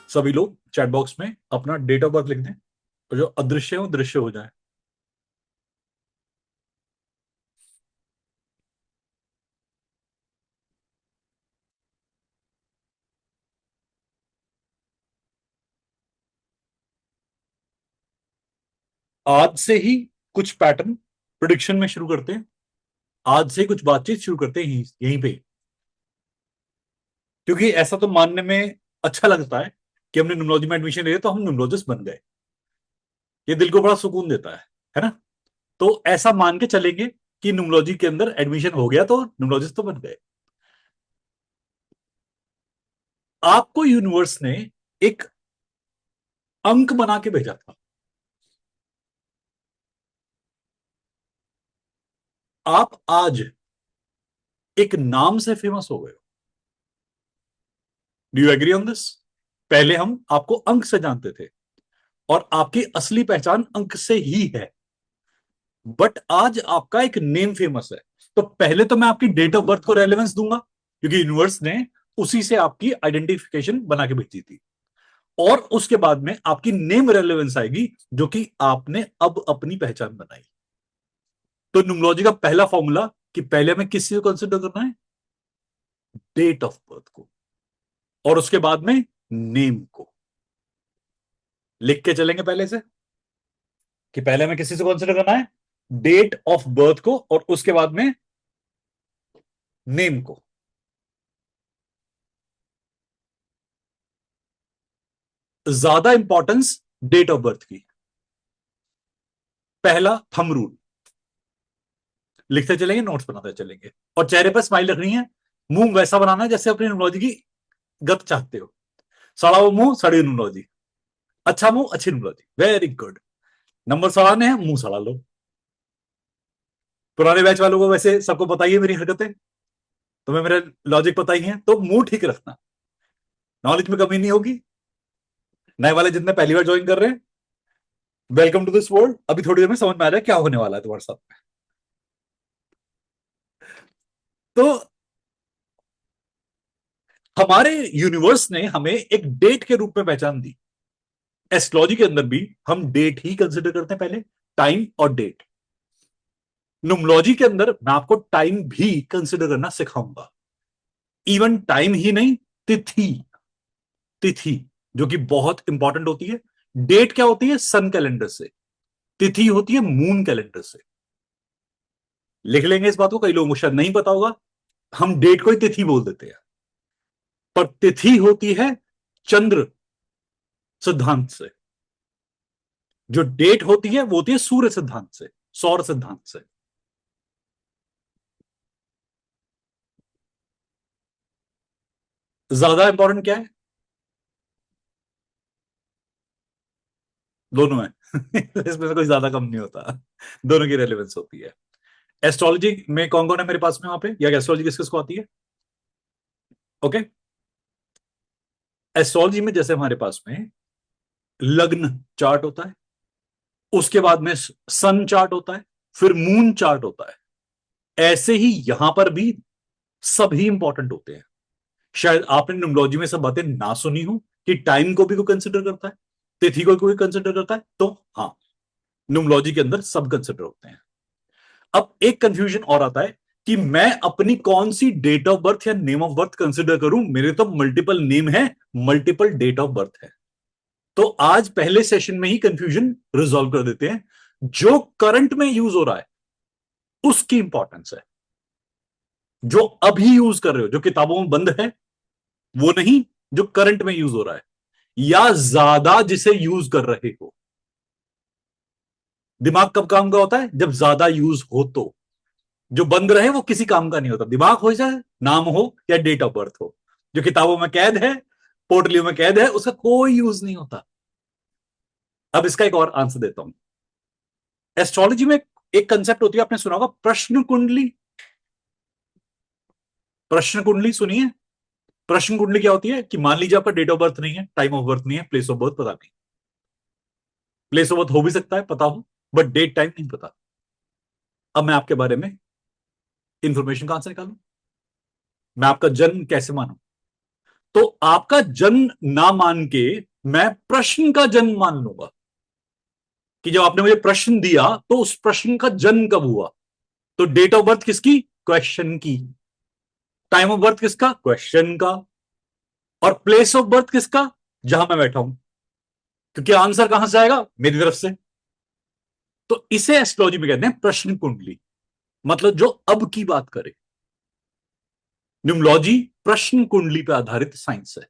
सभी लोग chat box में अपना डेट ऑफ बर्थ लिख दें और जो अदृश्य है वो दृश्य हो जाए। आज से ही कुछ पैटर्न प्रिडिक्शन में शुरू करते हैं। आज से ही कुछ बातचीत शुरू करते हैं यहीं यहीं पे, क्योंकि ऐसा तो मानने में अच्छा लगता है कि हमने न्यूमरोलॉजी में एडमिशन ले लिया तो हम न्यूमरोलॉजिस्ट बन गए। ये दिल को बड़ा सुकून देता है ना। तो ऐसा मान के चलेंगे कि न्यूमरोलॉजी के अंदर एडमिशन हो गया तो न्यूमरोलॉजिस्ट तो बन गए। आपको यूनिवर्स ने एक अंक बना के भेजा था। आप आज एक नाम से फेमस हो गए हो। Do you agree on this? पहले हम आपको अंक से जानते थे और आपकी असली पहचान अंक से ही है, बट आज आपका एक नेम फेमस है। तो पहले तो मैं आपकी डेट ऑफ बर्थ को रेलेवेंस दूंगा, क्योंकि यूनिवर्स ने उसी से आपकी आइडेंटिफिकेशन बना के भेजी थी। और उसके बाद में आपकी नेम रेलेवेंस आएगी, जो कि आपने अब अपनी पहचान बनाई। तो न्यूमरोलॉजी का पहला फॉर्मूला कि पहले हमें किस चीज को कंसिडर करना है? डेट ऑफ बर्थ को। और उसके बाद में नेम को। लिख के चलेंगे पहले से कि पहले हमें किसी से कंसिडर करना है, डेट ऑफ बर्थ को, और उसके बाद में नेम को। ज्यादा इंपॉर्टेंस डेट ऑफ बर्थ की। पहला थंब रूल, लिखते चलेंगे, नोट्स बनाते चलेंगे, और चेहरे पर स्माइल रखनी है। मुंह वैसा बनाना है जैसे अपनी न्यूमरोलॉजी की गत चाहते हो। सड़ा हुआ मुंह, सड़ी न्यूमरोलॉजी। अच्छा मुंह, अच्छी न्यूमरोलॉजी। Very good. नंबर सड़ाने हैं, मुंह सड़ा लो। पुराने बैच वालों को वैसे सबको पता ही है मेरी हरकतें, तुम्हें मेरे लॉजिक पता ही है, तो मुंह ठीक रखना। नॉलेज में कमी नहीं होगी। नए वाले जितने पहली बार ज्वाइन कर रहे हैं, वेलकम टू दिस वर्ल्ड। अभी थोड़ी देर में समझ में आ जाए क्या होने वाला है तुम्हारे साथ में। तो हमारे यूनिवर्स ने हमें एक डेट के रूप में पहचान दी। एस्ट्रोलॉजी के अंदर भी हम डेट ही कंसिडर करते हैं पहले, टाइम और डेट। न्यूमरोलॉजी के अंदर मैं आपको टाइम भी कंसिडर करना सिखाऊंगा। इवन टाइम ही नहीं, तिथि। तिथि जो कि बहुत इंपॉर्टेंट होती है। डेट क्या होती है? सन कैलेंडर से। तिथि होती है मून कैलेंडर से। लिख लेंगे इस बात को, कई लोगों को शायद नहीं पता होगा। हम डेट को ही तिथि बोल देते हैं, पर तिथि होती है चंद्र सिद्धांत से। जो डेट होती है वो होती है सूर्य सिद्धांत से, सौर सिद्धांत से। ज्यादा इंपॉर्टेंट क्या है? दोनों है। इसमें से कोई ज्यादा कम नहीं होता। दोनों की रेलेवेंस होती है। एस्ट्रोलॉजी में कौन कौन है मेरे पास में वहां पे, या एस्ट्रोलॉजी किस किस को आती है? ओके। एस्ट्रोलॉजी में जैसे हमारे पास में लग्न चार्ट होता है, उसके बाद में सन चार्ट होता है, फिर मून चार्ट होता है, ऐसे ही यहां पर भी सभी इंपॉर्टेंट होते हैं। शायद आपने न्यूमरोलॉजी में सब बातें ना सुनी हो कि टाइम को भी कोई कंसिडर करता है, तिथि को कोई कंसिडर करता है, तो हाँ, न्यूमरोलॉजी के अंदर सब कंसिडर होते हैं। अब एक कंफ्यूजन और आता है कि मैं अपनी कौन सी डेट ऑफ बर्थ या नेम ऑफ बर्थ कंसिडर करूं। मेरे तो मल्टीपल नेम है, मल्टीपल डेट ऑफ बर्थ है। तो आज पहले सेशन में ही कंफ्यूजन रिजॉल्व कर देते हैं। जो करंट में यूज हो रहा है उसकी इंपॉर्टेंस है। जो अभी यूज कर रहे हो, जो किताबों में बंद है, वो नहीं, जो करंट में यूज हो रहा है, या ज्यादा जिसे यूज कर रहे हो। दिमाग कब काम का होता है? जब ज्यादा यूज हो। तो जो बंद रहे वो किसी काम का नहीं होता। दिमाग हो जाए, नाम हो या डेट ऑफ बर्थ हो, जो किताबों में कैद है, पोर्टलियों में कैद है, उसका कोई यूज नहीं होता। अब इसका एक और आंसर देता हूं। एस्ट्रोलॉजी में एक कंसेप्ट होती है, आपने सुना होगा, प्रश्न कुंडली। प्रश्न कुंडली सुनिए। प्रश्न कुंडली क्या होती है कि मान लीजिए आपका डेट ऑफ बर्थ नहीं है, टाइम ऑफ बर्थ नहीं है, प्लेस ऑफ बर्थ पता नहीं। प्लेस ऑफ बर्थ हो भी सकता है, पता हो, बट डेट टाइम नहीं पता। अब मैं आपके बारे में इंफॉर्मेशन कहां से निकालूं? मैं आपका जन्म कैसे मानूं? तो आपका जन्म ना मान के मैं प्रश्न का जन्म मान लूंगा कि जब आपने मुझे प्रश्न दिया तो उस प्रश्न का जन्म कब हुआ। तो डेट ऑफ बर्थ किसकी? क्वेश्चन की। टाइम ऑफ बर्थ किसका? क्वेश्चन का। और प्लेस ऑफ बर्थ किसका? जहां मैं बैठा हूं, क्योंकि आंसर कहां से आएगा? मेरी तरफ से। तो इसे एस्ट्रोलॉजी में कहते हैं प्रश्न कुंडली, मतलब जो अब की बात करे। न्यूमलॉजी प्रश्न कुंडली पर आधारित साइंस है।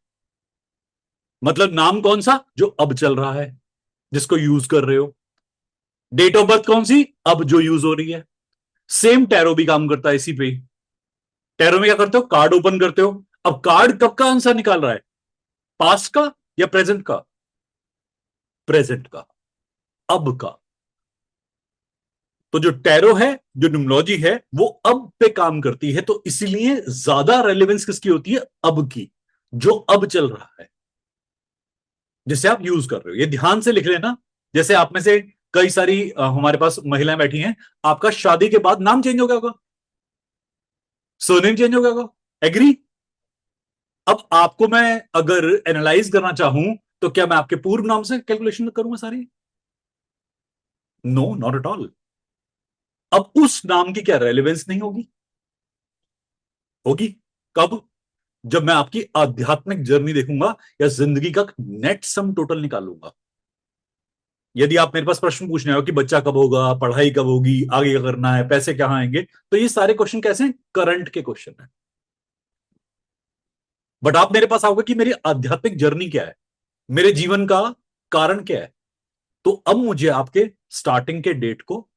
मतलब नाम कौन सा? जो अब चल रहा है, जिसको यूज कर रहे हो। डेट ऑफ बर्थ कौन सी? अब जो यूज हो रही है। सेम टैरो भी काम करता है इसी पे। टैरो में क्या करते हो? कार्ड ओपन करते हो। अब कार्ड कब का आंसर निकाल रहा है? पास्ट का या प्रेजेंट का? प्रेजेंट का, अब का। तो जो टैरो है, जो न्यूमलॉजी है, वो अब पे काम करती है, तो इसलिए ज्यादा रेलेवेंस किसकी होती है? अब की, जो अब चल रहा है, जिसे आप यूज कर रहे हो। ये ध्यान से लिख लेना। जैसे आप में से कई सारी हमारे पास महिलाएं बैठी हैं, आपका शादी के बाद नाम चेंज हो गया होगा, सरनेम चेंज हो गया होगा। एग्री? अब आपको मैं अगर एनालाइज करना चाहूं, तो क्या मैं आपके पूर्व नाम से कैलकुलेशन करूंगा सारी? No, not at all. अब उस नाम की क्या रेलेवेंस नहीं होगी? होगी। कब? जब मैं आपकी आध्यात्मिक जर्नी देखूंगा या जिंदगी का नेट सम टोटल निकालूंगा। यदि आप मेरे पास प्रश्न पूछने हो कि बच्चा कब होगा, पढ़ाई कब होगी, आगे क्या करना है, पैसे कहां आएंगे, तो ये सारे क्वेश्चन कैसे हैं? करंट के क्वेश्चन है। बट आप मेरे पास आओगे कि मेरी आध्यात्मिक जर्नी क्या है, मेरे जीवन का कारण क्या है, तो अब मुझे आपके स्टार्टिंग के डेट को,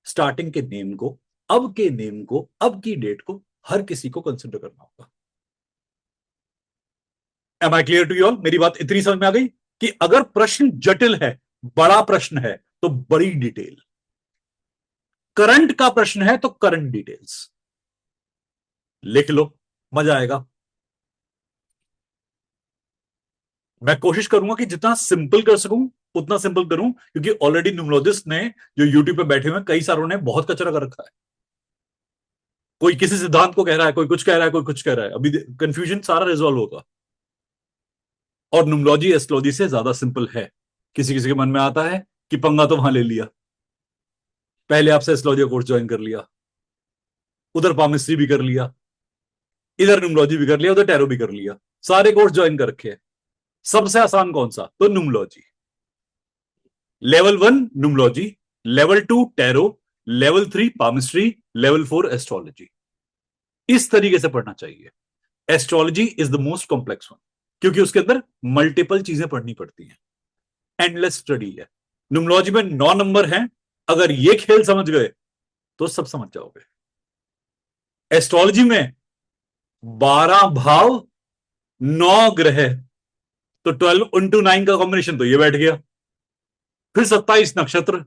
स्टार्टिंग के नेम को, अब के नेम को, अब की डेट को, हर किसी को कंसिडर करना होगा। Am I clear to you all? मेरी बात इतनी समझ में आ गई कि अगर प्रश्न जटिल है, बड़ा प्रश्न है, तो बड़ी डिटेल। करंट का प्रश्न है तो करंट डिटेल्स लिख लो, मजा आएगा। मैं कोशिश करूंगा कि जितना सिंपल कर सकूं उतना सिंपल करूं, क्योंकि ऑलरेडी न्यूमरोलॉजिस्ट ने, जो यूट्यूब पे बैठे हुए कई सारों ने बहुत कचरा कर रखा है। कोई किसी सिद्धांत को कह रहा है, कोई कुछ कह रहा है, कोई कुछ कह रहा है। अभी कंफ्यूजन सारा रिजॉल्व होगा। और न्यूमरोलॉजी एस्ट्रोलॉजी से ज्यादा सिंपल है। किसी किसी के मन में आता है कि पंगा तो वहां ले लिया, पहले आपसे एस्ट्रोलॉजी का कोर्स ज्वाइन कर लिया, उधर पामिस्ट्री भी कर लिया, इधर न्यूमरोलॉजी भी कर लिया, उधर टैरो भी कर लिया, सारे कोर्स ज्वाइन कर रखे हैं। सबसे आसान कौन सा? तो numerology. Level 1 numerology, level 2 tarot, level 3 palmistry, level 4 astrology. इस तरीके से पढ़ना चाहिए। Astrology is the most complex one, क्योंकि उसके अंदर मल्टीपल चीजें पढ़नी पड़ती हैं। एंडलेस स्टडी है। न्यूमरोलॉजी में 9 नंबर हैं, अगर ये खेल समझ गए तो सब समझ जाओगे। एस्ट्रोलॉजी में 12 भाव, 9 ग्रह, तो 12 × 9 का कॉम्बिनेशन तो ये बैठ गया। फिर 27 नक्षत्र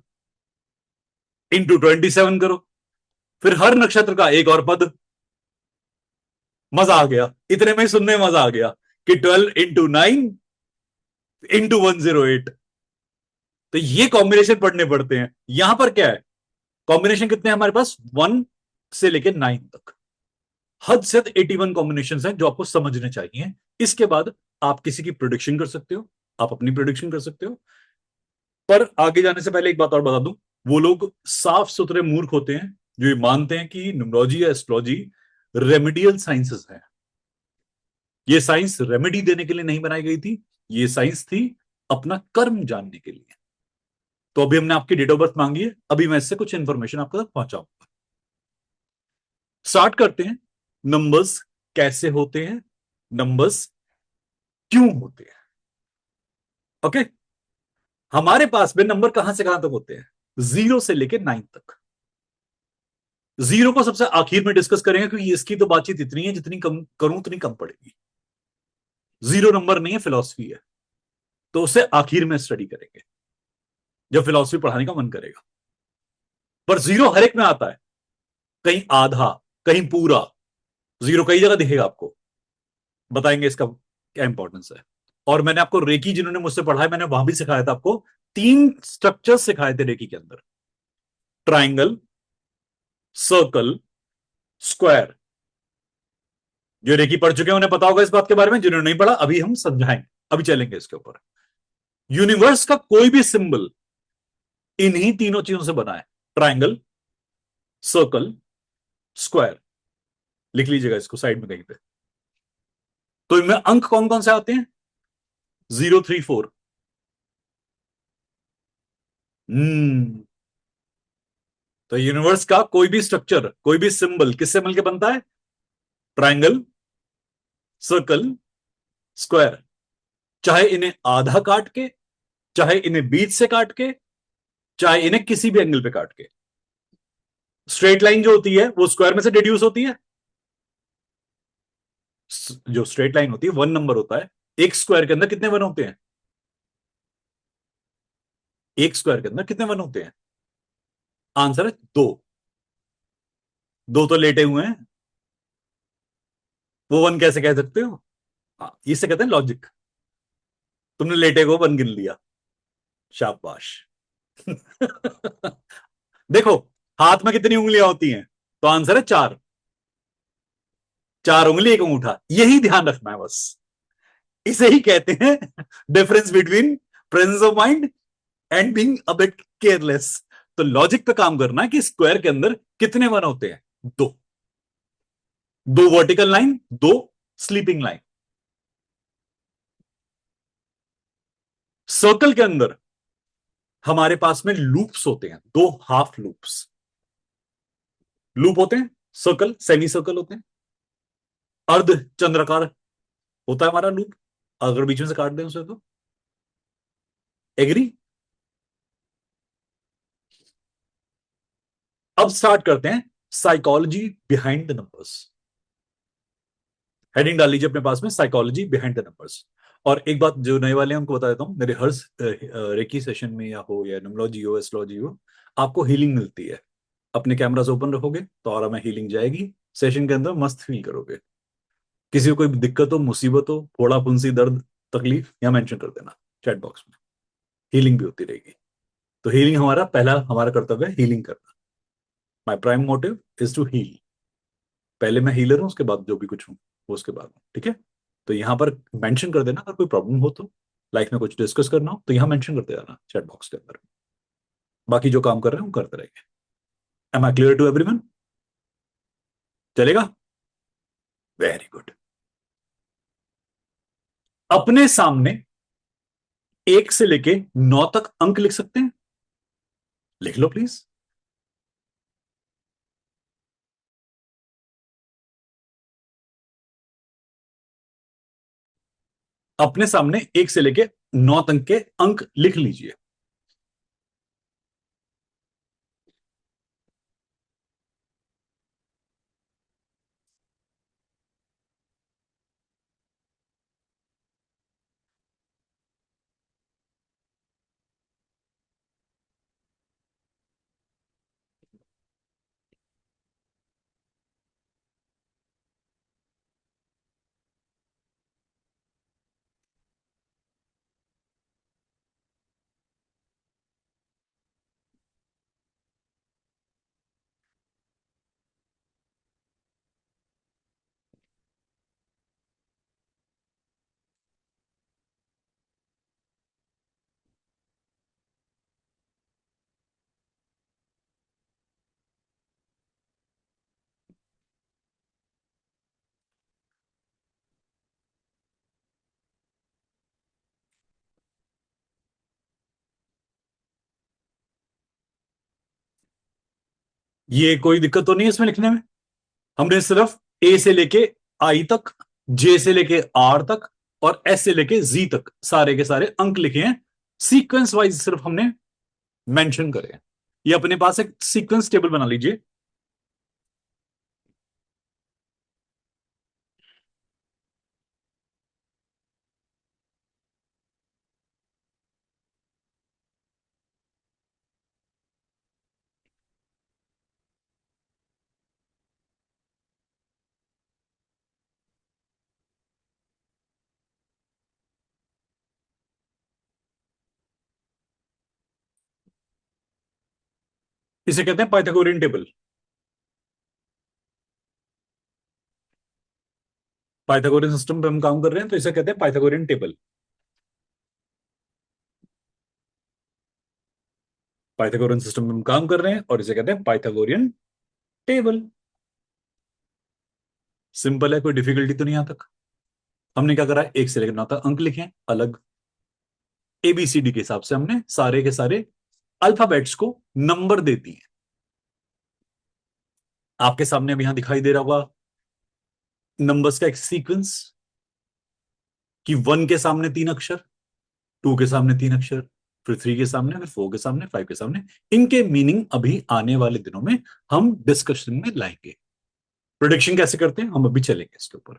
× 27 करो, फिर हर नक्षत्र का एक और पद। मजा आ गया, इतने में ही सुनने में मजा आ गया कि 12 × 9 × 108। तो ये कॉम्बिनेशन पढ़ने पड़ते हैं। यहां पर क्या है? कॉम्बिनेशन कितने हैं हमारे पास? 1 से लेकर 9 तक। हद से 81 कॉम्बिनेशन हैं जो आपको समझने चाहिए। इसके बाद आप किसी की प्रोडिक्शन कर सकते हो, आप अपनी प्रोडिक्शन कर सकते हो। पर आगे जाने से पहले एक बात और बता दूं, वो लोग साफ सुथरे मूर्ख होते हैं जो ये मानते हैं कि न्यूमरोलॉजी या एस्ट्रोलॉजी रेमेडियल साइंसेस हैं। ये साइंस रेमेडी देने के लिए नहीं बनाई गई थी, ये साइंस थी अपना कर्म जानने के लिए। तो अभी हमने आपकी डेट ऑफ बर्थ मांगी है, अभी मैं इससे कुछ इंफॉर्मेशन आपको तक पहुंचाऊंगा। स्टार्ट करते हैं। नंबर्स कैसे होते हैं, नंबर्स क्यों होते हैं। ओके, हमारे पास में नंबर कहां से कहां तक होते हैं? 0 से लेकर 9 तक। 0 को सबसे आखिर में डिस्कस करेंगे, क्योंकि इसकी तो बातचीत इतनी है, जितनी कम करूं उतनी कम पड़ेगी। 0 नंबर नहीं है, फिलॉसफी है, तो उसे आखिर में स्टडी करेंगे जब फिलॉसफी पढ़ाने का मन करेगा। पर 0 हर एक में आता है, कहीं आधा, कहीं पूरा। 0 कई जगह दिखेगा आपको, बताएंगे इसका क्या इंपॉर्टेंस है। और मैंने आपको रेकी, जिन्होंने मुझसे पढ़ा है, मैंने वहां भी सिखाया था आपको। 3 स्ट्रक्चर सिखाए थे रेकी के अंदर: ट्राइंगल, सर्कल, स्क्वायर। जो रेकी पढ़ चुके हैं उन्हें पता होगा इस बात के बारे में, जिन्होंने नहीं पढ़ा अभी हम समझाएंगे, अभी चलेंगे इसके ऊपर। यूनिवर्स का कोई भी सिंबल इन्हीं तीनों चीजों से बना है, ट्राइंगल, सर्कल, स्क्वायर। लिख लीजिएगा इसको साइड में कहीं पे। तो इनमें अंक कौन कौन से आते हैं? 0, 3, 4। हम्म। तो यूनिवर्स का कोई भी स्ट्रक्चर, कोई भी सिंबल किससे मिलकर बनता है? Triangle, circle, square. चाहे इन्हें आधा काट के, चाहे इन्हें बीच से काट के, चाहे इन्हें किसी भी एंगल पे काट के। स्ट्रेट लाइन जो होती है वो स्क्वायर में से डिड्यूस होती है। जो स्ट्रेट लाइन होती है 1 नंबर होता है। एक स्क्वायर के अंदर कितने वन होते हैं? एक स्क्वायर के अंदर कितने वन होते हैं? आंसर है 2। दो तो लेटे हुए हैं, वो वन कैसे कह सकते हो? हाँ, इसे कहते हैं लॉजिक। तुमने लेटे को वन गिन लिया, शाबाश। देखो, हाथ में कितनी उंगलियां होती हैं? तो आंसर है 4। 4 उंगली, एक अंगूठा, यही ध्यान रखना है बस। इसे ही कहते हैं difference between presence of mind and being a bit careless. तो लॉजिक पे काम करना है कि स्क्वायर के अंदर कितने वन होते हैं? 2। 2 vertical line, 2 sleeping line. Circle के अंदर हमारे पास में लूप्स होते हैं, 2 हाफ लूप्स। लूप होते हैं, सर्कल, सेमी सर्कल होते हैं। अर्ध चंद्राकार होता है हमारा लूप, अगर बीच में से काट दें उसे तो। एग्री? अब स्टार्ट करते हैं psychology behind the numbers. Heading डाल लीजिए अपने पास में, साइकोलॉजी बिहाइंड द नंबर्स। और एक बात जो नए वाले हैं उनको बता देता हूं, मेरे हर रेकी सेशन में या हो या न्यूमरोलॉजी हो, एस्ट्रोलॉजी हो, आपको हीलिंग मिलती है। अपने कैमरास ओपन रखोगे तो और में हीलिंग जाएगी। सेशन के अंदर मस्त फील करोगे। किसी को कोई दिक्कत हो, मुसीबत हो, फोड़ा फुंसी, दर्द, तकलीफ, यहाँ मेंशन कर देना चैट बॉक्स में। हीलिंग भी होती रहेगी। तो हीलिंग हमारा पहला हमारा कर्तव्य है, हीलिंग करना। My prime motive is to heal. पहले मैं हीलर हूं, उसके बाद जो भी कुछ हूं वो उसके बाद हूं, ठीक है? तो यहां पर मेंशन कर देना अगर कोई प्रॉब्लम हो तो, लाइफ में कुछ डिस्कस करना हो तो यहां मेंशन करते जाना चैट बॉक्स के अंदर। बाकी जो काम कर रहे हैं हम करते रहेंगे। Am I clear to everyone? चलेगा? Very good. अपने सामने 1 से लेके 9 तक अंक लिख सकते हैं? लिख लो प्लीज। अपने सामने 1 से लेके 9 तक के अंक लिख लीजिए। ये कोई दिक्कत तो नहीं है इसमें लिखने में? हमने सिर्फ ए से लेके आई तक, जे से लेके आर तक, और एस से लेके जी तक सारे के सारे अंक लिखे हैं। सीक्वेंस वाइज सिर्फ हमने मेंशन करे हैं। ये अपने पास एक सीक्वेंस टेबल बना लीजिए। इसे कहते हैं पाइथागोरियन टेबल। पाइथागोरियन सिस्टम पे हम काम कर रहे हैं तो इसे कहते हैं पाइथागोरियन टेबल। पाइथागोरियन सिस्टम पे हम काम कर रहे हैं और इसे कहते हैं पाइथागोरियन टेबल। सिंपल है, कोई डिफिकल्टी तो नहीं यहां तक। हमने क्या करा है, एक से लेकर 9 तक अंक लिखे हैं अलग। एबीसीडी के हिसाब से हमने सारे के सारे अल्फाबेट्स को नंबर दे दिए। आपके सामने अब यहां दिखाई दे रहा होगा नंबर्स का एक सीक्वेंस, कि 1 के सामने 3 अक्षर, 2 के सामने 3 अक्षर, फिर 3 के सामने, फिर 4 के सामने, 5 के सामने। इनके मीनिंग अभी आने वाले दिनों में हम डिस्कशन में लाएंगे। प्रोडिक्शन कैसे करते हैं हम अभी चलेंगे इसके ऊपर।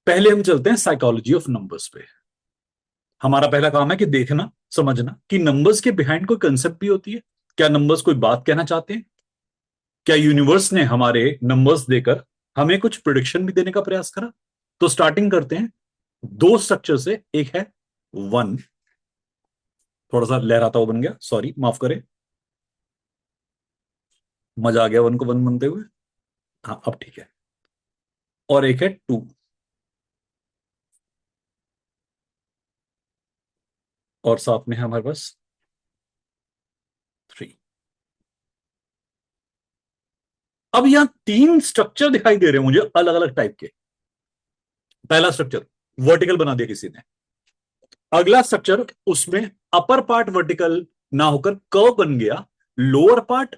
पहले हम चलते हैं साइकोलॉजी ऑफ नंबर्स पे। हमारा पहला काम है कि देखना समझना कि नंबर्स के बिहाइंड कोई कंसेप्ट भी होती है। क्या नंबर्स कोई बात कहना चाहते हैं? क्या यूनिवर्स ने हमारे नंबर्स देकर हमें कुछ प्रोडिक्शन भी देने का प्रयास करा? तो स्टार्टिंग करते हैं दो स्ट्रक्चर से। एक है वन, थोड़ा सा लहराता हुआ बन गया, सॉरी माफ करें, मजा आ गया वन को वन बनते हुए। हाँ अब ठीक है। और एक है टू, और साथ में है हमारे पास थ्री। अब यहां 3 स्ट्रक्चर दिखाई दे रहे हैं मुझे अलग अलग टाइप के। पहला स्ट्रक्चर वर्टिकल बना दिया किसी ने। अगला स्ट्रक्चर उसमें अपर पार्ट वर्टिकल ना होकर कर्व बन गया, लोअर पार्ट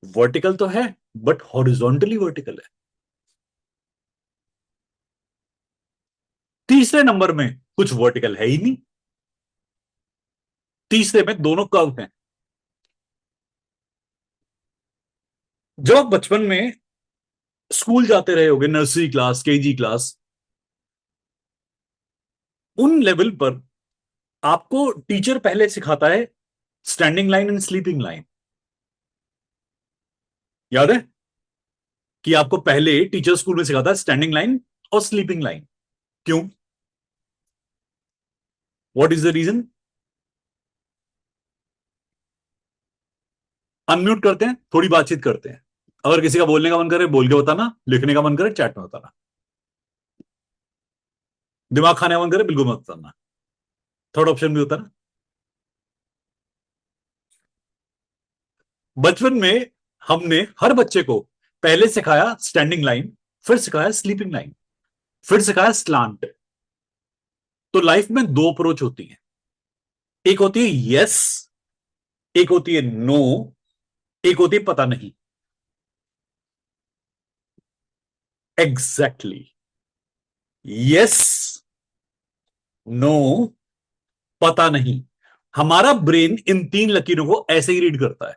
वर्टिकल तो है बट हॉरिजॉन्टली वर्टिकल है। तीसरे नंबर में कुछ वर्टिकल है ही नहीं, तीसरे में दोनों कर्व हैं। जब आप बचपन में स्कूल जाते रहे होगे, नर्सरी क्लास, केजी क्लास, उन लेवल पर आपको टीचर पहले सिखाता है standing line and sleeping line. याद है कि आपको पहले टीचर स्कूल में सिखाता है स्टैंडिंग लाइन और स्लीपिंग लाइन। क्यों? What is the reason? Unmute करते हैं, थोड़ी बातचीत करते हैं। अगर किसी का बोलने का मन करे बोल के बताना, लिखने का मन करे चैट में बताना, दिमाग खाने का मन करे बिल्कुल मत बताना। थर्ड ऑप्शन भी होता है ना। बचपन में हमने हर बच्चे को पहले सिखाया स्टैंडिंग लाइन, फिर सिखाया स्लीपिंग लाइन, फिर सिखाया स्लांट। तो लाइफ में दो अप्रोच होती है, एक होती है यस, एक होती है नो, एक होती है पता नहीं। एग्जैक्टली, यस, नो, पता नहीं। हमारा ब्रेन इन 3 लकीरों को ऐसे ही रीड करता है।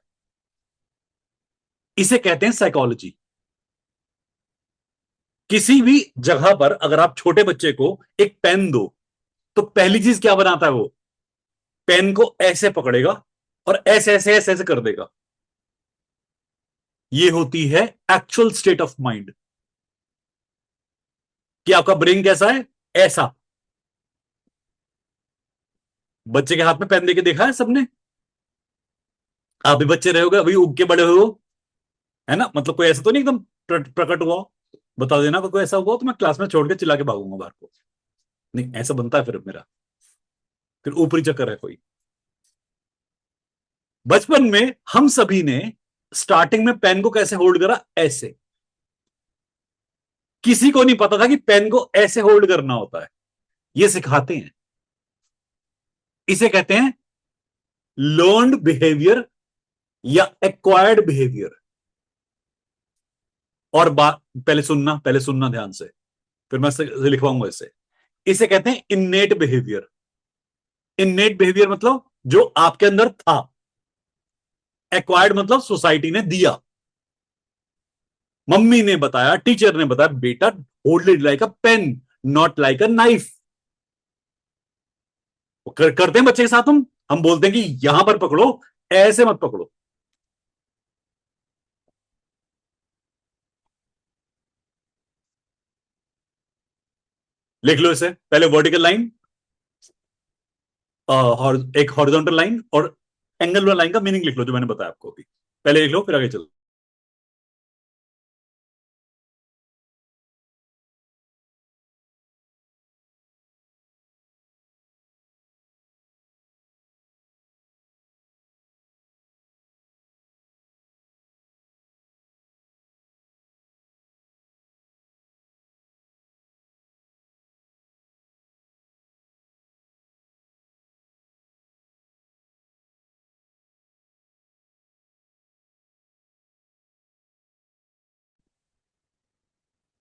इसे कहते हैं साइकोलॉजी। किसी भी जगह पर अगर आप छोटे बच्चे को एक पेन दो तो पहली चीज क्या बनाता है वो? पेन को ऐसे पकड़ेगा और ऐसे ऐसे ऐसे ऐसे कर देगा। ये होती है एक्चुअल स्टेट ऑफ माइंड, कि आपका ब्रेन कैसा है, ऐसा। बच्चे के हाथ में पेन देके देखा है सबने? आप भी बच्चे रहे होगे, अभी उग के बड़े हो, है ना? मतलब कोई ऐसा तो नहीं एकदम प्रकट हुआ हो? बता देना अगर कोई ऐसा हुआ तो मैं क्लास में छोड़ के चिल्ला के भागूंगा बाहर को। नहीं ऐसा बनता है फिर मेरा, फिर ऊपरी चक्कर है कोई। बचपन में हम सभी ने स्टार्टिंग में पेन को कैसे होल्ड करा, ऐसे। किसी को नहीं पता था कि पेन को ऐसे होल्ड करना होता है। ये सिखाते हैं, इसे कहते हैं लर्न्ड बिहेवियर या एक्वायर्ड बिहेवियर। और बात पहले सुनना ध्यान से, फिर मैं लिखवाऊंगा इसे। इसे कहते हैं इन्नेट बिहेवियर। इन्नेट बिहेवियर मतलब जो आपके अंदर था, एक्वायर्ड मतलब सोसाइटी ने दिया। मम्मी ने बताया, टीचर ने बताया, बेटा hold it like a pen not like a knife. करते हैं बच्चे के साथ हम बोलते हैं कि यहां पर पकड़ो, ऐसे मत पकड़ो। लिख लो इसे, पहले वर्टिकल लाइन, एक हॉरिजॉन्टल लाइन, और एंगल वाला लाइन का मीनिंग लिख लो जो मैंने बताया आपको अभी। पहले लिख लो फिर आगे चलो।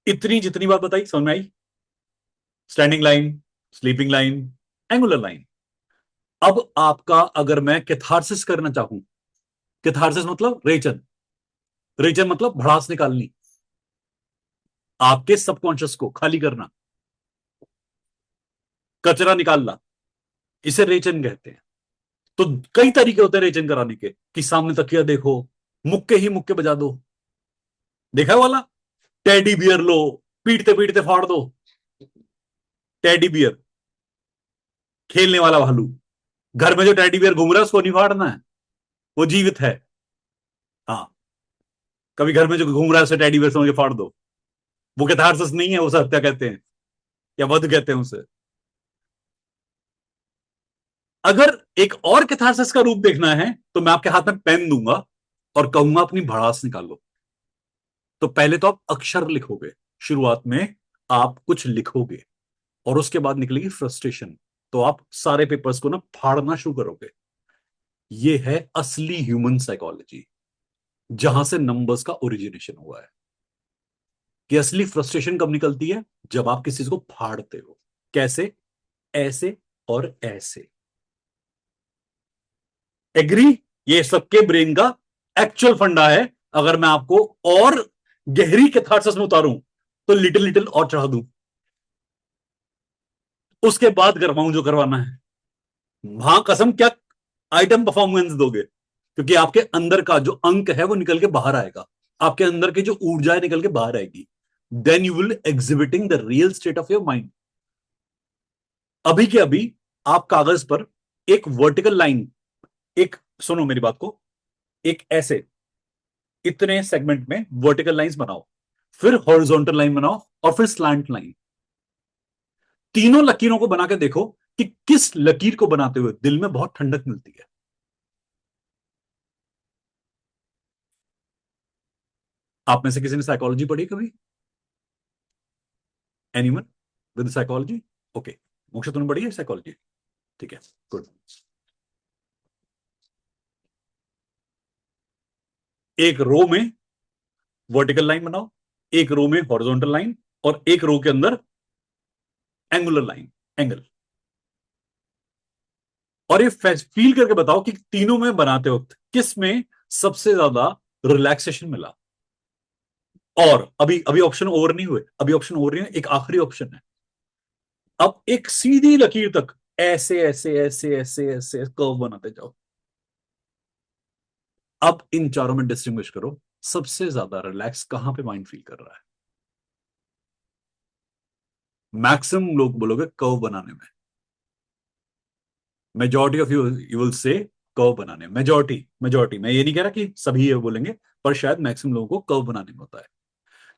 इतनी जितनी बात बताई समझ में आई? Standing line, sleeping line, angular line. अब आपका अगर मैं कैथारसिस करना चाहूं, कैथारसिस मतलब रेचन, रेचन मतलब भड़ास निकालनी, आपके सबकॉन्शियस को खाली करना, कचरा निकालना, इसे रेचन कहते हैं। तो कई तरीके होते हैं रेचन कराने के, कि सामने तकिया देखो, मुक्के ही मुक्के बजा दो, देखा है वाला, टेडी बियर लो, पीटते पीटते फाड़ दो, टेडी बियर, खेलने वाला भालू। घर में जो टेडी बियर घूम रहा है उसको नहीं फाड़ना है, वो जीवित है। हाँ, कभी घर में जो घूम रहा है उसे टेडी बियर समझ के फाड़ दो, वो कैथारसिस नहीं है, उसे हत्या कहते हैं या वध कहते हैं उसे। अगर एक और कैथारसिस का रूप देखना है तो मैं आपके हाथ में पेन दूंगा और कहूंगा अपनी भड़ास निकालो। तो पहले तो आप अक्षर लिखोगे, शुरुआत में आप कुछ लिखोगे, और उसके बाद निकलेगी फ्रस्ट्रेशन, तो आप सारे पेपर्स को ना फाड़ना शुरू करोगे। ये है असली ह्यूमन साइकोलॉजी, जहां से नंबर्स का ओरिजिनेशन हुआ है। कि असली फ्रस्ट्रेशन कब निकलती है? जब आप किसी चीज को फाड़ते हो। कैसे? ऐसे और ऐसे। एग्री? ये सबके ब्रेन का एक्चुअल फंडा है। अगर मैं आपको और गहरी कैथारसिस में उतारूं तो लिटिल लिटिल और चढ़ा दूं, उसके बाद करवाऊं जो करवाना है। वहां कसम क्या आइटम परफॉर्मेंस दोगे, क्योंकि आपके अंदर का जो अंक है वो निकल के बाहर आएगा, आपके अंदर की जो ऊर्जा है निकल के बाहर आएगी। Then you will exhibiting the real state of your mind. अभी के अभी आप कागज पर एक वर्टिकल लाइन, एक, सुनो मेरी बात को, एक ऐसे इतने सेगमेंट में वर्टिकल लाइंस बनाओ, फिर हॉरिजॉन्टल लाइन बनाओ, और फिर स्लैंट लाइन। तीनों लकीरों को बना के देखो कि किस लकीर को बनाते हुए दिल में बहुत ठंडक मिलती है। आप में से किसी ने साइकोलॉजी पढ़ी कभी? Anyone with psychology? Okay, moksha तुमने पढ़ी है साइकोलॉजी? ठीक है, गुड। एक रो में वर्टिकल लाइन बनाओ, एक रो में हॉरिजॉन्टल लाइन, और एक रो के अंदर एंगुलर लाइन, एंगल। और ये फील करके बताओ कि तीनों में बनाते वक्त किस में सबसे ज्यादा रिलैक्सेशन मिला। और अभी अभी ऑप्शन ओवर नहीं हुए, अभी ऑप्शन ओवर नहीं है, एक आखिरी ऑप्शन है। अब एक सीधी लकीर तक ऐसे ऐसे ऐसे ऐसे ऐसे कर्व बनाते जाओ। अब इन चारों में डिस्टिंग्विश करो, सबसे ज्यादा रिलैक्स कहां पे माइंड फील कर रहा है? मैक्सिमम लोग बोलोगे कर्व बनाने में। Majority of you you will say curve बनाने। मेजोरिटी, मेजोरिटी, मैं ये नहीं कह रहा कि सभी ये बोलेंगे, पर शायद मैक्सिमम लोगों को कर्व बनाने में होता है।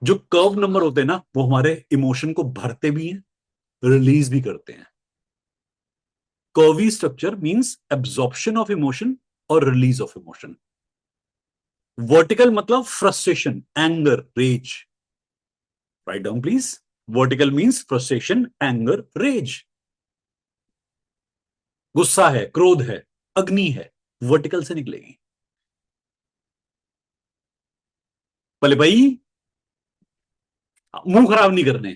जो कर्व नंबर होते हैं ना, वो हमारे इमोशन को भरते भी हैं, रिलीज भी करते हैं। Curvy structure means absorption of emotion और रिलीज ऑफ इमोशन। वर्टिकल मतलब frustration, anger, rage. Write down please. Vertical means frustration, anger, rage. गुस्सा है, क्रोध है, अग्नि है, वर्टिकल से निकलेगी। पहले भाई, मुंह खराब नहीं करने,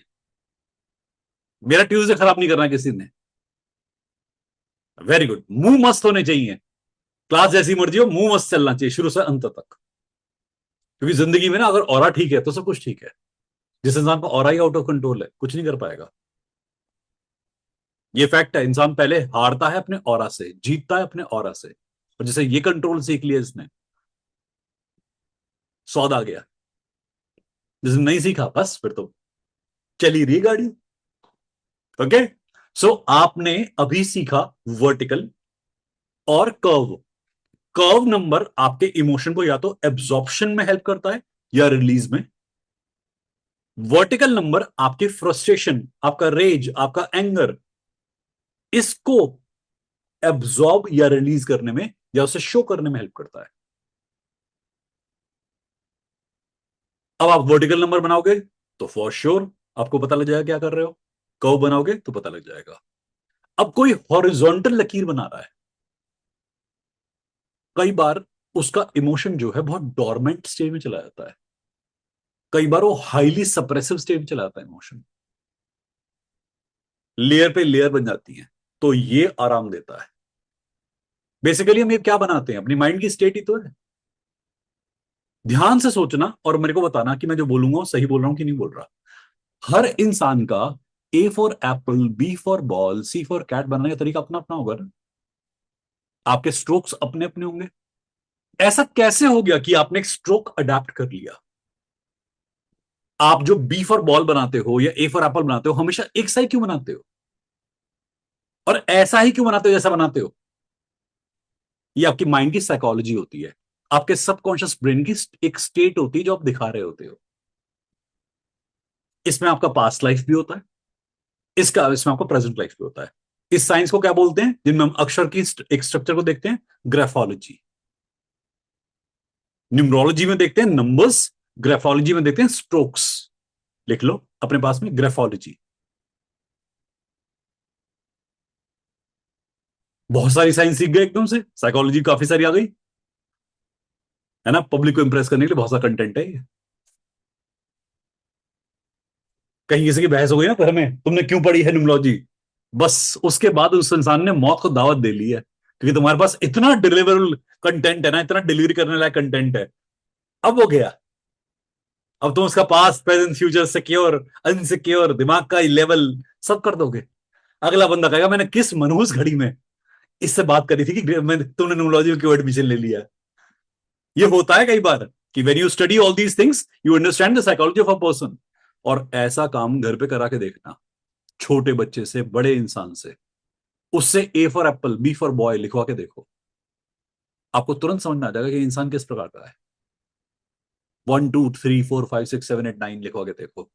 मेरा ट्यूसडे खराब नहीं करना किसी ने। वेरी गुड, मुंह मस्त होने चाहिए। क्लास जैसी मर्जी हो, मुंह मस्त चलना चाहिए शुरू से अंत तक। क्योंकि जिंदगी में ना अगर ऑरा ठीक है तो सब कुछ ठीक है। जिस इंसान का aura he out of control है, कुछ नहीं कर पाएगा। ये फैक्ट है। इंसान पहले हारता है अपने ऑरा से, जीतता है अपने ऑरा से। और जैसे ये कंट्रोल सीख लिया इसने, सौदा आ गया। जिसने नहीं सीखा, बस फिर तो चली रही गाड़ी। ओके, सो आपने अभी सीखा वर्टिकल और कर्व। कर्व नंबर आपके इमोशन को या तो एब्जॉर्प्शन में हेल्प करता है या रिलीज में। वर्टिकल नंबर आपके फ्रस्ट्रेशन, आपका रेज, आपका एंगर, इसको एब्जॉर्ब या रिलीज करने में या उसे शो करने में हेल्प करता है। अब आप वर्टिकल नंबर बनाओगे तो फॉर श्योर आपको पता लग जाएगा क्या कर रहे हो। कर्व बनाओगे तो पता लग जाएगा। अब कोई हॉरिजॉन्टल लकीर बना रहा है, कई बार उसका इमोशन जो है बहुत डोरमेंट स्टेज में चला जाता है। कई बार वो हाईली सप्रेसिव स्टेट चलाता है इमोशन, लेयर पे लेयर बन जाती है, तो ये आराम देता है। बेसिकली हम ये क्या बनाते हैं, अपनी माइंड की स्टेट ही तो है। ध्यान से सोचना और मेरे को बताना कि मैं जो बोलूंगा वो सही बोल रहा हूं कि नहीं बोल रहा। हर इंसान का A for apple, B for ball, C for cat बनाने का तरीका अपना अपना होगा ना। आपके स्ट्रोक्स अपने अपने होंगे। ऐसा कैसे हो गया कि आपने एक स्ट्रोक अडेप्ट कर लिया? आप जो बी फॉर बॉल बनाते हो या ए फॉर एप्पल बनाते हो, हमेशा एक सा ही क्यों बनाते हो? और ऐसा ही क्यों बनाते हो जैसा बनाते हो? ये आपकी माइंड की साइकोलॉजी होती है। आपके सबकॉन्शियस ब्रेन की एक स्टेट होती है जो आप दिखा रहे होते हो। इसमें आपका पास्ट लाइफ भी होता है, इसमें आपका प्रेजेंट लाइफ भी होता है। इस साइंस को क्या बोलते हैं, जिनमें हम अक्षर की एक स्ट्रक्चर को देखते हैं? ग्राफोलॉजी। न्यूमरोलॉजी में देखते हैं नंबर्स, ग्राफोलॉजी में देखते हैं स्ट्रोक्स। लिख लो अपने पास में, ग्राफोलॉजी। बहुत सारी साइंस सीख गए एकदम से, साइकोलॉजी काफी सारी आ गई है ना। पब्लिक को इंप्रेस करने के लिए बहुत सारा कंटेंट है ये। कहीं किसी की बहस हो गई ना घर में, तुमने क्यों पढ़ी है न्यूमरोलॉजी, बस उसके बाद उस इंसान ने मौत को दावत दे ली है, क्योंकि तुम्हारे पास इतना डिलीवरेबल कंटेंट है ना, इतना डिलीवरी करने लायक कंटेंट है। अब हो गया। अब तुम उसका past present future secure unsecure दिमाग का लेवल सब कर दोगे। अगला बंदा कहेगा मैंने किस मनहूस घड़ी में इससे बात करी थी कि मैं तुमने न्यूमरोलॉजी में क्यों एडमिशन ले लिया। ये होता है कई बार कि when you study all these things you understand the psychology of a person. और ऐसा काम घर पे करा के देखना, छोटे बच्चे से बड़े इंसान से, उससे A for apple B for boy लिखवा के देखो, आपको तुरंत समझ में आ जाएगा कि इंसान किस प्रकार का है। 1 2 3 4 5 6 7 8 9 लिखवा के देखो,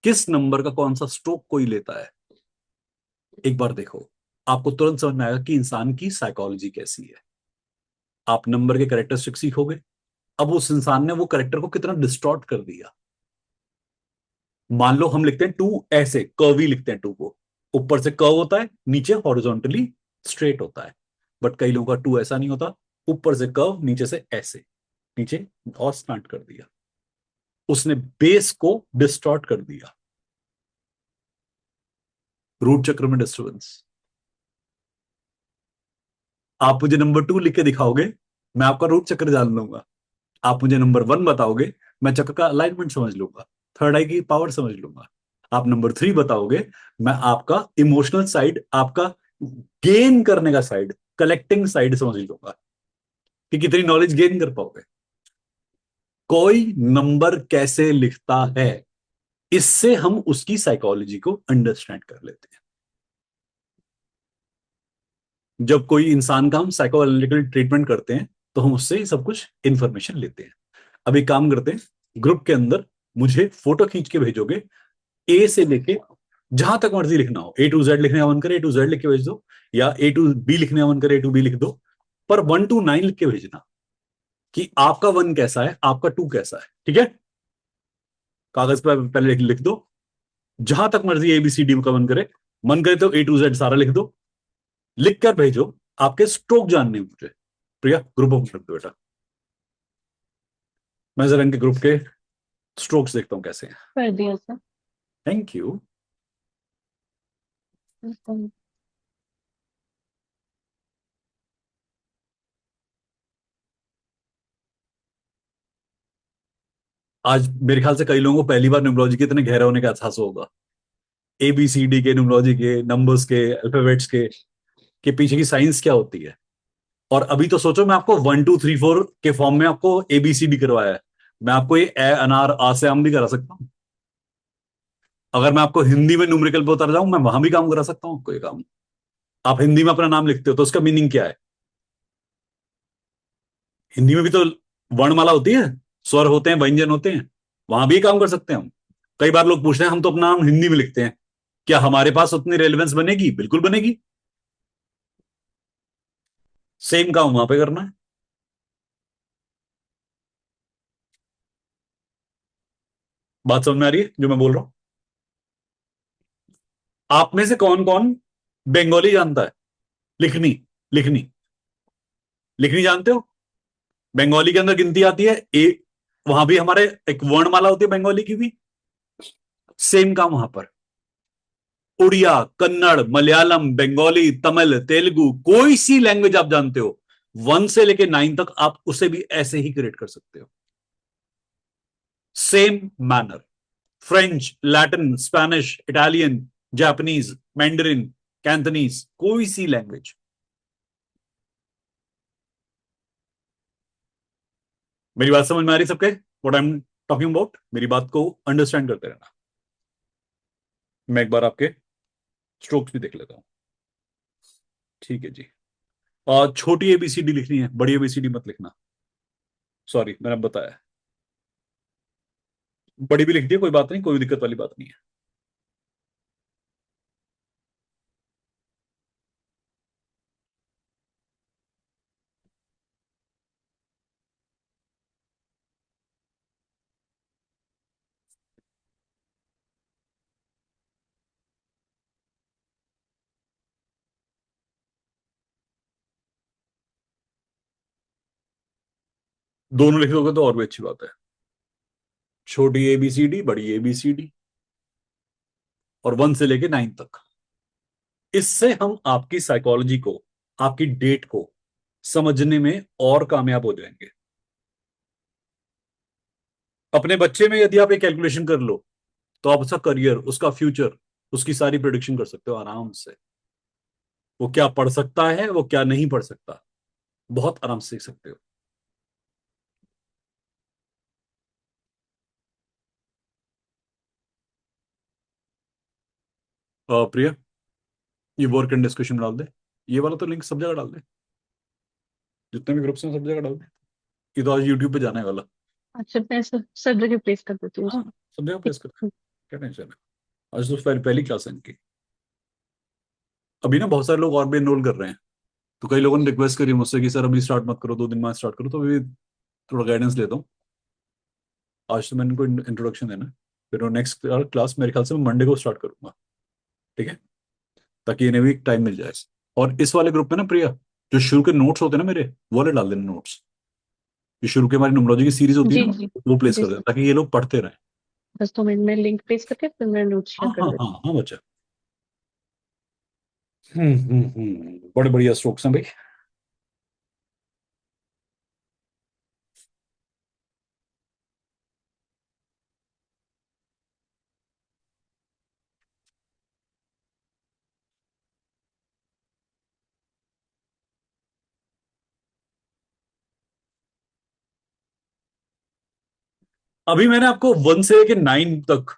किस नंबर का कौन सा स्ट्रोक कोई लेता है। एक बार देखो, आपको तुरंत समझ में आएगा कि इंसान की साइकोलॉजी कैसी है। आप नंबर के कैरेक्टरिस्टिक सीखोगे। अब उस इंसान ने वो कैरेक्टर को कितना डिस्टॉर्ट कर दिया। मान लो हम लिखते हैं टू, ऐसे कर्वी लिखते हैं टू को, ऊपर से कर्व होता है, नीचे हॉरिजॉन्टली स्ट्रेट होता है। बट कई लोगों का टू ऐसा नहीं होता, ऊपर से कर्व, नीचे से ऐसे, नीचे और स्लैंट कर दिया। उसने बेस को डिस्टॉर्ट कर दिया। रूट चक्र में डिस्टर्बेंस। आप मुझे नंबर 2 लिख के दिखाओगे, मैं आपका रूट चक्र जान लूंगा। आप मुझे नंबर 1 बताओगे, मैं चक्र का अलाइनमेंट समझ लूंगा, थर्ड आई की पावर समझ लूंगा। आप नंबर 3 बताओगे, मैं आपका इमोशनल साइड, आपका गेन करने का साइड, कलेक्टिंग साइड समझ लूंगा कि कितनी नॉलेज गेन कर पाओगे। कोई नंबर कैसे लिखता है, इससे हम उसकी साइकोलॉजी को अंडरस्टैंड कर लेते हैं। जब कोई इंसान का हम साइको एनालिटिकल ट्रीटमेंट करते हैं तो हम उससे सब कुछ इंफॉर्मेशन लेते हैं। अब एक काम करते हैं, ग्रुप के अंदर मुझे फोटो खींच के भेजोगे, ए से लेके जहां तक मर्जी लिखना हो, A to Z लिखने का मन करे A to Z लिख के भेज दो, या A to B लिखने का मन करे A to B लिख दो, पर 1 to 9 लिख के भेजना कि आपका 1 कैसा है, आपका 2 कैसा है। ठीक है, कागज पर पहले लिख दो, जहां तक मर्जी ABCD का मन करे तो A to Z सारा लिख दो, लिख कर भेजो। आपके स्ट्रोक जानने हैं मुझे। प्रिया ग्रुप ऑफ रख दो बेटा, मैं जरा इनके ग्रुप के स्ट्रोक्स देखता हूं कैसे हैं। कर दिया सर। Thank you. आज मेरे ख्याल से कई लोगों को पहली बार न्यूमरोलॉजी के इतने गहरे होने का एहसास होगा। ABCD के, न्यूमरोलॉजी के, नंबर्स के, अल्फाबेट्स के पीछे की साइंस क्या होती है। और अभी तो सोचो, मैं आपको 1 2 3 4 के फॉर्म में आपको ABCD करवाया है, मैं आपको ये अनार आ से आम भी करा सकता हूँ। अगर मैं आपको हिंदी में न्यूमेरिकल पे उतर जाऊं, मैं वहां भी काम करा सकता हूँ आपको ये काम। आप हिंदी में अपना नाम लिखते हो तो उसका मीनिंग क्या है? हिंदी में भी तो वर्णमाला होती है, स्वर होते हैं, व्यंजन होते हैं, वहां भी काम कर सकते हैं हम। कई बार लोग पूछते हैं हम तो अपना नाम हिंदी में लिखते हैं, क्या हमारे पास उतनी रेलेवेंस बनेगी? बिल्कुल बनेगी। सेम काम वहां पे करना है। बात समझ में आ रही है जो मैं बोल रहा हूं? आप में से कौन कौन बंगाली जानता है? लिखनी, लिखनी, लिखनी जानते हो? बंगाली के अंदर गिनती आती है, वहां भी हमारे एक वर्णमाला होती है बंगाली की भी, सेम काम वहां पर। उड़िया, कन्नड़, मलयालम, बंगाली, तमिल, तेलुगु, कोई सी लैंग्वेज आप जानते हो, 1 से लेके 9 तक आप उसे भी ऐसे ही क्रिएट कर सकते हो, same manner. French, Latin, Spanish, Italian, Japanese, Mandarin, Cantonese, कोई सी लैंग्वेज। मेरी बात समझ में आ रही सबके, what I am talking about? मेरी बात को अंडरस्टैंड करते रहना। मैं एक बार आपके स्ट्रोक्स भी देख लेता हूं। ठीक है जी। और छोटी एबीसीडी लिखनी है, बड़ी एबीसीडी मत लिखना। सॉरी, मैंने बताया। बड़ी भी लिख दी, कोई बात नहीं, कोई दिक्कत वाली बात नहीं है। दोनों लिख दोगे तो और भी अच्छी बात है। छोटी एबीसीडी, बड़ी एबीसीडी, और 1 से लेके 9 तक। इससे हम आपकी साइकोलॉजी को, आपकी डेट को समझने में और कामयाब हो जाएंगे। अपने बच्चे में यदि आप एक कैलकुलेशन कर लो, तो आप उसका करियर, उसका फ्यूचर, उसकी सारी प्रिडिक्शन कर सकते हो आराम से। वो क्या पढ़ सकता है, वो क्या नहीं पढ़ सकता, बहुत आराम से सीख सकते हो। प्रिया, ये वर्क एंड डिस्कशन डाल दे। ये वाला तो लिंक सब जगह डाल दे, जितने भी ग्रुप्स हैं सब जगह डाल दे। ये तो आज यूट्यूब पे जाने वाला। अच्छा, मैं सब जगह प्लेस कर देती हूँ हाँ, उसको। सब जगह ठीक। प्रेस कर। क्या टेंशन है? आज तो पहली पहली क्लास है इनकी। अभी ना बहुत सारे लोग और भी एनरोल कर रहे हैं, तो कई लोगों ने रिक्वेस्ट करी मुझसे कि सर अभी स्टार्ट मत करो, 2 दिन बाद स्टार्ट करो, तो अभी थोड़ा गाइडेंस लेता हूँ। आज तो मैंने इनको इंट्रोडक्शन देना है, फिर नेक्स्ट क्लास मेरे ख्याल से मैं मंडे को स्टार्ट करूंगा। ठीक है, ताकि इन्हें भी टाइम मिल जाए। और इस वाले ग्रुप में ना प्रिया, जो शुरू के नोट्स होते हैं ना मेरे, वो वाले डाल देना नोट्स। जो शुरू की हमारी न्यूमरोलॉजी की सीरीज होती है जी ना, जी। वो प्लेस जी कर देना सर। ताकि ये लोग पढ़ते रहें। बस 2 मिनट में लिंक पेस्ट करके फिर मैं नोट हाँ शेयर कर हाँ हाँ देती हाँ बच्चा। बड़े बढ़िया स्ट्रोक्स हैं भाई। अभी मैंने आपको 1 से लेके 9 तक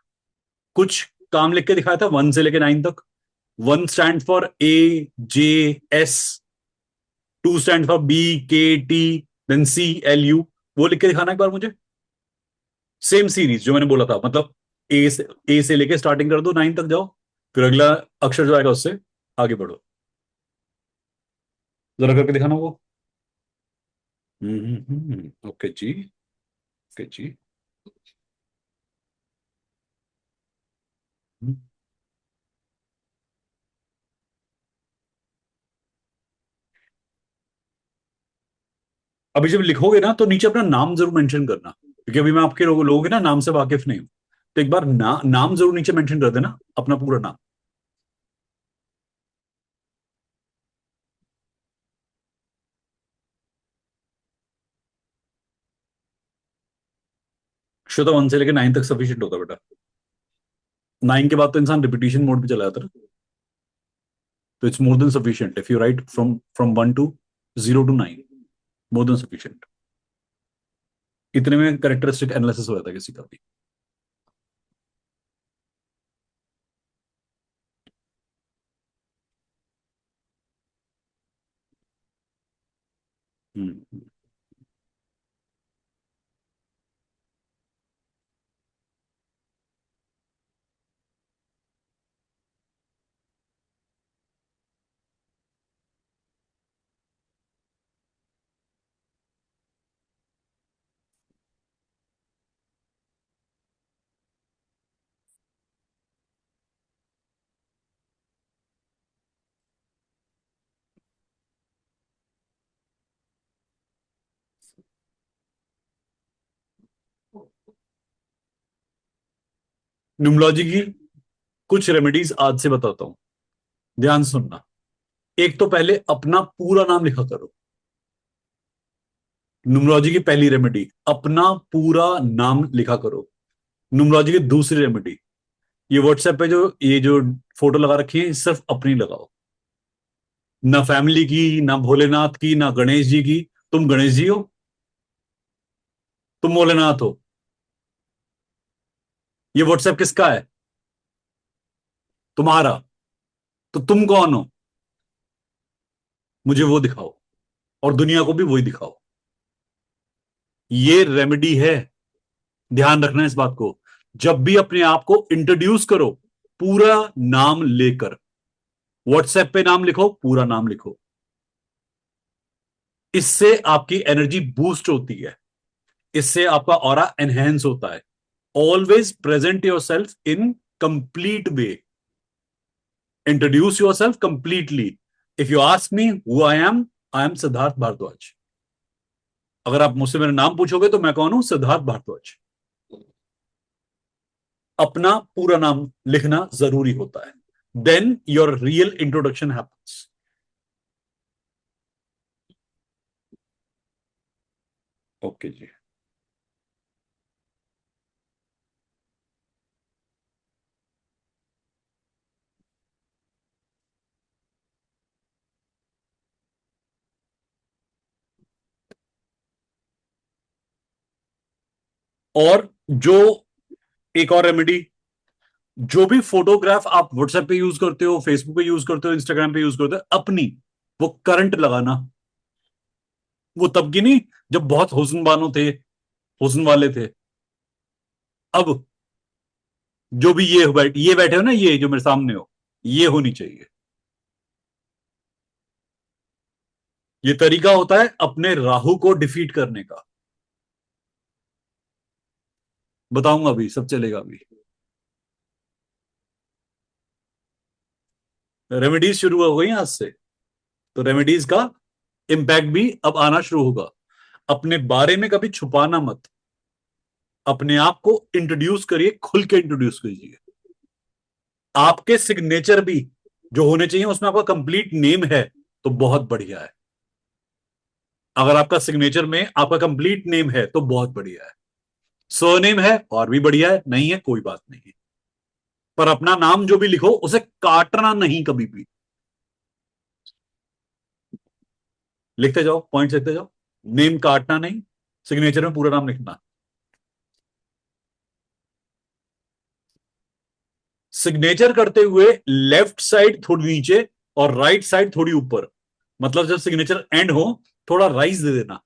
कुछ काम लिख के दिखाया था, 1 से लेके 9 तक। 1 stand for AJS, 2 stand for BKT, then CLU। वो लिख के दिखाना एक बार मुझे। सेम सीरीज जो मैंने बोला था, मतलब ए से लेके स्टार्टिंग कर दो, 9 तक जाओ, फिर अगला अक्षर जो आएगा उससे आगे बढ़ो। जरा करके दिखाना वो। ओके जी। ओके जी। हम्म। अभी जब लिखोगे ना तो नीचे अपना नाम जरूर मेंशन करना, क्योंकि अभी मैं आपके लोगों के ना नाम से वाकिफ नहीं हूं। तो एक बार नाम जरूर नीचे मेंशन कर देना, अपना पूरा नाम। श्वेता, 1 से लेके 9 तक सफिशिएंट होता है बेटा। 9 के बाद तो इंसान रिपीटिशन मोड पे चला जाता है ना। तो it's more than sufficient if you write from 1 to 0 to 9, more than sufficient. इतने में कैरेक्टरिस्टिक एनालिसिस हो जाता है किसी का भी। हम्म। न्यूमरोलॉजी की कुछ रेमेडीज आज से बताता हूं, ध्यान सुनना। एक तो पहले अपना पूरा नाम लिखा करो। न्यूमरोलॉजी की पहली रेमेडी, अपना पूरा नाम लिखा करो। न्यूमरोलॉजी की दूसरी रेमेडी, ये व्हाट्सएप पे जो ये जो फोटो लगा रखी है सिर्फ अपनी लगाओ, ना फैमिली की, ना भोलेनाथ की, ना गणेश जी की। तुम गणेश जी हो, तुम भोलेनाथ हो। ये व्हाट्सएप किसका है? तुम्हारा। तो तुम कौन हो? मुझे वो दिखाओ और दुनिया को भी वही दिखाओ। ये रेमेडी है, ध्यान रखना इस बात को। जब भी अपने आप को इंट्रोड्यूस करो, पूरा नाम लेकर। व्हाट्सएप पे नाम लिखो, पूरा नाम लिखो। इससे आपकी एनर्जी बूस्ट होती है, इससे आपका ऑरा एनहेंस होता है। Always present yourself in complete way. Introduce yourself completely. If you ask me who I am Siddharth Bharadwaj. अगर आप मुझसे मेरा नाम पूछोगे तो मैं कौन हूं? सिद्धार्थ भारद्वाज। अपना पूरा नाम लिखना जरूरी होता है, then your real introduction happens. Okay जी। और जो एक और रेमेडी, जो भी फोटोग्राफ आप व्हाट्सएप पे यूज करते हो, फेसबुक पे यूज करते हो, इंस्टाग्राम पे यूज करते हो, अपनी वो करंट लगाना। वो तब की नहीं जब बहुत हुस्न थे, हुस्न वाले थे। अब जो भी ये बैठे हो ना, ये जो मेरे सामने हो, ये होनी चाहिए। ये तरीका होता है अपने राहु को डिफीट करने का। बताऊंगा अभी, सब चलेगा अभी। रेमेडीज शुरू हो गई आज से, तो रेमेडीज का इंपैक्ट भी अब आना शुरू होगा। अपने बारे में कभी छुपाना मत। अपने आप को इंट्रोड्यूस करिए, खुल के इंट्रोड्यूस कीजिए। आपके सिग्नेचर भी जो होने चाहिए उसमें आपका कंप्लीट नेम है तो बहुत बढ़िया है। अगर आपका सिग्नेचर में आपका कंप्लीट नेम है तो बहुत बढ़िया है। सरनेम है और भी बढ़िया है, नहीं है कोई बात नहीं है। पर अपना नाम जो भी लिखो उसे काटना नहीं कभी भी। लिखते जाओ, पॉइंट लिखते जाओ। नेम काटना नहीं, सिग्नेचर में पूरा नाम लिखना। सिग्नेचर करते हुए लेफ्ट साइड थोड़ी नीचे और राइट साइड थोड़ी ऊपर। मतलब जब सिग्नेचर एंड हो, थोड़ा राइज दे देना।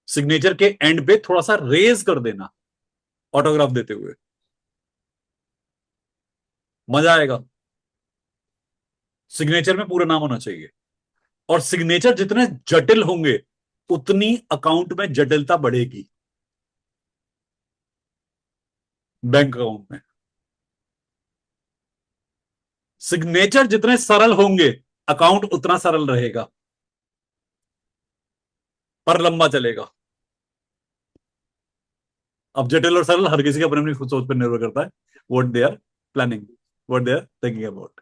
सिग्नेचर के एंड पे थोड़ा सा रेज कर देना ऑटोग्राफ देते हुए, मजा आएगा। सिग्नेचर में पूरा नाम होना चाहिए। और सिग्नेचर जितने जटिल होंगे उतनी अकाउंट में जटिलता बढ़ेगी, बैंक अकाउंट में। सिग्नेचर जितने सरल होंगे अकाउंट उतना सरल रहेगा, पर लंबा चलेगा। अब जटिल और सरल हर किसी के अपने अपनी खुद सोच पर निर्भर करता है, what they are planning, what they are thinking about.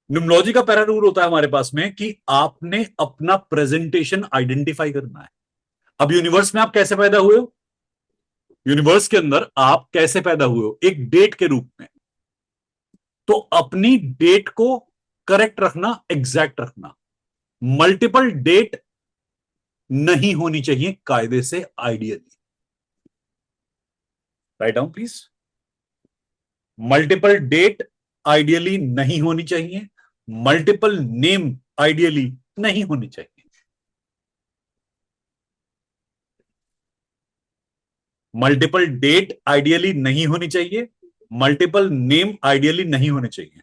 Numerology का पहला रूल होता है हमारे पास में कि आपने अपना प्रेजेंटेशन आइडेंटिफाई करना है। अब यूनिवर्स में आप कैसे पैदा हुए हो? यूनिवर्स के अंदर आप कैसे पैदा हुए हो? एक डेट के रूप में। तो अपनी डेट को करेक्ट रखना, एग्जैक्ट रखना। मल्टीपल डेट नहीं होनी चाहिए कायदे से, ideally. Write down please. Multiple date ideally नहीं होनी चाहिए। मल्टीपल नेम आइडियली नहीं होनी चाहिए। मल्टीपल डेट आइडियली नहीं होनी चाहिए। मल्टीपल नेम आइडियली नहीं होने चाहिए।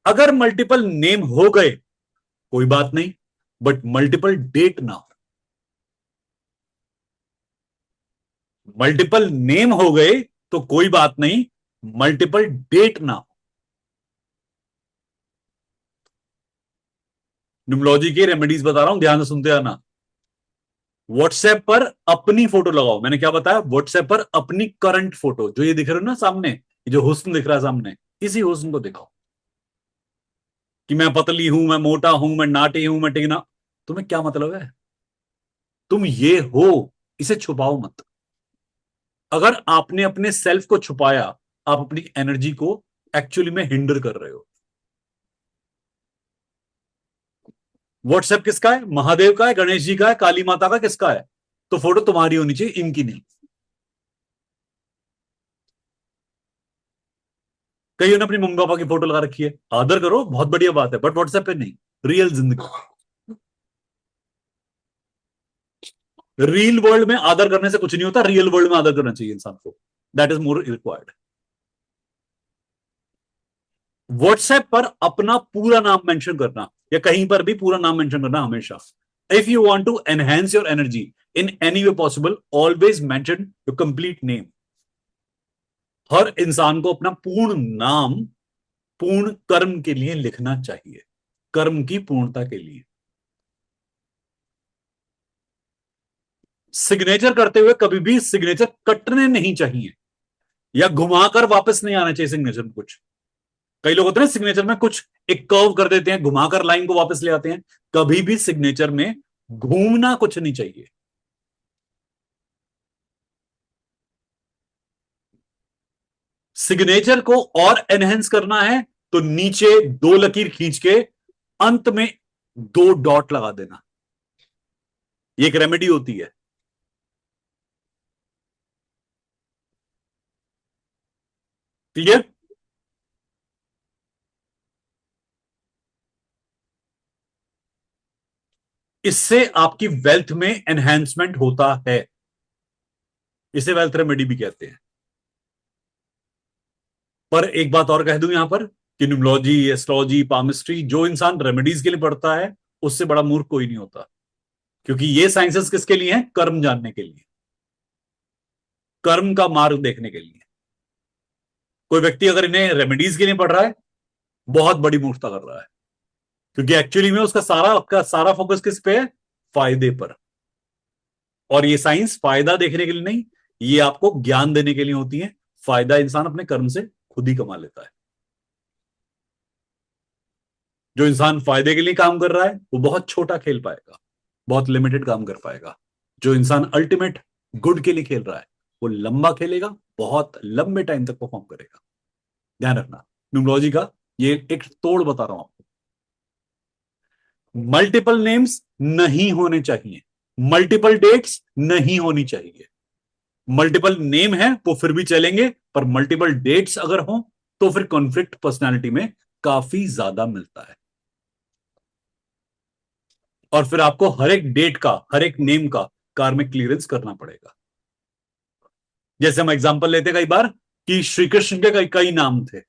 अगर मल्टीपल नेम हो गए कोई बात नहीं, बट मल्टीपल डेट ना हो। मल्टीपल नेम हो गए तो कोई बात नहीं, मल्टीपल डेट ना हो। न्यूमरोलॉजी की रेमेडीज बता रहा हूं, ध्यान से सुनते आना। व्हाट्सएप पर अपनी फोटो लगाओ, मैंने क्या बताया, व्हाट्सएप पर अपनी करंट फोटो, जो ये दिख रहे हो ना सामने, ये जो हुस्न दिख रहा है सामने, इसी हुस्न को दिखाओ कि मैं पतली हूं, मैं मोटा हूं, मैं नाटी हूं, मैं टिकना। तुम्हें क्या मतलब है? तुम ये हो, इसे छुपाओ मत। अगर आपने अपने सेल्फ को छुपाया, आप अपनी एनर्जी को एक्चुअली में हिंडर कर रहे हो। व्हाट्सएप किसका है? महादेव का है, गणेश जी का है, काली माता का, किसका है? तो फोटो तुम्हारी होनी चाहिए, इनकी नहीं। कईयों ने अपनी मम्मी पापा की फोटो लगा रखी है, आदर करो, बहुत बढ़िया बात है, बट व्हाट्सएप पे नहीं। रियल जिंदगी, रियल वर्ल्ड में आदर करने से कुछ नहीं होता, रियल वर्ल्ड में आदर करना चाहिए इंसान को। That is more required. WhatsApp पर अपना पूरा नाम मेंशन करना, या कहीं पर भी पूरा नाम मेंशन करना हमेशा। If you want to enhance your energy in any way possible, always mention your complete name. हर इंसान को अपना पूर्ण नाम पूर्ण कर्म के लिए लिखना चाहिए, कर्म की पूर्णता के लिए। सिग्नेचर करते हुए कभी भी सिग्नेचर कटने नहीं चाहिए, या घुमाकर वापस नहीं आना चाहिए सिग्नेचर में कुछ। कई लोग होते हैं सिग्नेचर में कुछ एक कर्व कर देते हैं, घुमाकर लाइन को वापस ले आते हैं। कभी भी सिग्नेचर में घूमना कुछ नहीं चाहिए। सिग्नेचर को और एनहेंस करना है तो नीचे दो लकीर खींच के अंत में दो डॉट लगा देना। ये एक रेमेडी होती है। क्लियर? इससे आपकी वेल्थ में एनहेंसमेंट होता है। इसे वेल्थ रेमेडी भी कहते हैं। पर एक बात और कह दूं यहां पर, कि न्यूमरोलॉजी, एस्ट्रोलॉजी, पामिस्ट्री, जो इंसान रेमेडीज के लिए पढ़ता है, उससे बड़ा मूर्ख कोई नहीं होता। क्योंकि ये साइंसेस किसके लिए हैं? कर्म जानने के लिए, कर्म का मार्ग देखने के लिए। कोई व्यक्ति अगर इन्हें रेमेडीज के लिए पढ़ रहा है, बहुत बड़ी मूर्खता कर रहा है। क्योंकि एक्चुअली में उसका सारा फोकस किस पे है? फायदे पर। और ये साइंस फायदा देखने के लिए नहीं, ये आपको ज्ञान देने के लिए होती है। फायदा इंसान अपने कर्म से खुद ही कमा लेता है। जो इंसान फायदे के लिए काम कर रहा है, वो बहुत छोटा खेल पाएगा, बहुत लिमिटेड काम कर पाएगा। जो इंसान अल्टीमेट गुड के लिए खेल रहा है, वो लंबा खेलेगा, बहुत लंबे टाइम तक परफॉर्म करेगा। ध्यान रखना, न्यूमरोलॉजी का ये एक तोड़ बता रहा हूं आपको। मल्टीपल नेम्स नहीं होने चाहिए, मल्टीपल डेट्स नहीं होनी चाहिए। मल्टीपल नेम है वो फिर भी चलेंगे, पर मल्टीपल डेट्स अगर हो तो फिर कॉन्फ्लिक्ट पर्सनालिटी में काफी ज्यादा मिलता है। और फिर आपको हर एक डेट का, हर एक नेम का कार्मिक क्लियरेंस करना पड़ेगा। जैसे हम एग्जांपल लेते कई बार कि श्री कृष्ण के कई कई नाम थे।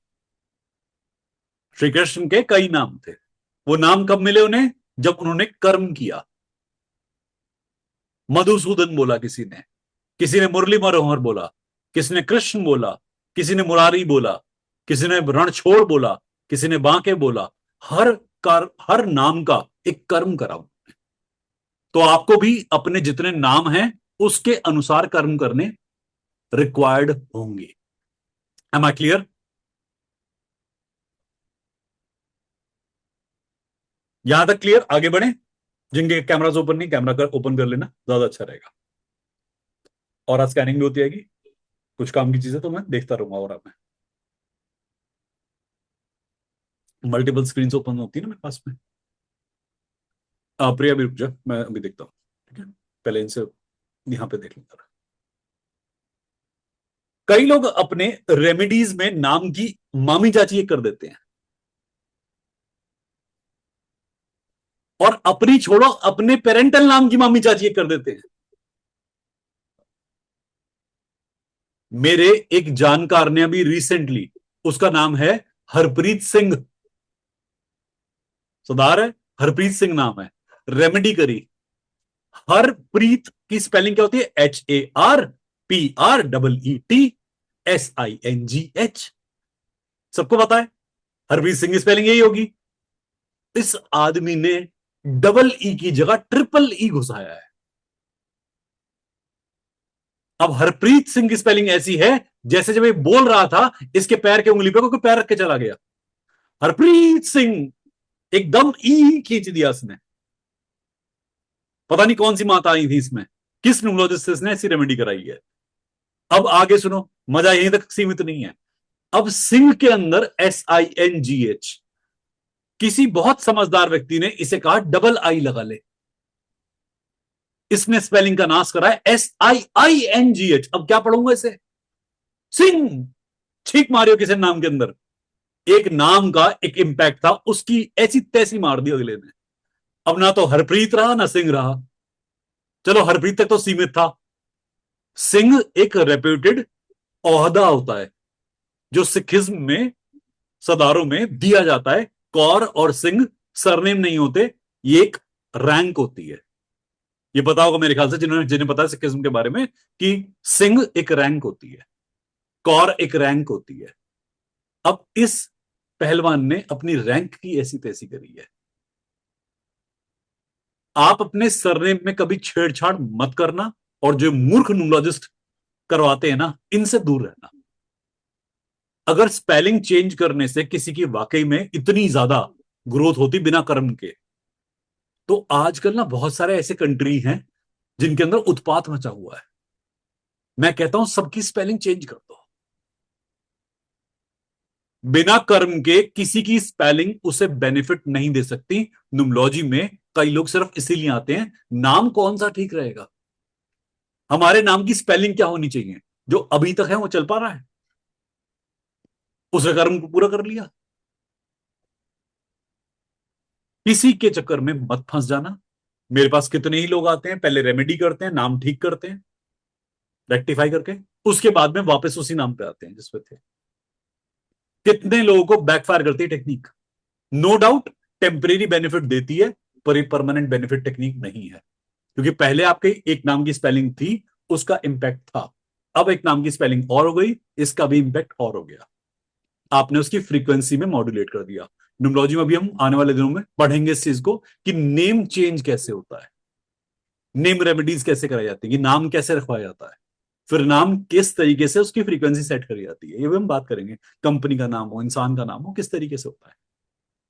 श्री कृष्ण के कई नाम थे। वो नाम कब मिले उन्हें? जब उन्होंने कर्म किया। मधुसूदन बोला किसी ने मुरली मनोहर बोला, किसी ने कृष्ण बोला, किसी ने मुरारी बोला, किसी ने रणछोड़ बोला, किसी ने बांके बोला। हर नाम का एक कर्म करा। तो आपको भी अपने जितने नाम हैं उसके अनुसार कर्म करने रिक्वायर्ड होंगे। Am I clear? यहां तक क्लियर? आगे बढ़े। जिनके कैमरास ओपन नहीं, कैमरा ओपन कर लेना, ज्यादा अच्छा रहेगा। और आज स्कैनिंग भी होती रहेगी, कुछ काम की चीजें तो मैं देखता रहूंगा। और मैं मल्टीपल स्क्रीन ओपन होती है ना मेरे पास में। प्रिया भी रुक जा, मैं अभी देखता हूँ। ठीक है, पहले इनसे यहां पे देख लेता। कई लोग अपने रेमेडीज में नाम की मामी चाची कर देते हैं, और अपनी छोड़ो, अपने पेरेंटल नाम की मामी चाची कर देते हैं। मेरे एक जानकार ने अभी रिसेंटली, उसका नाम है हरप्रीत सिंह, सुधार है, हरप्रीत सिंह नाम है, रेमेडी करी। हरप्रीत की स्पेलिंग क्या होती है? HARPREETSINGH। सबको पता है हरप्रीत सिंह की स्पेलिंग यही होगी। इस आदमी ने डबल ई की जगह ट्रिपल ई घुसाया है। अब हरप्रीत सिंह की स्पेलिंग ऐसी है जैसे जब ये बोल रहा था इसके पैर के उंगली पे कोई पैर रख के चला गया। हरप्रीत सिंह, एकदम ई खींच दिया उसने। पता नहीं कौन सी माता आई थी इसमें, किस न्यूमरोलॉजिस्ट से इसने ऐसी रेमेडी कराई है। अब आगे सुनो, मजा यहीं तक सीमित नहीं है। अब सिंह के अंदर SINGH, किसी बहुत समझदार व्यक्ति ने इसे कहा डबल आई लगा ले। इसने स्पेलिंग का नाश करा है SIINGH। अब क्या पढ़ूंगा इसे? सिंह। ठीक मारियो किसी नाम के अंदर। एक नाम का एक इंपैक्ट था, उसकी ऐसी तैसी मार दी अगले ने। अब ना तो हरप्रीत रहा ना सिंह रहा। चलो हरप्रीत तक तो सीमित था। सिंह एक रेप्यूटेड ओहदा होता है जो सिखिज्म में सदारों में दिया जाता है। कौर और सिंह सरनेम नहीं होते, ये एक रैंक होती है। ये पता होगा मेरे ख्याल से जिन्होंने जिन्हें पता है सिखिज्म के बारे में, कि सिंह एक रैंक होती है, कौर एक रैंक होती है। अब इस पहलवान ने अपनी रैंक की ऐसी तैसी करी है। आप अपने सरनेम में कभी छेड़छाड़ मत करना, और जो मूर्ख न्यूमरोलॉजिस्ट करवाते हैं ना, इनसे दूर रहना। अगर स्पेलिंग चेंज करने से किसी की वाकई में इतनी ज्यादा ग्रोथ होती बिना कर्म के, तो आजकल ना बहुत सारे ऐसे कंट्री हैं जिनके अंदर उत्पात मचा हुआ है। मैं कहता हूं सबकी स्पेलिंग चेंज कर दो। बिना कर्म के किसी की स्पेलिंग उसे बेनिफिट नहीं दे सकती। न्यूमोलॉजी में कई लोग सिर्फ इसीलिए आते हैं, नाम कौन सा ठीक रहेगा, हमारे नाम की स्पेलिंग क्या होनी चाहिए। जो अभी तक है वो चल पा रहा है, उसने कर्म को पूरा कर लिया। किसी के चक्कर में मत फंस जाना। मेरे पास कितने ही लोग आते हैं, पहले रेमेडी करते हैं, नाम ठीक करते हैं रेक्टिफाई करके, उसके बाद में वापस उसी नाम पे आते हैं जिस पे थे। कितने लोगों को बैकफायर करती है technique. No doubt temporary benefit देती है, पर ये परमानेंट बेनिफिट टेक्निक नहीं है। क्योंकि पहले आपके एक नाम की स्पेलिंग थी, उसका इंपैक्ट था। अब एक नाम की स्पेलिंग और हो गई, इसका भी इंपैक्ट और हो गया। आपने उसकी फ्रीक्वेंसी में मॉड्यूलेट कर दिया। न्यूमरोलॉजी में भी हम आने वाले दिनों में पढ़ेंगे इस चीज को, कि नेम चेंज कैसे होता है, नेम रेमेडीज कैसे कराई जाती है, कि नाम कैसे रखवाया जाता है, फिर नाम किस तरीके से उसकी फ्रीक्वेंसी सेट करी जाती है, ये भी हम बात करेंगे। कंपनी का नाम हो, इंसान का नाम हो, किस तरीके से होता है,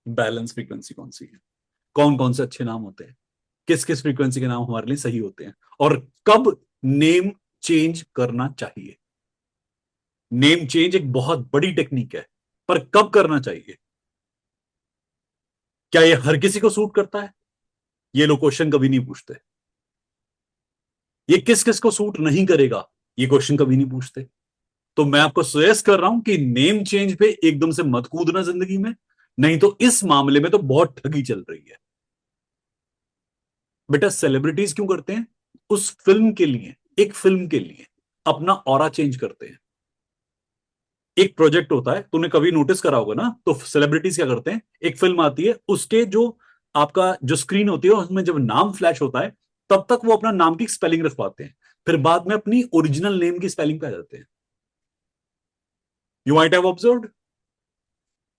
बैलेंस फ्रीक्वेंसी कौन सी है, कौन कौन से अच्छे नाम होते हैं, किस किस फ्रीक्वेंसी के नाम हमारे लिए सही होते हैं, और कब नेम चेंज करना चाहिए। नेम चेंज एक बहुत बड़ी टेक्निक है, पर कब करना चाहिए, क्या ये हर किसी को सूट करता है, ये लोग क्वेश्चन कभी नहीं पूछते। ये किस किस को सूट नहीं करेगा, ये क्वेश्चन कभी नहीं पूछते। तो मैं आपको सजेस्ट कर रहा हूं कि नेम चेंज पे एकदम से मत कूदना जिंदगी में, नहीं तो इस मामले में तो बहुत ठगी चल रही है। बेटा सेलिब्रिटीज क्यों करते हैं? उस फिल्म के लिए, एक फिल्म के लिए अपना ऑरा चेंज करते हैं। एक प्रोजेक्ट होता है, तूने कभी नोटिस करा होगा ना, तो सेलिब्रिटीज क्या करते हैं, एक फिल्म आती है, उसके जो आपका जो स्क्रीन होती है उसमें जब नाम फ्लैश होता है, तब तक वो अपना नाम की स्पेलिंग रखवाते हैं, फिर बाद में अपनी ओरिजिनल नेम की स्पेलिंग पे आ जाते हैं। You might have observed.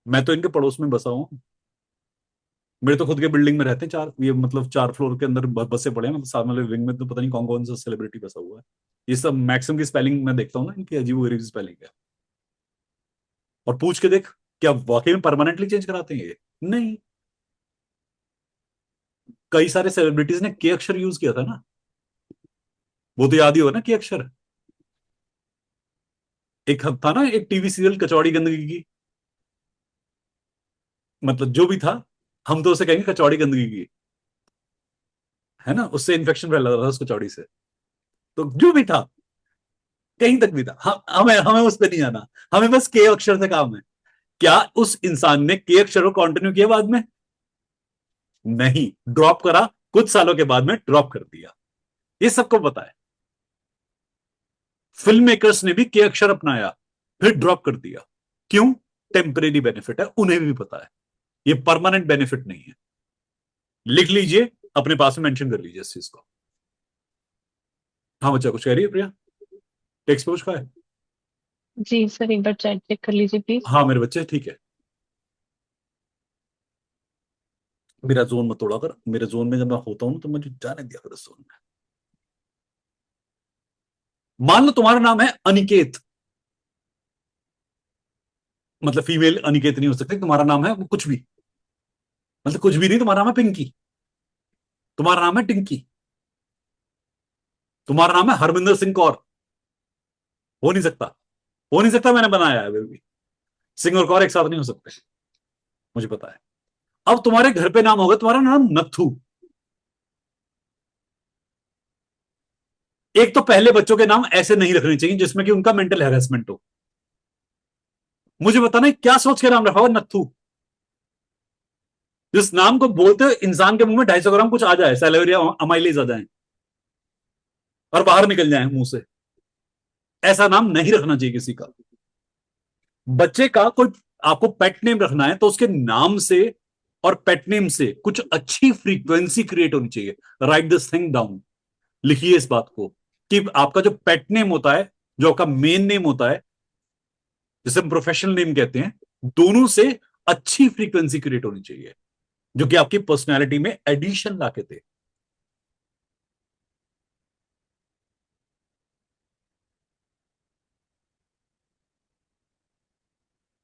मैं तो इनके पड़ोस में बसा हूं। मेरे तो खुद के बिल्डिंग में रहते हैं चार, ये मतलब 4 फ्लोर के अंदर बसे पड़े हैं, मतलब साथ वाले विंग में तो पता नहीं कौन कौन सा सेलिब्रिटी बसा हुआ है। ये सब मैक्सिमम की स्पेलिंग मैं देखता हूँ ना, इनकी अजीब गरीब स्पेलिंग है। और पूछ के देख, क्या वाकई में परमानेंटली चेंज कराते हैं ये? नहीं। कई सारे सेलिब्रिटीज ने के अक्षर यूज किया था ना, वो तो याद ही होगा ना के अक्षर। एक था ना एक टीवी सीरियल कचौड़ी गंदगी की, मतलब जो भी था, हम तो उसे कहेंगे कचौड़ी गंदगी की, है ना, उससे इन्फेक्शन फैला था उस कचौड़ी से। तो जो भी था, कहीं तक भी था, हमें हमें उस पर नहीं जाना। हमें बस के अक्षर से काम है। क्या उस इंसान ने के अक्षर को कंटिन्यू किया बाद में? नहीं, ड्रॉप करा, कुछ सालों के बाद में ड्रॉप कर दिया। ये सबको पता है। फिल्म मेकर्स ने भी के अक्षर अपनाया, फिर ड्रॉप कर दिया। क्यों? टेम्परेरी बेनिफिट है, उन्हें भी पता है। ये परमानेंट बेनिफिट नहीं है। लिख लीजिए, अपने पास में मेंशन कर लीजिए इस चीज को। हाँ बच्चा कुछ कह रही है प्रिया? टेक्स्ट पे कुछ का है? जी सर, एक बार चैट चेक कर लीजिए प्लीज। हाँ मेरे बच्चे ठीक है। मेरा जोन मत तोड़ा कर, मेरे जोन में जब मैं होता हूँ तो मुझे जाने दिया कर उस जोन में। मान लो तुम्हारा नाम है अनिकेत, मतलब फीमेल अनिकेत नहीं हो सकती, तुम्हारा नाम है कुछ भी, मतलब कुछ भी नहीं, तुम्हारा नाम है पिंकी, तुम्हारा नाम है टिंकी, तुम्हारा नाम है हरमिंदर सिंह कौर। हो नहीं सकता, हो नहीं सकता, मैंने बनाया है बेबी। सिंह और कौर एक साथ नहीं हो सकते, मुझे पता है। अब तुम्हारे घर पे नाम होगा, तुम्हारा नाम नथु। एक तो पहले बच्चों के नाम ऐसे नहीं रखने चाहिए जिसमें कि उनका मेंटल हैरेसमेंट हो। मुझे बताना है क्या सोच के नाम रखा होगा नथु, जिस नाम को बोलते हुए इंसान के मुंह में 250 ग्राम कुछ आ जाए, सैलेरिया अमाइलेज आ जाए और बाहर निकल जाए मुंह से। ऐसा नाम नहीं रखना चाहिए किसी का। बच्चे का कोई आपको पेट नेम रखना है तो उसके नाम से और पेट नेम से कुछ अच्छी फ्रीक्वेंसी क्रिएट होनी चाहिए। राइट दिस थिंग डाउन, लिखिए इस बात को, कि आपका जो पेट नेम होता है, जो आपका मेन नेम होता है, जिसे हम प्रोफेशनल नेम कहते हैं, दोनों से अच्छी फ्रीक्वेंसी क्रिएट होनी चाहिए, जो कि आपकी पर्सनैलिटी में एडिशन लाके दे।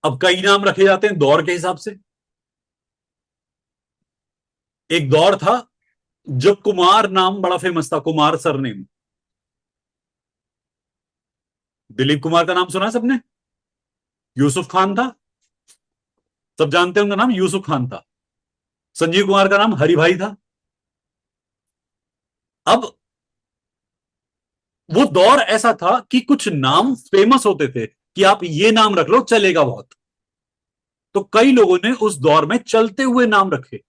अब कई नाम रखे जाते हैं दौर के हिसाब से। एक दौर था जब कुमार नाम बड़ा फेमस था, कुमार सरनेम। दिलीप कुमार का नाम सुना है सबने? यूसुफ खान था, सब जानते हैं उनका नाम यूसुफ खान था। संजीव कुमार का नाम हरिभाई था। अब वो दौर ऐसा था कि कुछ नाम फेमस होते थे कि आप ये नाम रख लो चलेगा बहुत, तो कई लोगों ने उस दौर में चलते हुए नाम रखे।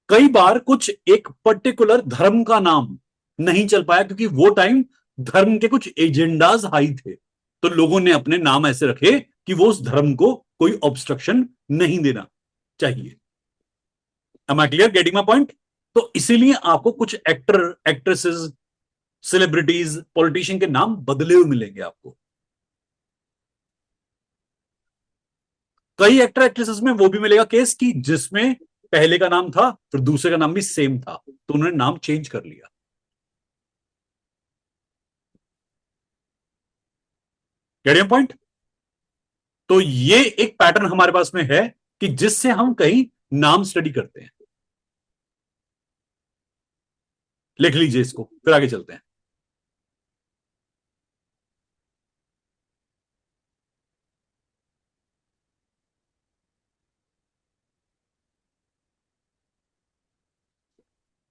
कई बार कुछ एक पर्टिकुलर धर्म का नाम नहीं चल पाया क्योंकि वो टाइम धर्म के कुछ एजेंडाज हाई थे, तो लोगों ने अपने नाम ऐसे रखे कि वो उस धर्म को कोई ऑब्स्ट्रक्शन नहीं देना चाहिए। Am I clear, getting my point? तो इसीलिए आपको कुछ एक्टर, एक्ट्रेसेस, सेलिब्रिटीज, पॉलिटिशियन के नाम बदले हुए मिलेंगे आपको। कई एक्टर एक्ट्रेसेस में वो भी मिलेगा केस की जिसमें पहले का नाम था फिर दूसरे का नाम भी सेम था, तो उन्होंने नाम चेंज कर लिया। Getting point? तो ये एक पैटर्न हमारे पास में है कि जिससे हम कहीं नाम स्टडी करते हैं। लिख लीजिए इसको, फिर आगे चलते हैं।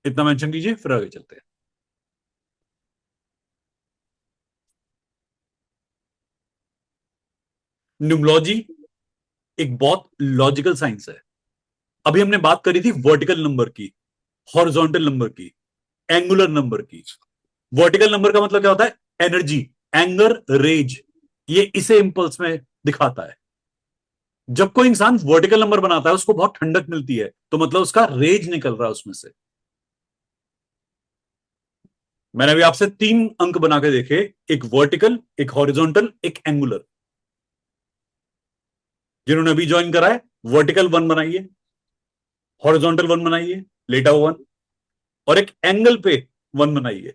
इतना मेंशन कीजिए, फिर आगे चलते हैं। न्यूमोलॉजी एक बहुत लॉजिकल साइंस है। अभी हमने बात करी थी वर्टिकल नंबर की, हॉरिजॉन्टल नंबर की, एंगुलर नंबर की। वर्टिकल नंबर का मतलब क्या होता है? एनर्जी, एंगर, रेज, ये इसे इंपल्स में दिखाता है। जब कोई इंसान वर्टिकल नंबर बनाता है उसको बहुत ठंडक मिलती है, तो मतलब उसका रेज निकल रहा है उसमें से। मैंने अभी आपसे 3 अंक बना के देखे, एक वर्टिकल, एक हॉरिजॉन्टल, एक एंगुलर। जिन्होंने अभी ज्वाइन करा है, वर्टिकल 1 बनाइए, हॉरिजॉन्टल 1 बनाइए, लेटा 1, और एक एंगल पे 1 बनाइए।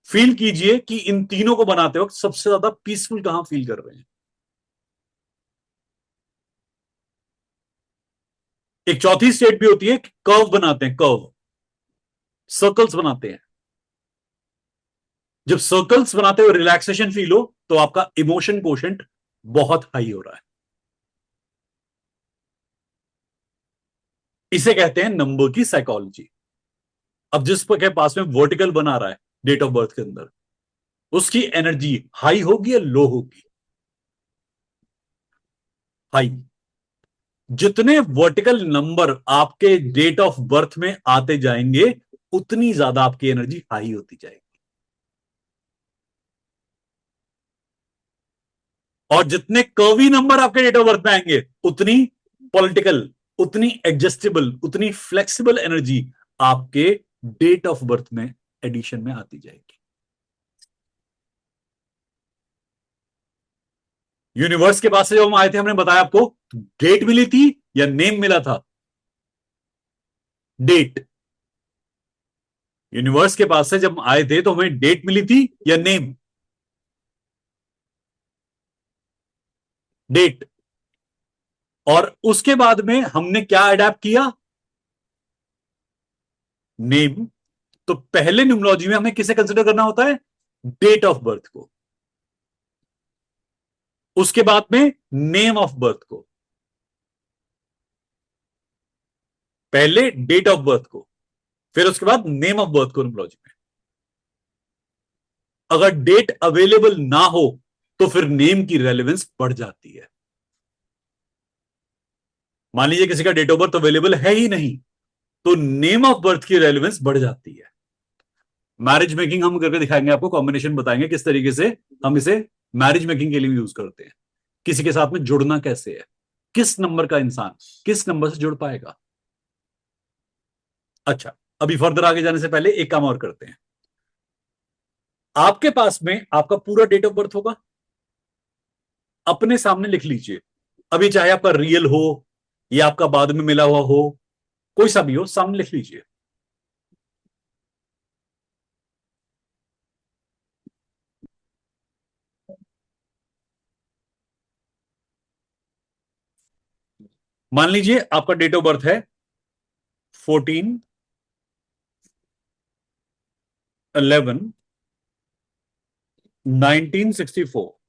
फील कीजिए कि इन तीनों को बनाते वक्त सबसे ज्यादा पीसफुल कहां फील कर रहे हैं। एक चौथी स्टेट भी होती है, कर्व बनाते हैं, कर्व, सर्कल्स बनाते हैं। जब सर्कल्स बनाते हुए रिलैक्सेशन फील हो तो आपका इमोशन कोशेंट बहुत हाई हो रहा है। इसे कहते हैं नंबर की साइकोलॉजी। अब जिस के पास में वर्टिकल बना रहा है डेट ऑफ बर्थ के अंदर, उसकी एनर्जी हाई होगी या लो होगी? हाई। जितने वर्टिकल नंबर आपके डेट ऑफ बर्थ में आते जाएंगे उतनी ज्यादा आपकी एनर्जी हाई होती जाएगी। और जितने कर्वी नंबर आपके डेट ऑफ बर्थ में आएंगे उतनी पॉलिटिकल, उतनी एडजस्टेबल, उतनी फ्लेक्सिबल एनर्जी आपके डेट ऑफ बर्थ में एडिशन में आती जाएगी। यूनिवर्स के पास से जब हम आए थे हमने बताया आपको, डेट मिली थी या नेम मिला था? डेट। यूनिवर्स के पास से जब आए थे तो हमें डेट मिली थी या नेम? डेट। और उसके बाद में हमने क्या अडेप्ट किया? नेम। तो पहले न्यूमरोलॉजी में हमें किसे कंसिडर करना होता है? डेट ऑफ बर्थ को। उसके बाद में नेम ऑफ बर्थ को। पहले डेट ऑफ बर्थ को, फिर उसके बाद नेम ऑफ बर्थ को न्यूमरोलॉजी में। अगर डेट अवेलेबल ना हो तो फिर नेम की रेलेवेंस बढ़ जाती है। मान लीजिए किसी का डेट ऑफ बर्थ अवेलेबल है ही नहीं, तो नेम ऑफ बर्थ की रेलेवेंस बढ़ जाती है। मैरिज मेकिंग हम करके दिखाएंगे आपको, कॉम्बिनेशन बताएंगे किस तरीके से हम इसे मैरिज मेकिंग के लिए यूज करते हैं। किसी के साथ में जुड़ना कैसे है, किस नंबर का इंसान किस नंबर से जुड़ पाएगा। अच्छा, अभी फर्दर आगे जाने से पहले एक काम और करते हैं। आपके पास में आपका पूरा डेट ऑफ बर्थ होगा, अपने सामने लिख लीजिए। अभी चाहे आपका रियल हो या आपका बाद में मिला हुआ हो, कोई सा भी हो, सामने लिख लीजिए। मान लीजिए आपका डेट ऑफ बर्थ है 14/11/1964।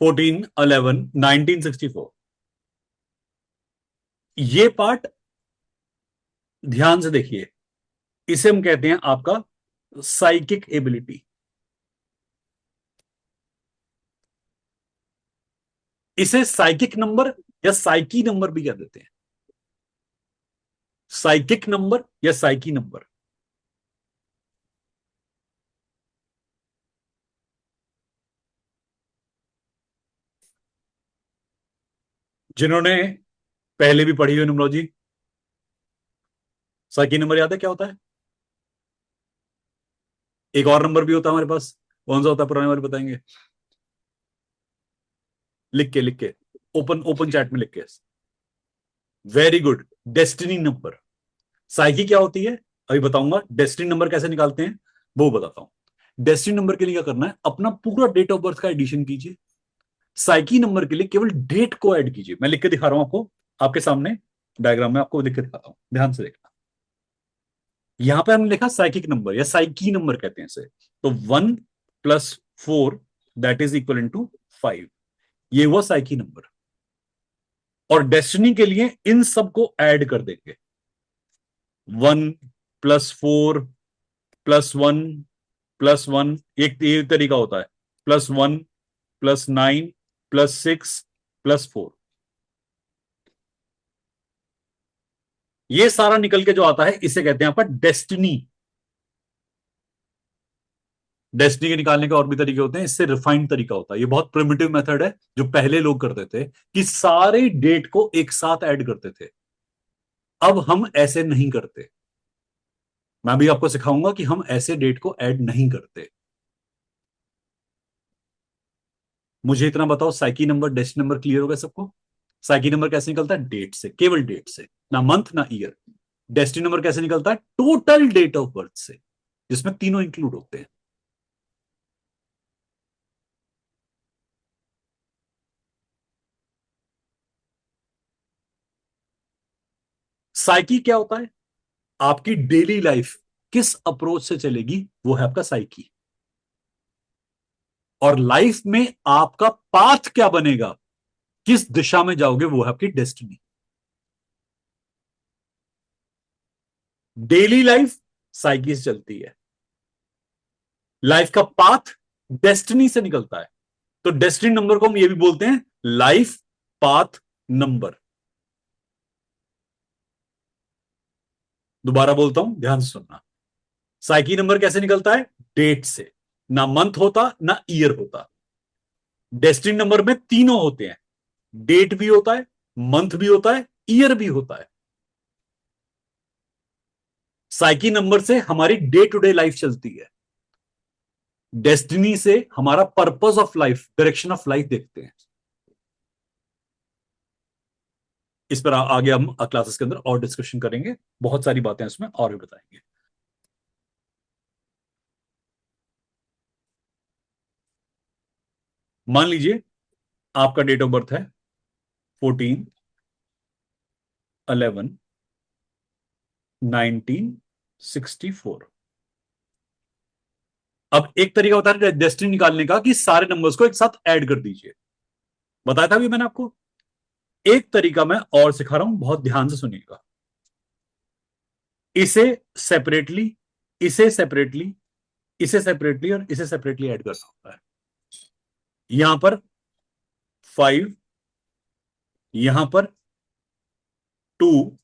14/11/1964। ये पार्ट ध्यान से देखिए, इसे हम कहते हैं आपका साइकिक एबिलिटी। इसे साइकिक नंबर या साइकी नंबर भी कह देते हैं। साइकिक नंबर या साइकी नंबर। जिन्होंने पहले भी पढ़ी हुई न्यूमरोलॉजी, साइकी नंबर याद है क्या होता है? एक और नंबर भी होता है हमारे पास, कौन सा होता है पुराने वाले बताएंगे? लिख के ओपन ओपन चैट में लिख के। Very good, destiny number. Psyche क्या होती है अभी बताऊंगा, डेस्टिनी नंबर कैसे निकालते हैं वो बताता हूं। डेस्टिनी नंबर के लिए क्या करना है, अपना पूरा डेट ऑफ बर्थ का एडिशन कीजिए। साइकी नंबर के लिए केवल डेट को ऐड कीजिए। मैं लिख के दिखा रहा हूं आपको, आपके सामने डायग्राम में आपको लिख के दिखाता हूं, ध्यान से देखना। यहां पे हमने लिखा साइकिक नंबर या साइकी नंबर कहते हैं इसे। तो 1+4 दैट इज इक्वल टू 5, ये हुआ साइकी नंबर। और डेस्टिनी के लिए इन सबको ऐड कर देंगे। 1+4+1+1, एक ये तरीका होता है, +1+9+6+4। ये सारा निकल के जो आता है इसे कहते हैं आपका डेस्टिनी। डेस्टिनी के निकालने के और भी तरीके होते हैं, इससे रिफाइंड तरीका होता है। ये बहुत प्रिमिटिव मेथड है जो पहले लोग करते थे कि सारे डेट को एक साथ ऐड करते थे। अब हम ऐसे नहीं करते। मैं भी आपको सिखाऊंगा कि हम ऐसे डेट को ऐड नहीं करते। मुझे इतना बताओ, psyche number destiny number clear हो गया सबको? साइकी नंबर कैसे निकलता है? डेट से, केवल डेट से, ना मंथ ना ईयर। डेस्टिनी नंबर कैसे निकलता है? टोटल डेट ऑफ बर्थ से, जिसमें तीनों इंक्लूड होते हैं। साइकी क्या होता है? आपकी डेली लाइफ किस अप्रोच से चलेगी वो है आपका साइकी। और लाइफ में आपका पाथ क्या बनेगा, किस दिशा में जाओगे, वो है आपकी डेस्टिनी। डेली लाइफ साइकी से चलती है, लाइफ का पाथ डेस्टिनी से निकलता है। तो डेस्टिनी नंबर को हम ये भी बोलते हैं लाइफ पाथ नंबर। दोबारा बोलता हूं, ध्यान से सुनना। साइकी नंबर कैसे निकलता है? डेट से, ना मंथ होता ना ईयर होता। डेस्टिनी नंबर में तीनों होते हैं, डेट भी होता है, मंथ भी होता है, ईयर भी होता है। साइकी नंबर से हमारी डे टू डे लाइफ चलती है, डेस्टिनी से हमारा purpose of life, direction of life देखते हैं। इस पर आगे हम क्लासेस के अंदर और डिस्कशन करेंगे, बहुत सारी बातें इसमें और भी बताएंगे। मान लीजिए आपका डेट ऑफ बर्थ है 14/11/1964। अब एक तरीका होता है डेस्टिनी निकालने का कि सारे नंबर्स को एक साथ ऐड कर दीजिए, बताया था अभी मैंने आपको। एक तरीका मैं और सिखा रहा हूं, बहुत ध्यान से सुनिएगा। इसे सेपरेटली, इसे सेपरेटली, इसे सेपरेटली और इसे सेपरेटली ऐड करना होता है। यहां पर 5, यहां पर 2,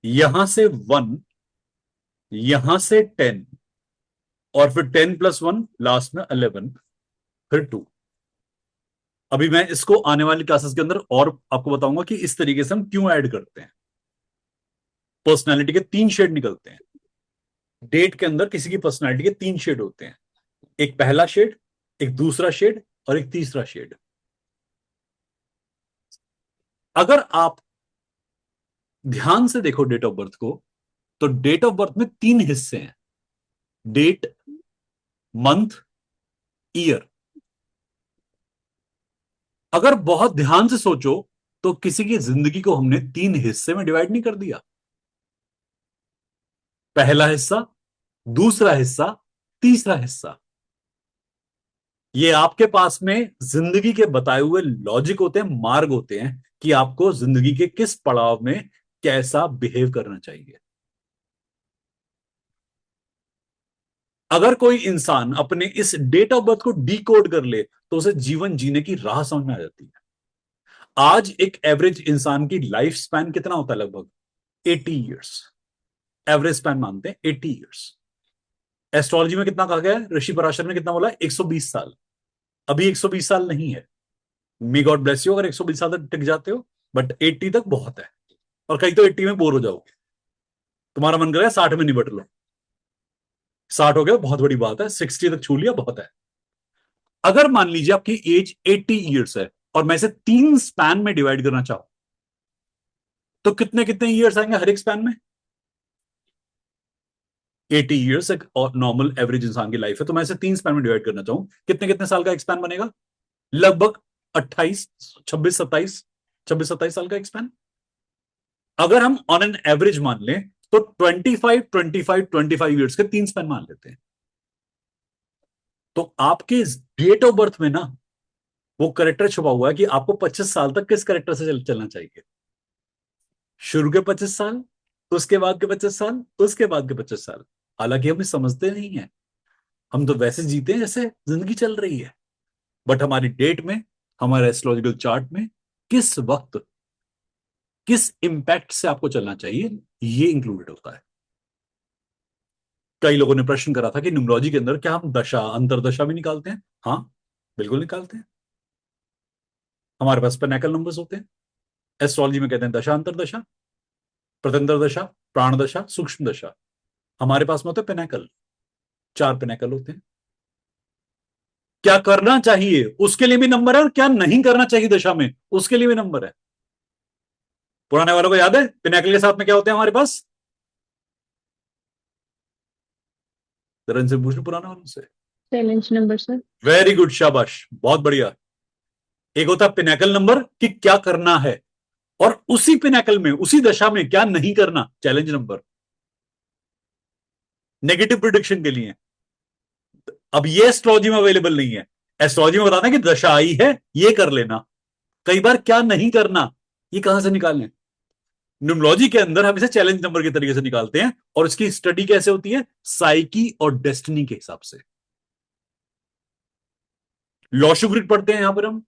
यहां से 1, यहां से 10, और फिर 10+1 लास्ट में 11, फिर 2। अभी मैं इसको आने वाली क्लासेस के अंदर और आपको बताऊंगा कि इस तरीके से हम क्यों ऐड करते हैं। पर्सनालिटी के 3 शेड निकलते हैं। डेट के अंदर किसी की पर्सनालिटी के 3 शेड होते हैं, एक पहला शेड, एक दूसरा शेड और एक तीसरा शेड। अगर आप ध्यान से देखो डेट ऑफ बर्थ को, तो डेट ऑफ बर्थ में 3 हिस्से हैं, डेट, मंथ, ईयर। अगर बहुत ध्यान से सोचो तो किसी की जिंदगी को हमने 3 हिस्से में डिवाइड नहीं कर दिया। पहला हिस्सा, दूसरा हिस्सा, तीसरा हिस्सा। ये आपके पास में जिंदगी के बताए हुए लॉजिक होते हैं, मार्ग होते हैं कि आपको जिंदगी के किस पड़ाव में कैसा बिहेव करना चाहिए। अगर कोई इंसान अपने इस डेट ऑफ बर्थ को डिकोड कर ले तो उसे जीवन जीने की राह समझ में आ जाती है। आज एक एवरेज इंसान की लाइफ स्पैन कितना होता है? लगभग 80 ईयर्स एवरेज स्पैन मानते हैं, 80 ईयर्स। एस्ट्रोलॉजी में कितना कहा गया है? ऋषि पराशर ने कितना बोला? 120 साल। अभी 120 साल नहीं है। मे गॉड ब्लेस यू अगर 120 साल तक टिक जाते हो, बट 80 तक बहुत है। और कहीं तो 80 में बोर हो जाओगे, तुम्हारा मन करेगा 60 में निपट लो। 60 हो गया बहुत बड़ी बात है, 60 तक छू लिया बहुत है। अगर मान लीजिए आपकी एज 80 ईयर्स है और मैं इसे 3 स्पैन में डिवाइड करना चाहूं, तो कितने कितने ईयर्स आएंगे हर एक स्पैन में? 80 ईयर्स एक और नॉर्मल एवरेज इंसान की लाइफ है, तो मैं इसे 3 स्पैन में डिवाइड करना चाहूं, कितने कितने साल का एक स्पैन बनेगा? लगभग 28, 26, 27, 26, 27 साल का एक स्पैन। अगर हम ऑन एन एवरेज मान लें तो 25, 25, 25 ईयर्स के 3 स्पैन मान लेते हैं। तो आपके डेट ऑफ बर्थ में ना वो करेक्टर छुपा हुआ है कि आपको 25 साल तक किस करेक्टर से चलना चाहिए। शुरू के 25 साल, उसके बाद के 25 साल, उसके बाद के 25 साल। हालांकि हम समझते नहीं है, हम तो वैसे जीते हैं जैसे जिंदगी चल रही है। बट हमारी डेट में, हमारे एस्ट्रोलॉजिकल चार्ट में किस वक्त किस इंपैक्ट से आपको चलना चाहिए ये इंक्लूडेड होता है। कई लोगों ने प्रश्न करा था कि न्यूमरोलॉजी के अंदर क्या हम दशा अंतरदशा भी निकालते हैं? हाँ, बिल्कुल निकालते हैं। हमारे पास पेनेकल नंबर्स होते हैं। एस्ट्रोलॉजी में कहते हैं दशा अंतरदशा, प्रत्यंतर दशा, प्राण दशा, सूक्ष्म दशा। हमारे पास में होते हैं पेनेकल, 4 पेनेकल होते हैं। क्या करना चाहिए उसके लिए भी नंबर है, और क्या नहीं करना चाहिए दशा में उसके लिए भी नंबर है। पुराने वालों को याद है पिनाकल के साथ में क्या होते हैं हमारे पास? जरा इनसे पूछ लो पुराने वालों से। Challenge number sir. Very good, शाबाश, बहुत बढ़िया। एक होता है पिनाकल नंबर कि क्या करना है, और उसी पिनाकल में उसी दशा में क्या नहीं करना, चैलेंज नंबर, नेगेटिव प्रिडिक्शन के लिए। अब ये एस्ट्रोलॉजी में अवेलेबल नहीं है। एस्ट्रोलॉजी में बताना है कि दशा आई है ये कर लेना, कई बार क्या नहीं करना ये कहां से निकालने। न्यूमरोलॉजी के अंदर हम इसे चैलेंज नंबर के तरीके से निकालते हैं, और इसकी स्टडी कैसे होती है? साइकी और डेस्टिनी के हिसाब से। लॉशु ग्रिड पढ़ते हैं यहां पर हम।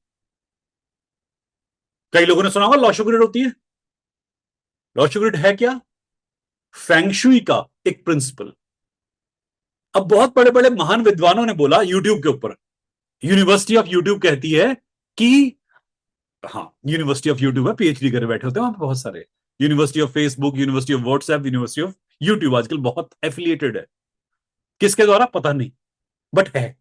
कई लोगों ने सुना होगा लॉशु ग्रिड होती है। लॉशु ग्रिड है क्या? फेंगशुई का एक प्रिंसिपल। अब बहुत बड़े बड़े महान विद्वानों ने बोला यूट्यूब के ऊपर, यूनिवर्सिटी ऑफ यूट्यूब कहती है कि, हाँ यूनिवर्सिटी ऑफ यूट्यूब है, पीएचडी करे बैठे होते हैं वहां पे बहुत सारे। University of Facebook, university of WhatsApp, university of YouTube आजकल बहुत एफिलिएटेड है। किसके द्वारा पता नहीं, बट है।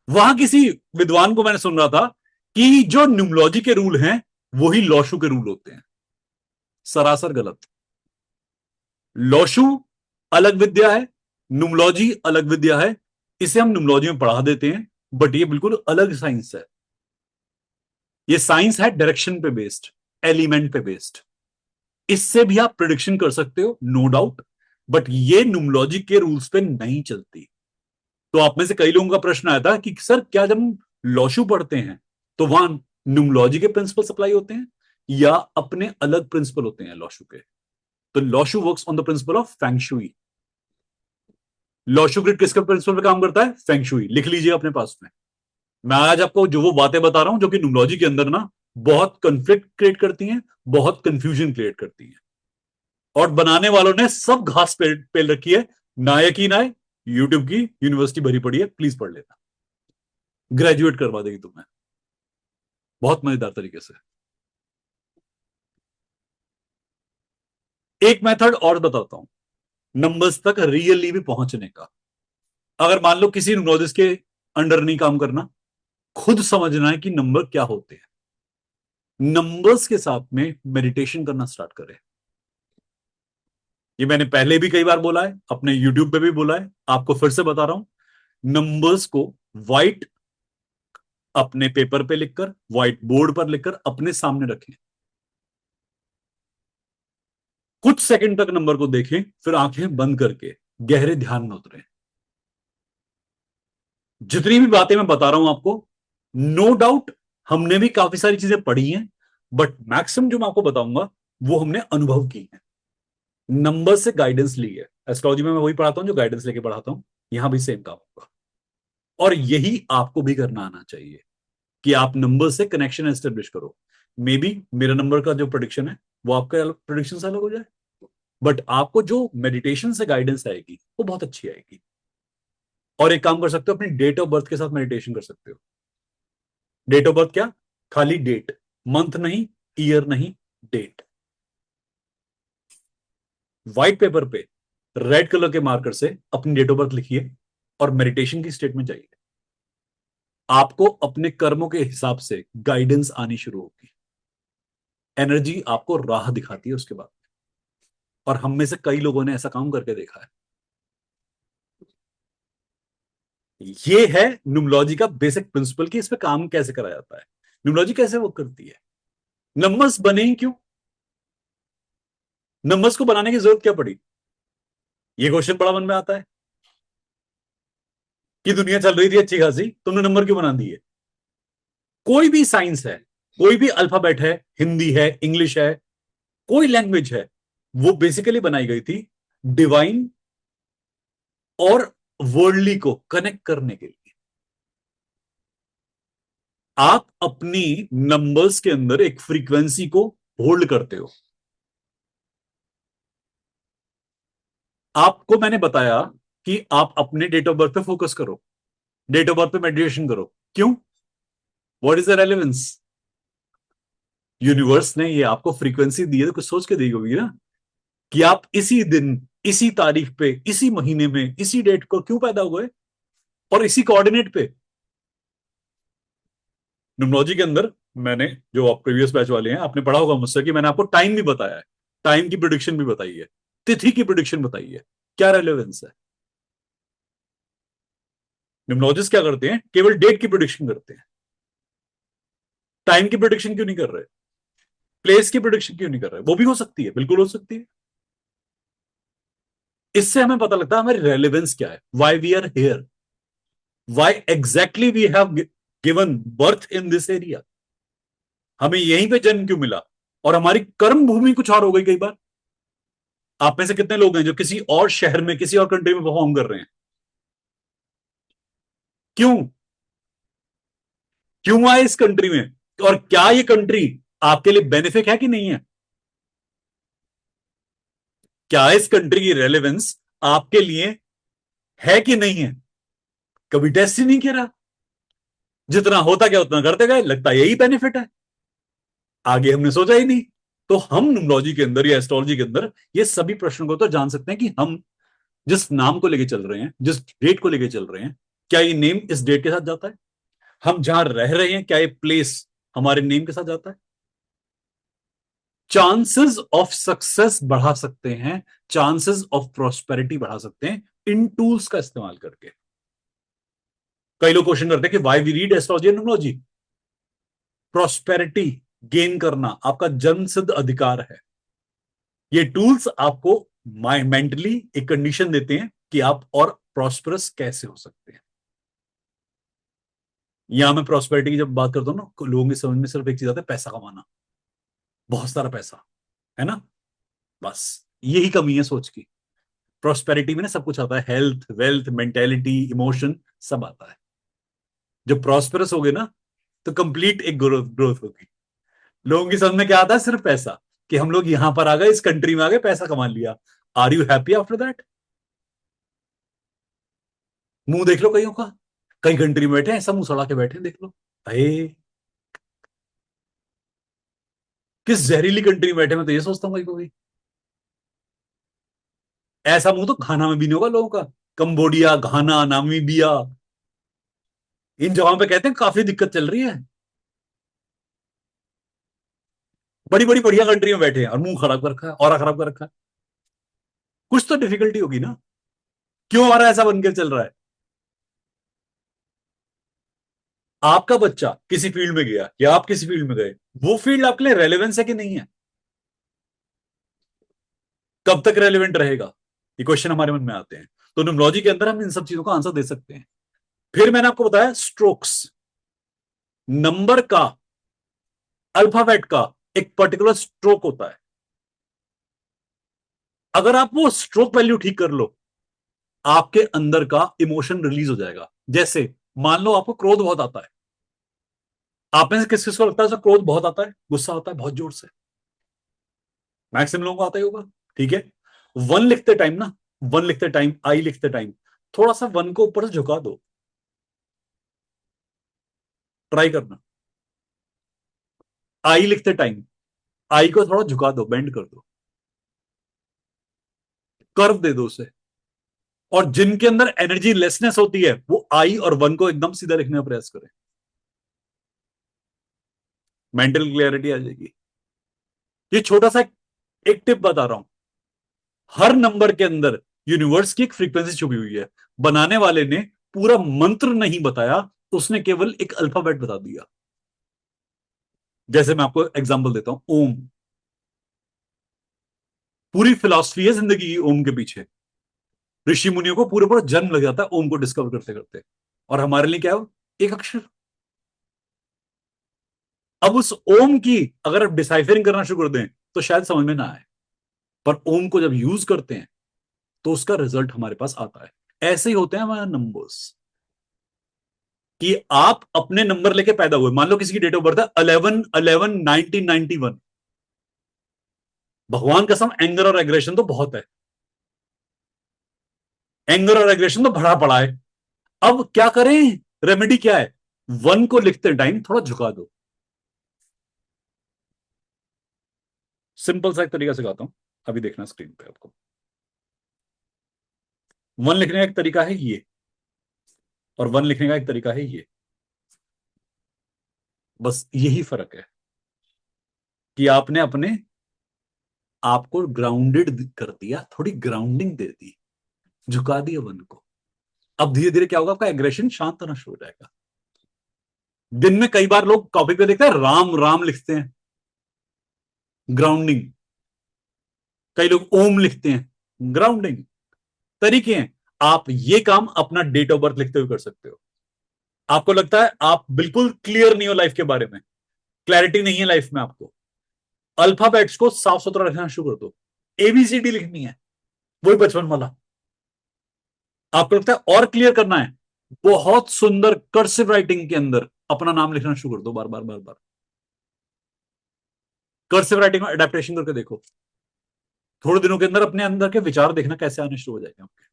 वहां किसी विद्वान को मैंने सुन रहा था कि जो न्यूमरोलॉजी के रूल हैं वही लॉशु के रूल होते हैं। सरासर गलत। लॉशु अलग विद्या है, न्यूमलॉजी अलग विद्या है। इसे हम न्यूमलॉजी में पढ़ा देते हैं, बट ये बिल्कुल अलग साइंस है। ये साइंस है डायरेक्शन पे बेस्ड, एलिमेंट पे बेस्ड। इससे भी आप प्रिडिक्शन कर सकते हो, नो डाउट, बट ये न्यूमलॉजी के रूल्स पे नहीं चलती। तो आप में से कई लोगों का प्रश्न आया था कि सर क्या जब हम लॉशु पढ़ते हैं तो वहां न्यूमलॉजी के प्रिंसिपल अप्लाई होते हैं या अपने अलग प्रिंसिपल होते हैं लॉशु के? तो Lo Shu works on the principle of feng shui. Lo Shu grid किसके प्रिंसिपल पे काम करता है? फेंगशुई। लिख लीजिए अपने पास में। मैं आज आपको जो वो बातें बता रहा हूं जो कि न्यूमलॉजी के अंदर ना बहुत कंफ्लिक्ट क्रिएट करती हैं, बहुत कंफ्यूजन क्रिएट करती हैं, और बनाने वालों ने सब घास पेल रखी है। ना यकीन आए, यूट्यूब की यूनिवर्सिटी भरी पड़ी है, प्लीज पढ़ लेना, ग्रेजुएट करवा देगी तुम्हें बहुत मजेदार तरीके से। एक मेथड और बताता हूं नंबर्स तक रियली भी पहुंचने का। अगर मान लो किसी न्यूमरोलॉजिस्ट के अंडर नहीं काम करना, खुद समझना है कि नंबर क्या होते हैं, नंबर्स के साथ में मेडिटेशन करना स्टार्ट करें। ये मैंने पहले भी कई बार बोला है, अपने यूट्यूब पे भी बोला है, आपको फिर से बता रहा हूं। नंबर्स को व्हाइट अपने पेपर पे लिखकर, व्हाइट बोर्ड पर लिखकर अपने सामने रखें। कुछ सेकंड तक नंबर को देखें, फिर आंखें बंद करके गहरे ध्यान में उतरें। जितनी भी बातें मैं बता रहा हूं आपको, नो डाउट हमने भी काफी सारी चीजें पढ़ी हैं, बट मैक्सिमम जो मैं आपको बताऊंगा वो हमने अनुभव की है, नंबर से गाइडेंस ली है। एस्ट्रोलॉजी में मैं वही पढ़ाता हूं जो गाइडेंस लेके पढ़ाता हूं, यहां भी सेम काम होगा। और यही आपको भी करना आना चाहिए कि आप नंबर से कनेक्शन एस्टेब्लिश करो। मे बी मेरा नंबर का जो प्रोडिक्शन है वो आपका प्रोडिक्शन से अलग हो जाए, बट आपको जो मेडिटेशन से गाइडेंस आएगी वो बहुत अच्छी आएगी। और एक काम कर सकते हो, अपनी डेट ऑफ बर्थ के साथ मेडिटेशन कर सकते हो। डेट ऑफ बर्थ क्या? खाली डेट, मंथ नहीं, ईयर नहीं, डेट। व्हाइट पेपर पे रेड कलर के मार्कर से अपनी डेट ऑफ बर्थ लिखिए और मेडिटेशन की स्टेट में जाइए। आपको अपने कर्मों के हिसाब से गाइडेंस आनी शुरू होगी, एनर्जी आपको राह दिखाती है उसके बाद। और हम में से कई लोगों ने ऐसा काम करके देखा है। ये है न्यूमलॉजी का बेसिक प्रिंसिपल कि इस पे काम कैसे करा जाता है, न्यूमलॉजी कैसे वर्क करती है। नंबर्स बने ही क्यों? नंबर्स को बनाने की जरूरत क्या पड़ी? ये क्वेश्चन बड़ा मन में आता है कि दुनिया चल रही थी अच्छी खासी, तुमने नंबर क्यों बना दिए? कोई भी साइंस है, कोई भी अल्फाबेट है, हिंदी है, इंग्लिश है, कोई लैंग्वेज है, वो बेसिकली बनाई गई थी डिवाइन और वर्ल्डली को कनेक्ट करने के लिए। आप अपनी नंबर्स के अंदर एक फ्रीक्वेंसी को होल्ड करते हो। आपको मैंने बताया कि आप अपने डेट ऑफ बर्थ पे फोकस करो, डेट ऑफ बर्थ पे मेडिटेशन करो। क्यों? What is the relevance? Universe ने ये आपको फ्रीक्वेंसी दी है तो कुछ सोच के दी होगी ना, कि आप इसी दिन, इसी तारीख पे, इसी महीने में, इसी डेट को क्यों पैदा हुए और इसी कोऑर्डिनेट पे। न्यूमरोलॉजी के अंदर मैंने, जो आप प्रीवियस बैच वाले हैं, आपने पढ़ा होगा मुझसे कि मैंने आपको टाइम भी बताया है, टाइम की प्रिडिक्शन भी बताई है, तिथि की प्रिडिक्शन बताई है। क्या रेलेवेंस है? न्यूमरोलॉजिस्ट क्या करते हैं? केवल डेट की प्रिडिक्शन करते हैं। टाइम की प्रिडिक्शन क्यों नहीं कर रहे? प्लेस की प्रिडिक्शन क्यों नहीं कर रहे? वो भी हो सकती है, बिल्कुल हो सकती है। इससे हमें पता लगता है हमारी रेलेवेंस क्या है, why we are here, why exactly we have given birth in this area. हमें यहीं पे जन्म क्यों मिला? और हमारी कर्म भूमि कुछ और हो गई कई बार। आप में से कितने लोग हैं जो किसी और शहर में, किसी और कंट्री में परफॉर्म कर रहे हैं? क्यों? क्यों आए इस कंट्री में? और क्या ये कंट्री आपके लिए बेनिफिट है कि नहीं है? क्या इस कंट्री की रेलेवेंस आपके लिए है कि नहीं है? कभी टेस्ट ही नहीं किया। जितना होता क्या उतना करते गए, लगता यही बेनिफिट है, आगे हमने सोचा ही नहीं। तो हम न्यूमरोलॉजी के अंदर या एस्ट्रोलॉजी के अंदर ये सभी प्रश्नों को तो जान सकते हैं कि हम जिस नाम को लेके चल रहे हैं, जिस डेट को लेके चल रहे हैं, क्या ये नेम इस डेट के साथ जाता है? हम जहां रह रहे हैं, क्या ये प्लेस हमारे नेम के साथ जाता है? चांसेस ऑफ सक्सेस बढ़ा सकते हैं, चांसेस ऑफ प्रॉस्पेरिटी बढ़ा सकते हैं इन टूल्स का इस्तेमाल करके। कई लोग क्वेश्चन करते हैं कि why we read astrology and numerology. Prosperity gain करना आपका जन्मसिद्ध अधिकार है। ये टूल्स आपको मेंटली एक कंडीशन देते हैं कि आप और प्रॉस्परस कैसे हो सकते हैं। यहां मैं प्रॉस्पेरिटी की जब बात करता हूं ना, लोगों की समझ में सिर्फ एक चीज आता है, पैसा कमाना, बहुत सारा पैसा, है ना। बस यही कमी है सोच की। प्रॉस्पेरिटी में ना सब कुछ आता है, हेल्थ, वेल्थ, मेंटेलिटी, इमोशन, सब आता है। जब प्रॉस्पेरस होगे ना तो कंप्लीट एक ग्रोथ ग्रोथ होगी। लोगों की समझ में क्या आता है, सिर्फ पैसा, कि हम लोग यहां पर आ गए, इस कंट्री में आ गए, पैसा कमा लिया। Are you happy after that? मुंह देख लो कईयों का, कई कंट्री में बैठे हैं, ऐसा मुंह सड़ा के बैठे हैं, देख लो। अरे किस जहरीली कंट्री में बैठे, मैं तो ये सोचता हूँ कभी कभी। ऐसा मुंह तो घाना में भी नहीं होगा लोगों का। कंबोडिया, घाना, नामीबिया, इन जगहों पे कहते हैं काफी दिक्कत चल रही है। बड़ी बड़ी बढ़िया कंट्री में बैठे हैं और मुंह खराब कर रखा है, और खराब कर रखा है। कुछ तो डिफिकल्टी होगी ना, क्यों हमारा ऐसा बनकर चल रहा है। आपका बच्चा किसी फील्ड में गया या आप किसी फील्ड में गए, वो फील्ड आपके लिए रेलेवेंस है कि नहीं है? कब तक रेलेवेंट रहेगा, ये क्वेश्चन हमारे मन में आते हैं। तो न्यूमरोलॉजी के अंदर हम इन सब चीजों का आंसर दे सकते हैं। फिर मैंने आपको बताया स्ट्रोक्स, नंबर का, अल्फाबेट का एक पर्टिकुलर स्ट्रोक होता है। अगर आप वो स्ट्रोक वैल्यू ठीक कर लो, आपके अंदर का इमोशन रिलीज हो जाएगा। जैसे मान लो आपको क्रोध बहुत आता है, आप में से किस किस को लगता है उसे क्रोध बहुत आता है, गुस्सा आता है बहुत जोर से? मैक्सिमम लोगों को आता ही होगा। ठीक है, वन लिखते टाइम ना, वन लिखते टाइम, आई लिखते टाइम, थोड़ा सा वन को ऊपर से झुका दो, ट्राई करना। आई लिखते टाइम आई को थोड़ा झुका दो, बेंड कर दो, कर्व दे दो उसे। और जिनके अंदर एनर्जी लेसनेस होती है वो आई और वन को एकदम सीधा लिखने का प्रयास करें, मेंटल क्लियरिटी आ जाएगी। ये छोटा सा एक टिप बता रहा हूं। हर नंबर के अंदर यूनिवर्स की एक फ्रीक्वेंसी छुपी हुई है। बनाने वाले ने पूरा मंत्र नहीं बताया, उसने केवल एक अल्फाबेट बता दिया। जैसे मैं आपको एग्जांपल देता हूं, ओम। पूरी फिलॉसफी है जिंदगी की ओम के पीछे। ऋषि मुनियों को पूरे पूरा जन्म लग जाता है ओम को डिस्कवर करते करते, और हमारे लिए क्या है वो? एक अक्षर। अब उस ओम की अगर आप डिसाइफरिंग करना शुरू कर दें तो शायद समझ में ना आए, पर ओम को जब यूज करते हैं तो उसका रिजल्ट हमारे पास आता है। ऐसे ही होते हैं हमारे नंबर्स, कि आप अपने नंबर लेके पैदा हुए। मान लो किसी की डेट ऑफ बर्थ है 11/11/1991। भगवान कसम एंगर और एग्रेशन तो बहुत है, एंगर और एग्रेशन तो भरा पड़ा है। अब क्या करें, रेमेडी क्या है? वन को लिखते टाइम थोड़ा झुका दो। सिंपल सा एक तरीका सिखाता हूं, अभी देखना स्क्रीन पे आपको। वन लिखने का एक तरीका है ये, और वन लिखने का एक तरीका है ये। बस यही फर्क है कि आपने अपने आपको ग्राउंडेड कर दिया, थोड़ी ग्राउंडिंग दे दी, झुका दिया वन को। अब धीरे धीरे क्या होगा, आपका एग्रेशन शांत होना शुरू हो जाएगा। दिन में कई बार लोग कॉपी पे देखते हैं राम राम लिखते हैं, ग्राउंडिंग। कई लोग ओम लिखते हैं, ग्राउंडिंग। तरीके हैं। आप ये काम अपना डेट ऑफ बर्थ लिखते हुए कर सकते हो। आपको लगता है आप बिल्कुल क्लियर नहीं हो लाइफ के बारे में, क्लैरिटी नहीं है लाइफ में आपको, अल्फाबेट्स को साफ सुथरा रखना शुरू कर दो। एबीसीडी लिखनी है, वही बचपन वाला। आपको लगता है और क्लियर करना है, बहुत सुंदर कर्सिव राइटिंग के अंदर अपना नाम लिखना शुरू कर दो, बार बार बार बार। कर्सिव राइटिंग में अडेप्टेशन करके देखो, थोड़े दिनों के अंदर अपने अंदर के विचार देखना कैसे आने शुरू हो जाएंगे आपके।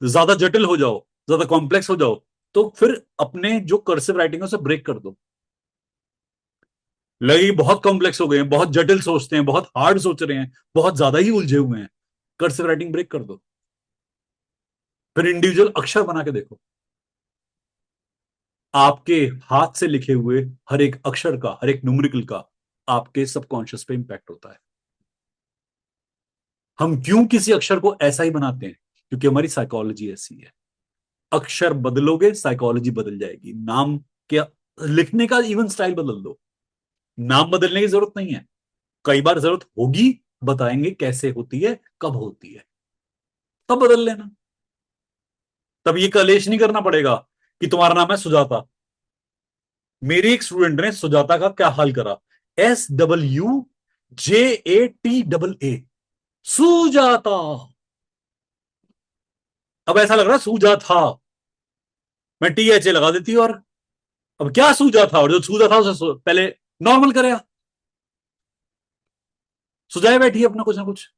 ज्यादा जटिल हो जाओ, ज्यादा कॉम्प्लेक्स हो जाओ, तो फिर अपने जो कर्सिव राइटिंग है उसे ब्रेक कर दो। लगे बहुत कॉम्प्लेक्स हो गए हैं, बहुत जटिल सोचते हैं, बहुत हार्ड सोच रहे हैं, बहुत ज्यादा ही उलझे हुए हैं, कर्सिव राइटिंग ब्रेक कर दो। फिर इंडिविजुअल अक्षर बना के देखो। आपके हाथ से लिखे हुए हर एक अक्षर का, हर एक न्यूमेरिकल का आपके सबकॉन्शियस पे इंपैक्ट होता है। हम क्यों किसी अक्षर को ऐसा ही बनाते हैं? क्योंकि हमारी साइकोलॉजी ऐसी है। अक्षर बदलोगे, साइकोलॉजी बदल जाएगी। नाम क्या, लिखने का इवन स्टाइल बदल दो, नाम बदलने की जरूरत नहीं है। कई बार जरूरत होगी, बताएंगे कैसे होती है, कब होती है, तब बदल लेना। तब ये कलेश नहीं करना पड़ेगा कि तुम्हारा नाम है सुजाता। मेरी एक स्टूडेंट ने सुजाता का क्या हाल करा, SWJATA, सुजाता। अब ऐसा लग रहा है सूजा था, मैं THA लगा देती। और अब क्या सूजा था, और जो सूजा था उसे पहले नॉर्मल करे, सुजाए बैठी है अपना कुछ ना कुछ।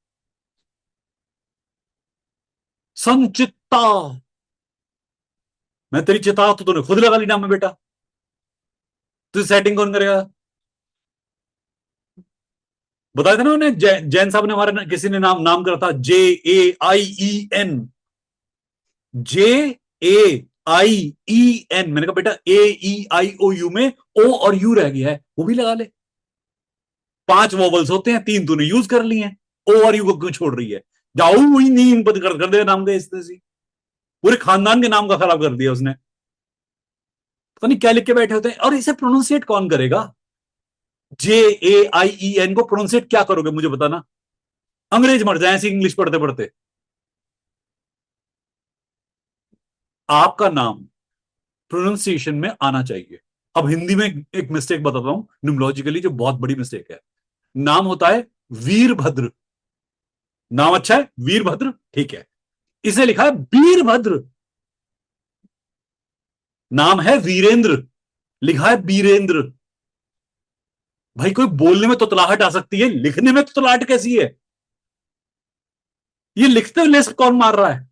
संचिता, मैं तेरी चिता तो तूने खुद लगा ली नाम में बेटा, तुझे सेटिंग कौन करेगा? बताया था ना उन्हें, जैन साहब ने, हमारे किसी ने नाम करा था JAIEN, JAIEN। मैंने कहा बेटा AEIOU में O और U रह गया है, वो भी लगा ले। 5 वॉवल्स होते हैं, 3 तूने यूज कर ली हैं, O और U को क्यों छोड़ रही है? जाओ वही नींद बंद कर दे नाम के इस तरह से। पूरे खानदान के नाम का खराब कर दिया उसने। पता नहीं क्या लिख के बैठे होते हैं। और इसे प्रोनाउंसिएट कौन करेगा? JAIEN को प्रोनाउंसिएट क्या करोगे मुझे बताना? अंग्रेज मर जाए ऐसी इंग्लिश पढ़ते पढ़ते। आपका नाम प्रोनाउंसिएशन में आना चाहिए। अब हिंदी में एक मिस्टेक बताता हूं न्यूमोलॉजिकली, जो बहुत बड़ी मिस्टेक है। नाम होता है वीरभद्र, नाम अच्छा है वीरभद्र, ठीक है। इसे लिखा है बीरभद्र। नाम है वीरेंद्र, लिखा है बीरेंद्र। भाई कोई बोलने में तुतलाहट आ सकती है, लिखने में तुतलाहट कैसी है? ये लिखते हुए लिस्ट कौन मार रहा है?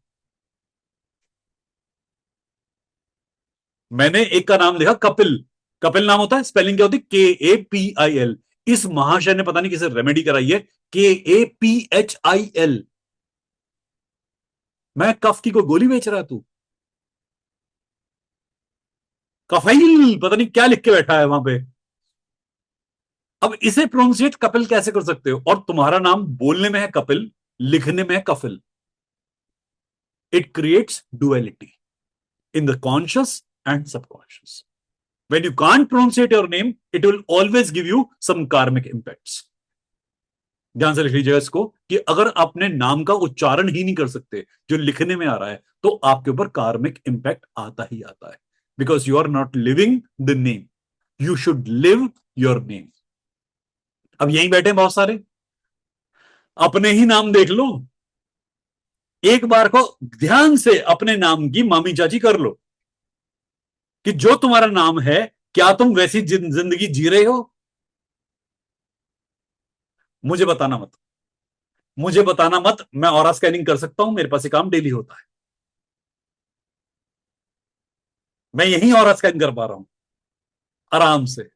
मैंने एक का नाम लिखा कपिल। कपिल नाम होता है, स्पेलिंग क्या होती है? KAPIL। इस महाशय ने पता नहीं किसे रेमेडी कराई है, KAPHIL। मैं कफ की कोई गोली बेच रहा है तू? कफाइल पता नहीं क्या लिख के बैठा है वहां पे। अब इसे प्रोनाउंसिएट कपिल कैसे कर सकते हो? और तुम्हारा नाम बोलने में है कपिल, लिखने में है Kafeel. It creates duality in the conscious and subconscious. When you can't pronunciate your name, it will always give you some karmic impacts. ध्यान से लिख लीजिएगा इसको, कि अगर अपने नाम का उच्चारण ही नहीं कर सकते जो लिखने में आ रहा है, तो आपके ऊपर कार्मिक इंपैक्ट आता ही आता है। Because you are not living the name, you should live your name. अब यहीं बैठे बहुत सारे, अपने ही नाम देख लो। एक बार को ध्यान से अपने नाम की मामी चाची कर लो, कि जो तुम्हारा नाम है, क्या तुम वैसी जिंदगी जी रहे हो? मुझे बताना मत, मुझे बताना मत। मैं ऑरा स्कैनिंग कर सकता हूं, मेरे पास ये काम डेली होता है। मैं यही ऑरा स्कैन कर पा रहा हूं आराम से।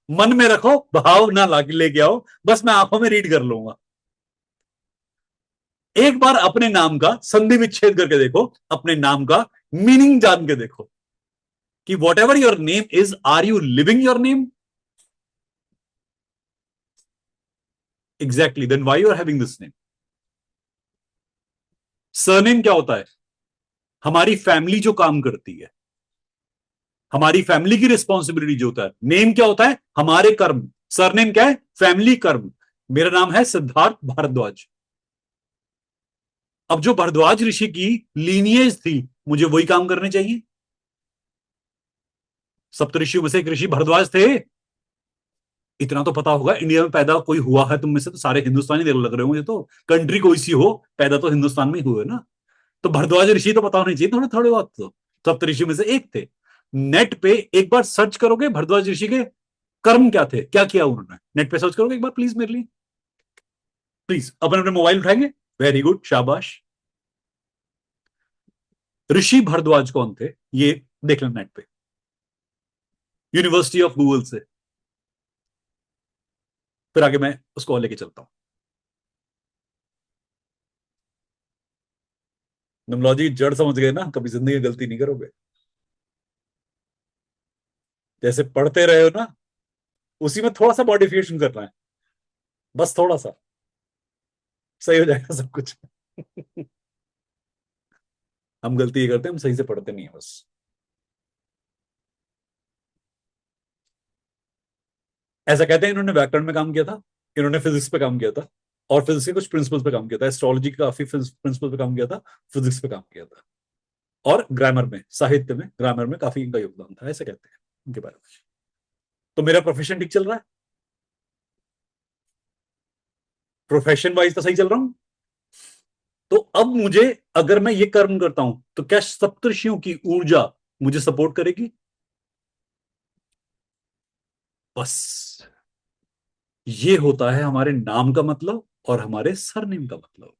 मन में रखो, भाव ना लाके लेके आओ, बस मैं आंखों में रीड कर लूंगा। एक बार अपने नाम का संधि विच्छेद करके देखो, अपने नाम का मीनिंग जान के देखो, कि whatever your name is, are you living your name? Exactly, then why you are having this name? Surname क्या होता है? हमारी फैमिली जो काम करती है, हमारी फैमिली की रिस्पॉन्सिबिलिटी जो होता है। नेम क्या होता है? हमारे कर्म। सरनेम क्या है? फैमिली कर्म। मेरा नाम है सिद्धार्थ भारद्वाज। अब जो भारद्वाज ऋषि की लीनिएज थी, मुझे वही काम करने चाहिए। सप्तऋषियों में से एक ऋषि भारद्वाज थे। इतना तो पता होगा, इंडिया में पैदा कोई हुआ है तुम में से तो सारे हिंदुस्तानी लग रहे हो मुझे तो। कंट्री कोई सी हो, पैदा तो हिंदुस्तान में ही हुए ना। तो भारद्वाज ऋषि तो पता होने चाहिए थोड़े थोड़े बहुत तो। सप्तऋषि में से एक थे। नेट पे एक बार सर्च करोगे भारद्वाज ऋषि के कर्म क्या थे, क्या किया उन्होंने, नेट पे सर्च करोगे एक बार प्लीज मेरे लिए? प्लीज अपने अपने मोबाइल उठाएंगे, वेरी गुड, शाबाश। ऋषि भारद्वाज कौन थे, ये देख लेना नेट पे, यूनिवर्सिटी ऑफ गूगल से। फिर आगे मैं उसको लेके चलता हूं। न्यूमोलॉजी जड़ समझ गए ना, कभी जिंदगी में गलती नहीं करोगे। जैसे पढ़ते रहे हो ना, उसी में थोड़ा सा मॉडिफिकेशन करना है, बस थोड़ा सा, सही हो जाएगा सब कुछ। हम गलती ये करते हैं, हम सही से पढ़ते नहीं है बस। ऐसा कहते हैं इन्होंने व्याकरण में काम किया था, इन्होंने फिजिक्स पे काम किया था, और फिजिक्स के कुछ प्रिंसिपल्स पे काम किया था, एस्ट्रोलॉजी के काफी प्रिंसिपल पे काम किया था, फिजिक्स पे काम किया था, और ग्रामर में, साहित्य में, ग्रामर में काफी इनका योगदान था, ऐसे कहते हैं इनके बारे में। तो मेरा प्रोफेशन ठीक चल रहा है, प्रोफेशन वाइज तो सही चल रहा हूं। तो अब मुझे, अगर मैं ये कर्म करता हूं, तो क्या सप्तर्षियों की ऊर्जा मुझे सपोर्ट करेगी? बस ये होता है हमारे नाम का मतलब और हमारे सरनेम का मतलब।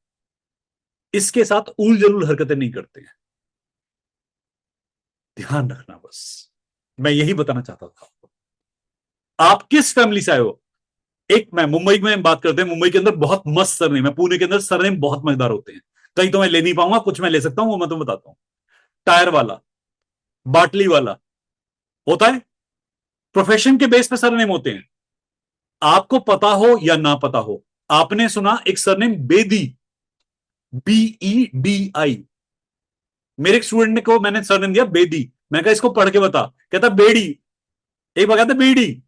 इसके साथ उल जलूल हरकतें नहीं करते हैं, ध्यान रखना बस। मैं यही बताना चाहता था आपको। आप किस फैमिली से आए हो? एक, मैं मुंबई में बात करते हैं, मुंबई के अंदर बहुत मस्त सरनेम है, पुणे के अंदर सरनेम बहुत मजेदार होते हैं। कहीं तो मैं ले नहीं पाऊंगा, कुछ मैं ले सकता हूं, वो मैं तुम्हें बताता हूं। टायर वाला, बाटली वाला, होता है। प्रोफेशन के बेस पे सरनेम होते हैं। आपको पता हो या ना पता हो, आपने सुना एक सरनेम बेदी, BEDI। मेरे एक स्टूडेंट ने को मैंने सरनेम दिया बेदी, मैंने कहा इसको पढ़ के बता, कहता बेड़ी। एक बार कहता बेड़ी,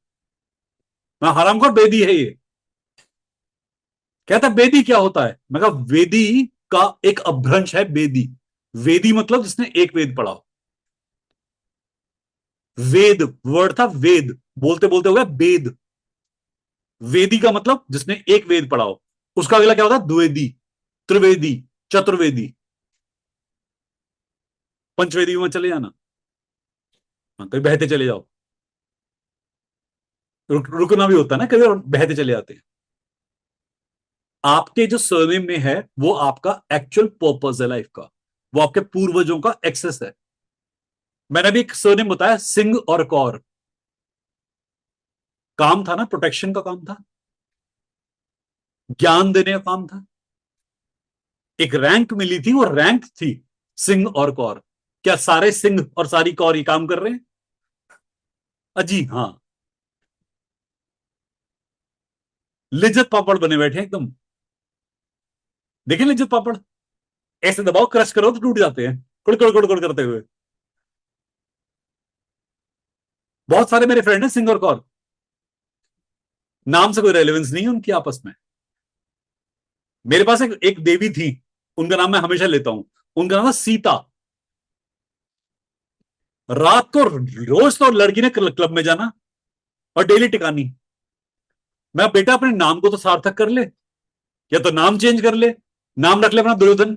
मैं हराम खोर, बेदी है ये। कहता बेदी क्या होता है? मैं कहा वेदी का एक अपभ्रंश है बेदी। वेदी मतलब जिसने एक वेद पढ़ा हो। वेद वर्ड था, वेद बोलते बोलते हो गया वेद। वेदी का मतलब जिसने एक वेद पढ़ा हो। उसका अगला क्या होता है? द्विवेदी, त्रिवेदी, चतुर्वेदी, पंचवेदी में चले जाना। हाँ, कभी बहते चले जाओ, रुकना भी होता है ना कभी, और बहते चले जाते हैं। आपके जो सरनेम में है वो आपका एक्चुअल पर्पस है लाइफ का, वो आपके पूर्वजों का एक्सेस है। मैंने भी एक सरनेम बताया, सिंह और कौर। काम था ना, प्रोटेक्शन का काम था, ज्ञान देने का काम था। एक रैंक मिली थी, वो रैंक थी सिंह और कौर। क्या सारे सिंह और सारी कौर ये काम कर रहे हैं? अजी हाँ, लिज्जत पापड़ बने बैठे हैं एकदम। देखे लिज्जत पापड़, ऐसे दबाओ, क्रश करो तो टूट जाते हैं, कुड़ कुड़ कुड़ करते हुए। बहुत सारे मेरे फ्रेंड हैं सिंह और कौर, नाम से कोई रेलेवेंस नहीं है उनकी आपस में। मेरे पास एक देवी थी, उनका नाम मैं हमेशा लेता हूं, उनका नाम था सीता। रात को रोज तो लड़की ने क्लब में जाना और डेली टिकानी। मैं, बेटा अपने नाम को तो सार्थक कर ले, या तो नाम चेंज कर ले, नाम रख ले अपना दुर्योधन,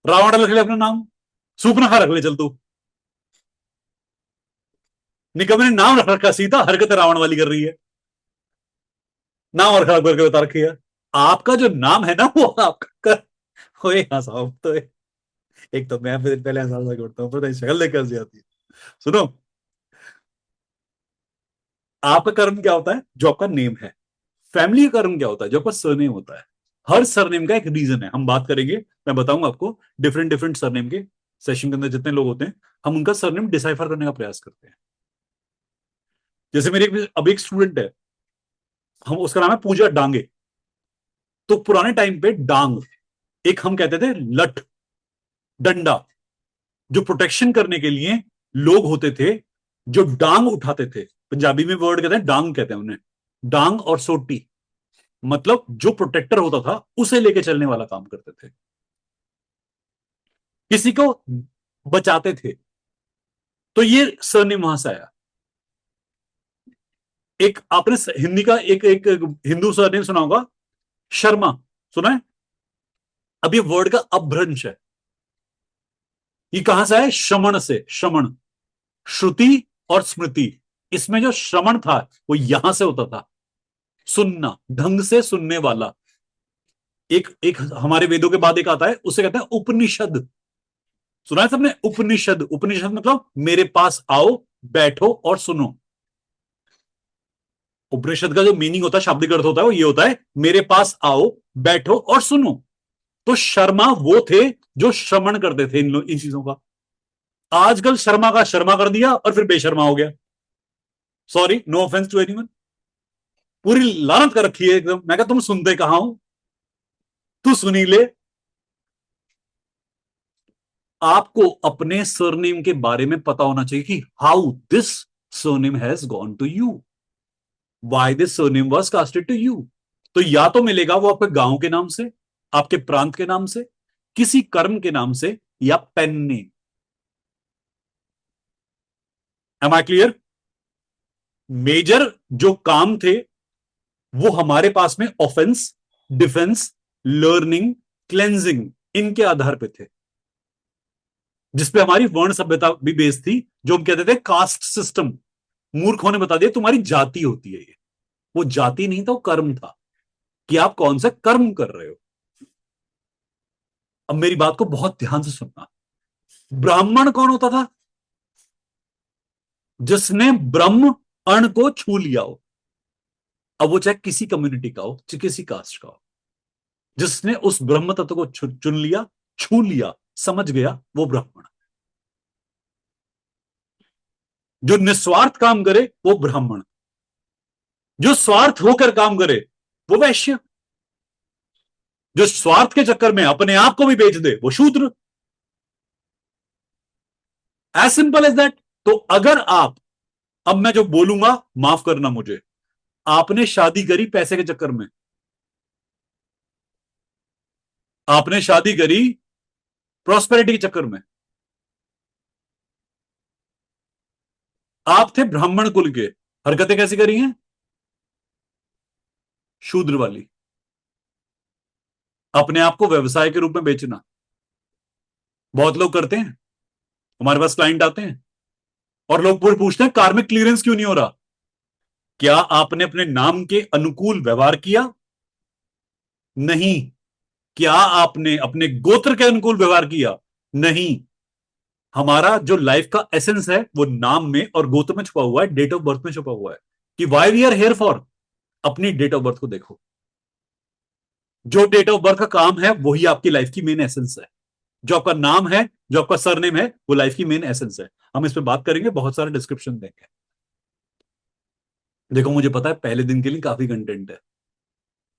रावण रख ले अपना नाम, सूपनाखा रख ले चल तू। निकम ने नाम रख रखा सीता, हरकत रावण वाली कर रही है, नाम और खराब करके बता रखी है। आपका जो नाम है ना, वो आपका कर, ओए हाँ साहब, तो एक तो मैं फिर पहले हंसा करता हूँ, पता है शक्ल देख कर जाती है। सुनो, आपका कर्म क्या होता है? जो आपका नेम है। फैमिली का कर्म क्या होता है? जो आपका सरनेम होता है। हर सरनेम का एक रीजन है, हम बात करेंगे, मैं बताऊंगा आपको डिफरेंट डिफरेंट सरनेम के। सेशन के अंदर जितने लोग होते हैं, हम उनका सरनेम डिसाइफर करने का प्रयास करते हैं। जैसे मेरे अभी एक स्टूडेंट है, हम, उसका नाम है पूजा डांगे। तो पुराने टाइम पे डांग, एक हम कहते थे लठ, डंडा, जो प्रोटेक्शन करने के लिए लोग होते थे, जो डांग उठाते थे। पंजाबी में वर्ड कहते हैं डांग, कहते हैं उन्हें, डांग और सोटी, मतलब जो प्रोटेक्टर होता था उसे लेके चलने वाला काम करते थे, किसी को बचाते थे। तो ये सरनेम वहां से आया। एक आपने हिंदी का एक हिंदू सरनेम सुना होगा, शर्मा, सुना है? अब ये वर्ड का अपभ्रंश है। ये कहां से आया? श्रमण से, श्रमण, श्रुति और स्मृति। इसमें जो श्रवण था वो यहां से होता था, सुनना, ढंग से सुनने वाला। एक एक हमारे वेदों के बाद एक आता है, उसे कहते हैं उपनिषद। सुना है सबने? उपनिषद, उपनिषद मतलब मेरे पास आओ, बैठो और सुनो। उपनिषद का जो मीनिंग होता है, शाब्दिक अर्थ होता है, वो ये होता है, मेरे पास आओ, बैठो और सुनो। तो शर्मा वो थे जो श्रवण करते थे इन चीजों का। आजकल शर्मा का शर्मा कर दिया और फिर बेशर्मा हो गया। Sorry, no offence to anyone. पूरी लानत कर रखी है एकदम। मैं कहा तुम सुनते कहां हो, तू सुनी ले। आपको अपने सरनेम के बारे में पता होना चाहिए कि how this surname has gone to you, why this surname was casted to you. तो या तो मिलेगा वो आपके गांव के नाम से, आपके प्रांत के नाम से, किसी कर्म के नाम से, या pen name. Am I clear? Major जो काम थे वो हमारे पास में ऑफेंस, डिफेंस, लर्निंग, क्लेंजिंग, इनके आधार पे थे, जिसपे हमारी वर्ण सभ्यता भी बेस्ड थी, जो हम कहते थे कास्ट सिस्टम। मूर्खों ने बता दिया तुम्हारी जाति होती है ये। वो जाति नहीं था, वो कर्म था, कि आप कौन सा कर्म कर रहे हो। अब मेरी बात को बहुत ध्यान से सुनना। ब्राह्मण कौन होता था? जिसने ब्रह्म अण को छू लिया हो। अब वो चाहे किसी कम्युनिटी का हो, चाहे किसी कास्ट का हो, जिसने उस ब्रह्म तत्व को चुन लिया, छू लिया, समझ गया, वो ब्राह्मण। जो निस्वार्थ काम करे वो ब्राह्मण, जो स्वार्थ होकर काम करे वो वैश्य, जो स्वार्थ के चक्कर में अपने आप को भी बेच दे वो शूद्र। As simple as that. तो अगर आप, अब मैं जो बोलूंगा माफ करना मुझे, आपने शादी करी पैसे के चक्कर में, आपने शादी करी प्रॉस्पेरिटी के चक्कर में, आप थे ब्राह्मण कुल के, हरकतें कैसी करी हैं? शूद्र वाली। अपने आप को व्यवसाय के रूप में बेचना बहुत लोग करते हैं। हमारे पास क्लाइंट आते हैं और लोग पूछते हैं कार्मिक क्लियरेंस क्यों नहीं हो रहा? क्या आपने अपने नाम के अनुकूल व्यवहार किया? नहीं। क्या आपने अपने गोत्र के अनुकूल व्यवहार किया? नहीं। हमारा जो लाइफ का एसेंस है वो नाम में और गोत्र में छुपा हुआ है, डेट ऑफ बर्थ में छुपा हुआ है। कि why we are here for, अपनी डेट ऑफ बर्थ को देखो। जो डेट ऑफ बर्थ का काम है वही आपकी लाइफ की मेन एसेंस है। जो आपका नाम है, जो आपका सरनेम है, वो लाइफ की मेन एसेंस है। हम इस पर बात करेंगे, बहुत सारे डिस्क्रिप्शन देंगे। देखो मुझे पता है पहले दिन के लिए काफी कंटेंट है,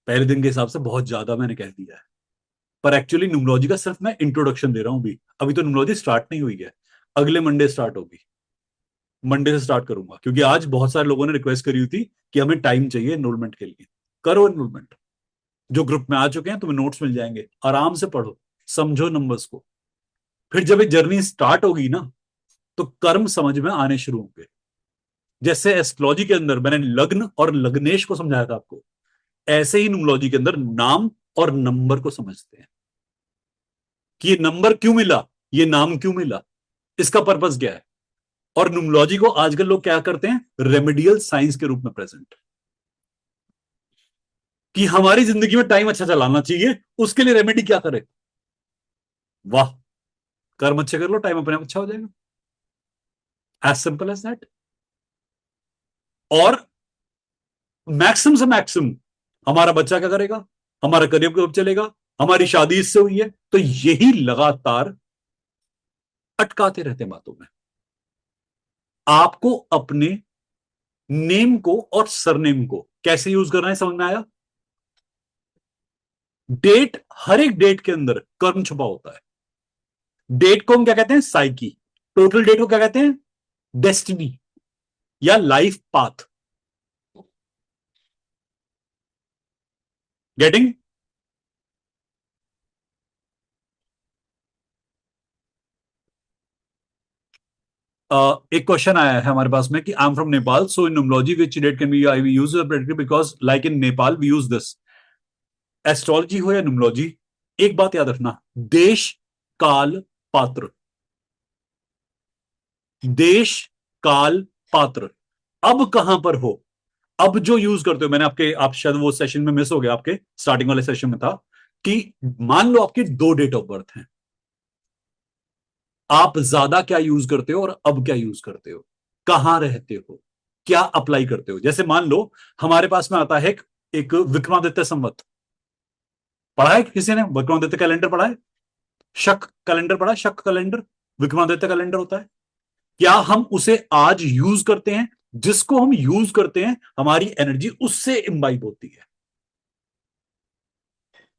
पहले दिन के हिसाब से बहुत ज्यादा मैंने कह दिया है, पर एक्चुअली न्यूमरोलॉजी का सिर्फ मैं इंट्रोडक्शन दे रहा हूं। अभी अभी तो न्यूमरोलॉजी स्टार्ट नहीं हुई है, अगले मंडे स्टार्ट होगी। मंडे से स्टार्ट करूंगा, क्योंकि आज बहुत सारे लोगों ने रिक्वेस्ट करी हुई थी कि हमें टाइम चाहिए एनरोलमेंट के लिए। करो एनरोलमेंट। जो ग्रुप में आ चुके हैं तुम्हें नोट्स मिल जाएंगे, आराम से पढ़ो, समझो नंबर्स को। फिर जब ये जर्नी स्टार्ट होगी ना, तो कर्म समझ में आने शुरू होंगे। जैसे एस्ट्रोलॉजी के अंदर मैंने लग्न और लग्नेश को समझाया था आपको, ऐसे ही न्यूमरोलॉजी के अंदर नाम और नंबर को समझते हैं कि ये नंबर क्यों मिला, ये नाम क्यों मिला, इसका पर्पस क्या है। और न्यूमरोलॉजी को आजकल लोग क्या करते हैं, रेमेडियल साइंस के रूप में प्रेजेंट, कि हमारी जिंदगी में टाइम अच्छा चलाना चाहिए, उसके लिए रेमेडी क्या करे। वाह, कर्म अच्छे कर लो, टाइम अपने आप अच्छा हो जाएगा। As simple as that. और मैक्सिमम से मैक्सिमम हमारा बच्चा क्या करेगा, हमारा करियर कब चलेगा, हमारी शादी इससे हुई है, तो यही लगातार अटकाते रहते हैं बातों में। आपको अपने नेम को और सरनेम को कैसे यूज करना है समझ में आया? डेट, हर एक डेट के अंदर कर्म छुपा होता है। डेट को हम क्या कहते हैं, साइकी। टोटल डेट को क्या कहते हैं, डेस्टिनी या लाइफ पाथ। गेटिंग? एक क्वेश्चन आया है हमारे पास में कि I am from Nepal, so in numerology which date can be I use because like in Nepal we use this. Astrology हो या न्यूमरोलॉजी, एक बात याद रखना, देश, काल, पात्र। देश, काल, पात्र। अब कहां पर हो, अब जो यूज करते हो, मैंने आपके, आप शायद वो सेशन में मिस हो गया, आपके स्टार्टिंग वाले सेशन में था कि मान लो आपकी दो डेट ऑफ बर्थ हैं, आप ज्यादा क्या यूज करते हो और अब क्या यूज करते हो, कहां रहते हो, क्या अप्लाई करते हो। जैसे मान लो हमारे पास में आता है एक विक्रमादित्य संवत। पढ़ा है किसी ने विक्रमादित्य कैलेंडर? पढ़ा है? शक कैलेंडर पढ़ा है? शक कैलेंडर विक्रमादित्य कैलेंडर होता है। क्या हम उसे आज यूज करते हैं? जिसको हम यूज करते हैं हमारी एनर्जी उससे इम्बाइब होती है।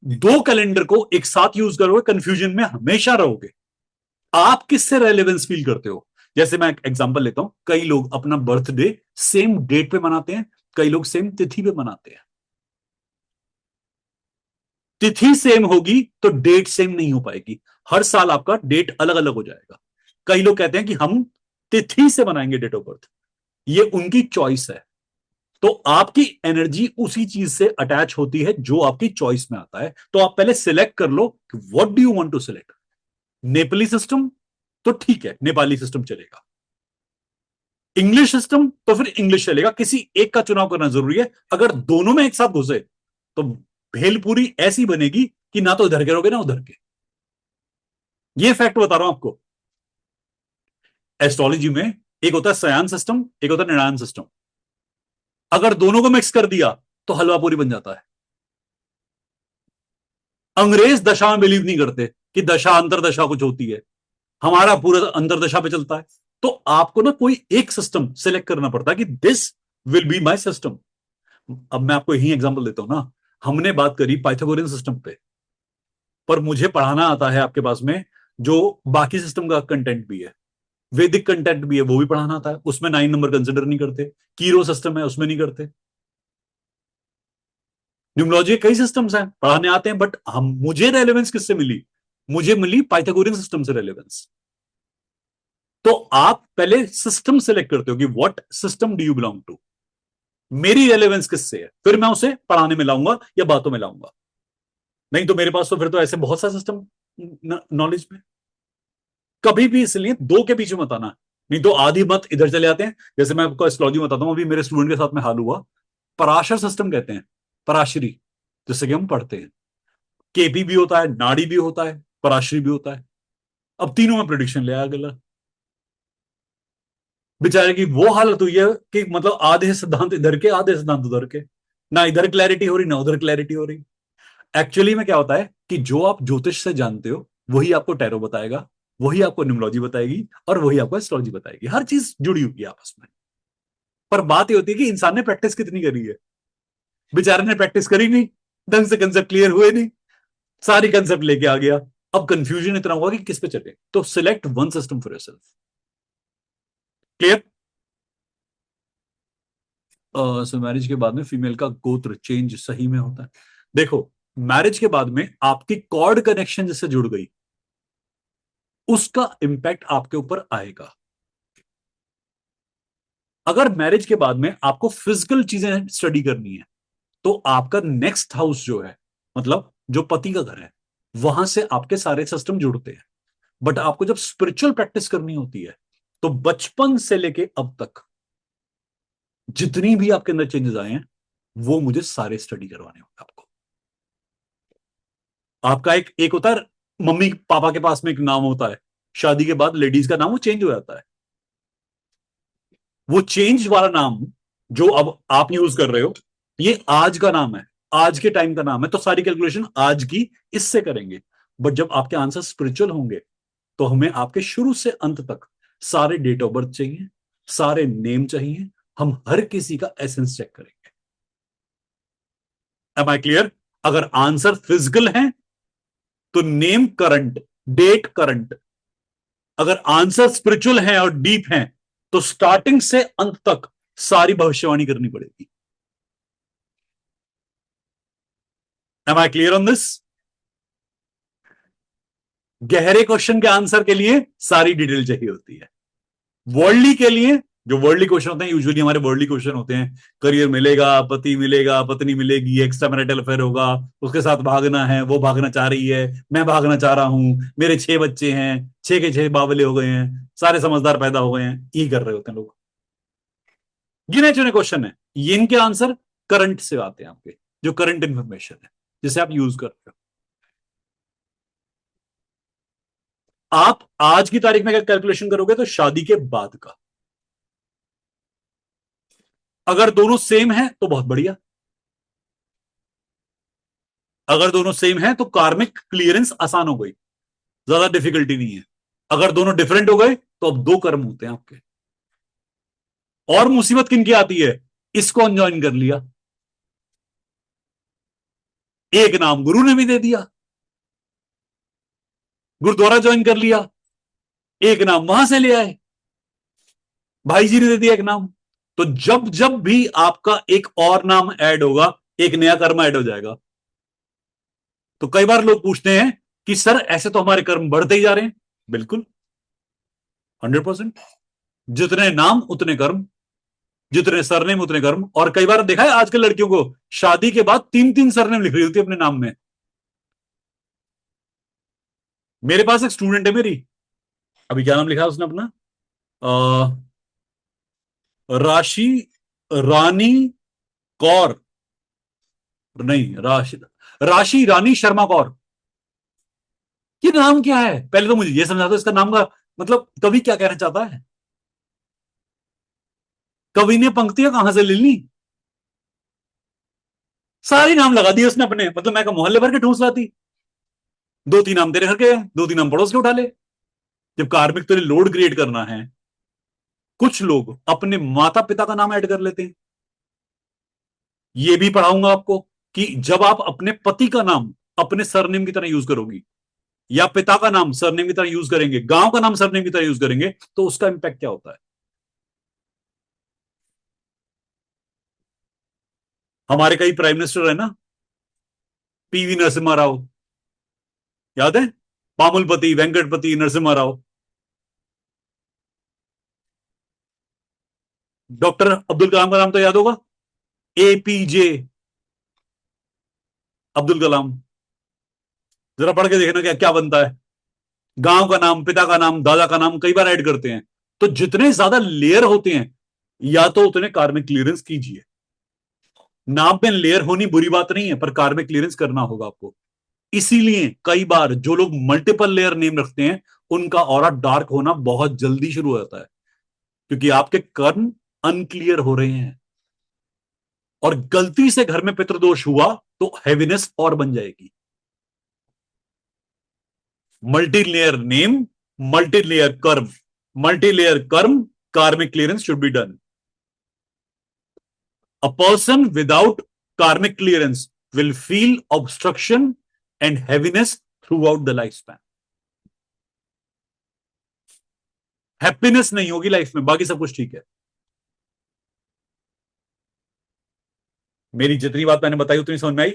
दो कैलेंडर को एक साथ यूज करोगे कंफ्यूजन में हमेशा रहोगे। आप किससे रेलेवेंस फील करते हो? जैसे मैं एक एग्जांपल लेता हूं, कई लोग अपना बर्थडे सेम डेट पे मनाते हैं, कई लोग सेम तिथि पे मनाते हैं। तिथि सेम होगी तो डेट सेम नहीं हो पाएगी, हर साल आपका डेट अलग अलग हो जाएगा। कई लोग कहते हैं कि हम तिथि से मनाएंगे डेट ऑफ बर्थ, ये उनकी चॉइस है। तो आपकी एनर्जी उसी चीज से अटैच होती है जो आपकी चॉइस में आता है। तो आप पहले सिलेक्ट कर लो कि what do you want to select. Nepali system तो ठीक है, नेपाली सिस्टम चलेगा। इंग्लिश सिस्टम तो फिर इंग्लिश चलेगा। किसी एक का चुनाव करना जरूरी है। अगर दोनों में एक साथ घुसे तो भेलपूरी ऐसी बनेगी कि ना तो इधर के रहोगे ना उधर के। ये फैक्ट बता रहा हूं आपको। एस्ट्रोलॉजी में एक होता है सयान सिस्टम, एक होता है निर्णायक सिस्टम। अगर दोनों को मिक्स कर दिया तो हलवा पूरी बन जाता है। अंग्रेज दशा में बिलीव नहीं करते कि दशा अंतरदशा कुछ होती है, हमारा पूरा अंतरदशा पे चलता है। तो आपको ना कोई एक सिस्टम सिलेक्ट करना पड़ता है कि this will be my system. अब मैं आपको यही एग्जांपल देता हूं ना। हमने बात करी पाइथागोरियन सिस्टम पे, पर मुझे पढ़ाना आता है आपके पास में जो बाकी सिस्टम का कंटेंट भी है, वैदिक कंटेंट भी है, वो भी पढ़ाना आता है। उसमें 9 नंबर कंसिडर नहीं करते। कीरो सिस्टम है उसमें नहीं करते। न्यूमरोलॉजी कई सिस्टम्स हैं पढ़ाने आते हैं, बट हम मुझे रेलेवेंस किससे मिली? मुझे मिली पाइथागोरियन सिस्टम से रेलेवेंस। तो आप पहले सिस्टम सेलेक्ट करते हो कि what system do you belong to. मेरी रेलेवेंस किससे है, फिर मैं उसे पढ़ाने में लाऊंगा या बातों में लाऊंगा। नहीं तो मेरे पास तो फिर तो ऐसे बहुत सा सिस्टम नॉलेज में। कभी भी इसलिए दो के पीछे मत आना, नहीं तो आधी मत इधर चले आते हैं। जैसे मैं आपको एस्ट्रोलॉजी बताता हूं, अभी मेरे स्टूडेंट के साथ में हाल हुआ। पराशर सिस्टम कहते हैं, पराशरी, जिससे कि हम पढ़ते हैं। केपी भी होता है, नाड़ी भी होता है, पराशरी भी होता है। अब तीनों में प्रिडिक्शन ले आया गला। बेचारे की वो हालत हुई है कि मतलब आधे सिद्धांत इधर के आधे सिद्धांत उधर के, ना इधर क्लैरिटी हो रही ना उधर क्लैरिटी हो रही। एक्चुअली में क्या होता है कि जो आप ज्योतिष से जानते हो वही आपको टैरो बताएगा, वही आपको न्यूमरोलॉजी बताएगी, और वही आपको एस्ट्रोलॉजी बताएगी। हर चीज जुड़ी हुई है आपस में। पर बात ये होती है कि इंसान ने प्रैक्टिस कितनी करी है। बेचारे ने प्रैक्टिस करी नहीं, ढंग से कंसेप्ट क्लियर हुए नहीं, सारी कंसेप्ट लेके आ गया। अब कंफ्यूजन इतना हुआ कि किस पे चले। तो select one system for yourself. Clear? So marriage के बाद में फीमेल का गोत्र चेंज सही में होता है। देखो, मैरिज के बाद में आपकी कॉर्ड कनेक्शन जिससे जुड़ गई, उसका इंपैक्ट आपके ऊपर आएगा। अगर मैरिज के बाद में आपको फिजिकल चीजें स्टडी करनी है तो आपका नेक्स्ट हाउस जो है, मतलब जो पति का घर है, वहां से आपके सारे सिस्टम जुड़ते हैं। बट आपको जब स्पिरिचुअल प्रैक्टिस करनी होती है तो बचपन से लेके अब तक जितनी भी आपके अंदर चेंजेस आए हैं वो मुझे सारे स्टडी करवाने होंगे आपको। आपका एक एक होता है, मम्मी पापा के पास में एक नाम होता है, शादी के बाद लेडीज का नाम वो चेंज हो जाता है। वो चेंज वाला नाम जो अब आप यूज कर रहे हो, ये आज का नाम है, आज के टाइम का नाम है। तो सारी कैलकुलेशन आज की इससे करेंगे। बट जब आपके आंसर स्पिरिचुअल होंगे तो हमें आपके शुरू से अंत तक सारे डेट ऑफ बर्थ चाहिए, सारे नेम चाहिए। हम हर किसी का एसेंस चेक करेंगे। Am I clear? अगर आंसर फिजिकल है तो नेम करंट, डेट करंट। अगर आंसर स्पिरिचुअल है और डीप है तो स्टार्टिंग से अंत तक सारी भविष्यवाणी करनी पड़ेगी। Am I clear on this? गहरे क्वेश्चन के आंसर के लिए सारी डिटेल चाहिए होती है। वर्ल्डली के लिए जो वर्ल्डली क्वेश्चन होते हैं, यूजुअली हमारे वर्ल्डली क्वेश्चन होते हैं, करियर मिलेगा, पति मिलेगा, पत्नी मिलेगी, एक्स्ट्रा मैरिटल अफेयर होगा, उसके साथ भागना है, वो भागना चाह रही है, मैं भागना चाह रहा हूं, मेरे 6 बच्चे हैं, 6 के 6 बावले हो गए हैं, सारे समझदार पैदा हो गए हैं, ये कर रहे होते हैं लोग। गिने चुने क्वेश्चन है ये, इनके आंसर करंट से आते हैं आपके, जो करंट इंफॉर्मेशन है जिसे आप यूज कर रहे हो। आप आज की तारीख में अगर कैलकुलेशन करोगे तो शादी के बाद का, अगर दोनों सेम है तो बहुत बढ़िया। अगर दोनों सेम है तो कार्मिक क्लियरेंस आसान हो गई, ज्यादा डिफिकल्टी नहीं है। अगर दोनों डिफरेंट हो गए तो अब दो कर्म होते हैं आपके। और मुसीबत किन की आती है, इसको अनजॉइन कर लिया, एक नाम गुरु ने भी दे दिया, गुरुद्वारा ज्वाइन कर लिया, एक नाम वहां से ले आए, भाई जी ने दे दिया एक नाम। तो जब जब भी आपका एक और नाम ऐड होगा, एक नया कर्म ऐड हो जाएगा। तो कई बार लोग पूछते हैं कि सर ऐसे तो हमारे कर्म बढ़ते ही जा रहे हैं। बिल्कुल, 100%। जितने नाम उतने कर्म, जितने सरनेम उतने कर्म। और कई बार देखा है आजकल लड़कियों को शादी के बाद तीन तीन सरनेम लिख रही होती है अपने नाम में। मेरे पास एक स्टूडेंट है मेरी, अभी क्या नाम लिखा है उसने अपना, राशि रानी कौर, नहीं राशि, राशि रानी शर्मा कौर। ये नाम क्या है, पहले तो मुझे ये समझा दो इसका नाम का मतलब कवि क्या कहना चाहता है। कवि ने पंक्तियां कहां से ले ली, सारी नाम लगा दिए उसने अपने, मतलब मैं मोहल्ले भर के ठूंस लाती। दो तीन नाम तेरे घर के, दो तीन नाम पड़ोस के उठा ले। जब कार्मिक तुझे लोड क्रिएट करना है, कुछ लोग अपने माता पिता का नाम ऐड कर लेते हैं। ये भी पढ़ाऊंगा आपको कि जब आप अपने पति का नाम अपने सरनेम की तरह यूज करोगी, या पिता का नाम सरनेम की तरह यूज करेंगे, गांव का नाम सरनेम की तरह यूज करेंगे, तो उसका इंपैक्ट क्या होता है। हमारे कई प्राइम मिनिस्टर है ना, पीवी नरसिम्हा राव, याद है, पामुलपति वेंकटपति नरसिम्हा राव। डॉक्टर अब्दुल कलाम का नाम तो याद होगा, एपीजे अब्दुल कलाम। जरा पढ़ के देखना क्या क्या बनता है। गांव का नाम, पिता का नाम, दादा का नाम कई बार ऐड करते हैं। तो जितने ज्यादा लेयर होते हैं, या तो उतने कार्मिक क्लियरेंस कीजिए। नाम में लेयर होनी बुरी बात नहीं है, पर कार्मिक क्लियरेंस करना होगा आपको। इसीलिए कई बार जो लोग मल्टीपल लेयर नेम रखते हैं, उनका ऑरा डार्क होना बहुत जल्दी शुरू हो जाता है, क्योंकि आपके कर्म अनक्लियर हो रहे हैं। और गलती से घर में पितृदोष हुआ तो हैवीनेस और बन जाएगी। Multi layer name, multi layer कर्म, मल्टी लेयर कर्म, karmic clearance should be done. A person without karmic clearance will feel obstruction and heaviness throughout the lifespan. Happiness नहीं होगी लाइफ में, बाकी सब कुछ ठीक है। मेरी जितनी बात मैंने बताई उतनी समझ में आई।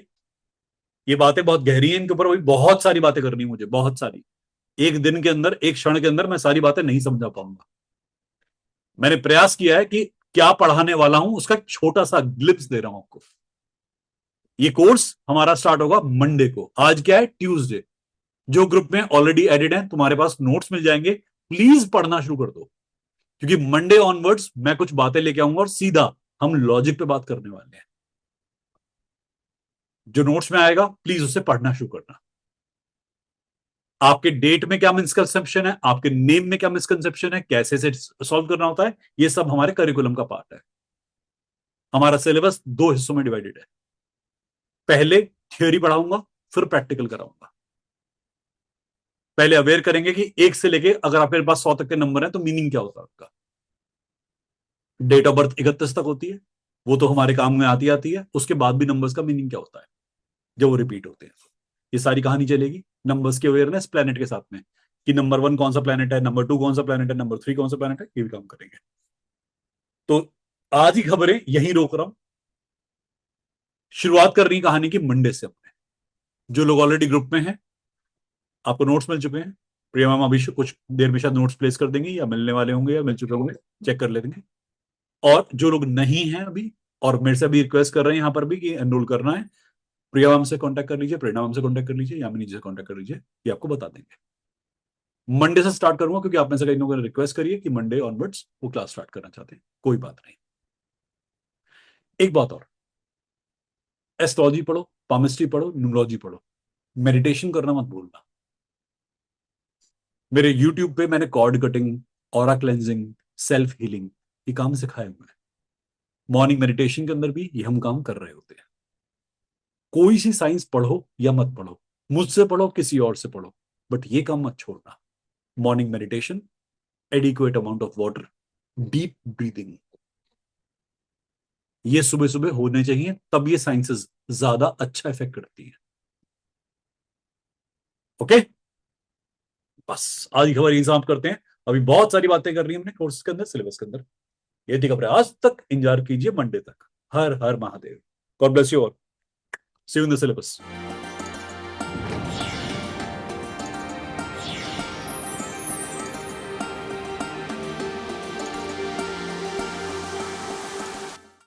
ये बातें बहुत गहरी हैं, इनके ऊपर अभी बहुत सारी बातें करनी है मुझे, बहुत सारी। एक दिन के अंदर, एक क्षण के अंदर मैं सारी बातें नहीं समझा पाऊंगा। मैंने प्रयास किया है कि क्या पढ़ाने वाला हूं उसका छोटा सा ग्लिप्स दे रहा हूं आपको। ये कोर्स हमारा स्टार्ट होगा मंडे को। आज क्या है, ट्यूसडे। जो ग्रुप में ऑलरेडी एडिड है, तुम्हारे पास नोट्स मिल जाएंगे, प्लीज पढ़ना शुरू कर दो। क्योंकि मंडे ऑनवर्ड्स मैं कुछ बातें लेके आऊंगा और सीधा हम लॉजिक पे बात करने वाले हैं। जो नोट्स में आएगा प्लीज उसे पढ़ना शुरू करना। आपके डेट में क्या मिसकंसेप्शन है, आपके नेम में क्या मिसकंसेप्शन है, कैसे से सॉल्व करना होता है, ये सब हमारे करिकुलम का पार्ट है। हमारा सिलेबस दो हिस्सों में डिवाइडेड है। पहले थ्योरी पढ़ाऊंगा, फिर प्रैक्टिकल कराऊंगा। पहले अवेयर करेंगे कि एक से लेके अगर आपके पास 100 तक के नंबर है तो मीनिंग क्या होता है आपका। डेट ऑफ बर्थ 31 तक होती है, वो तो हमारे काम में आती आती है। उसके बाद भी नंबर्स का मीनिंग क्या होता है जब वो रिपीट होते हैं। ये सारी कहानी चलेगी नंबर्स की अवेयरनेस प्लेनेट के साथ में, कि नंबर 1 कौन सा प्लेनेट है, नंबर 2 कौन सा प्लेनेट है, नंबर 3 कौन सा प्लेनेट है, ये भी काम करेंगे। तो आज ही खबरें यहीं रोक रहा हूं। शुरुआत कर रही कहानी की मंडे से हमने। जो लोग ऑलरेडी ग्रुप में हैं, आपको नोट्स मिल चुके हैं। प्रिया मैम अभी कुछ देर में शायद नोट्स प्लेस कर देंगे, या मिलने वाले होंगे, या मिल चुके होंगे, चेक कर लेंगे। और जो लोग नहीं हैं अभी, और मेरे से भी रिक्वेस्ट कर रहे हैं यहां पर भी कि एनरोल करना है, प्रिया मैम से कांटेक्ट कर लीजिए, प्रेरणा मैम से कांटेक्ट कर लीजिए, यामिनी जी से कांटेक्ट कर लीजिए, ये आपको बता देंगे। मंडे से स्टार्ट करूंगा, क्योंकि आप में से कई लोगों ने रिक्वेस्ट करी है कि मंडे ऑनवर्ड्स वो क्लास स्टार्ट करना चाहते हैं। कोई बात नहीं। एक बात और, एस्ट्रोलॉजी पढ़ो, पामिस्ट्री पढ़ो, न्यूमरोलॉजी पढ़ो, मेडिटेशन करना मत भूलना। मेरे यूट्यूब पे मैंने cord cutting, aura cleansing, self healing, ये काम सिखाए हुए हैं। मॉर्निंग मेडिटेशन के अंदर भी ये हम काम कर रहे होते हैं। कोई सी साइंस पढ़ो या मत पढ़ो, मुझसे पढ़ो किसी और से पढ़ो, बट ये काम मत छोड़ना। Morning meditation, adequate amount of water, deep breathing, ये सुबह सुबह होने चाहिए, तब ये साइंसेस ज्यादा अच्छा इफेक्ट करती है। ओके, बस आज की खबर यही समाप्त करते हैं। अभी बहुत सारी बातें कर रही है हमने कोर्स के अंदर, सिलेबस के अंदर। ये थी खबरें आज तक, इंतजार कीजिए मंडे तक। हर हर Mahadev. God bless you all, see you in the syllabus.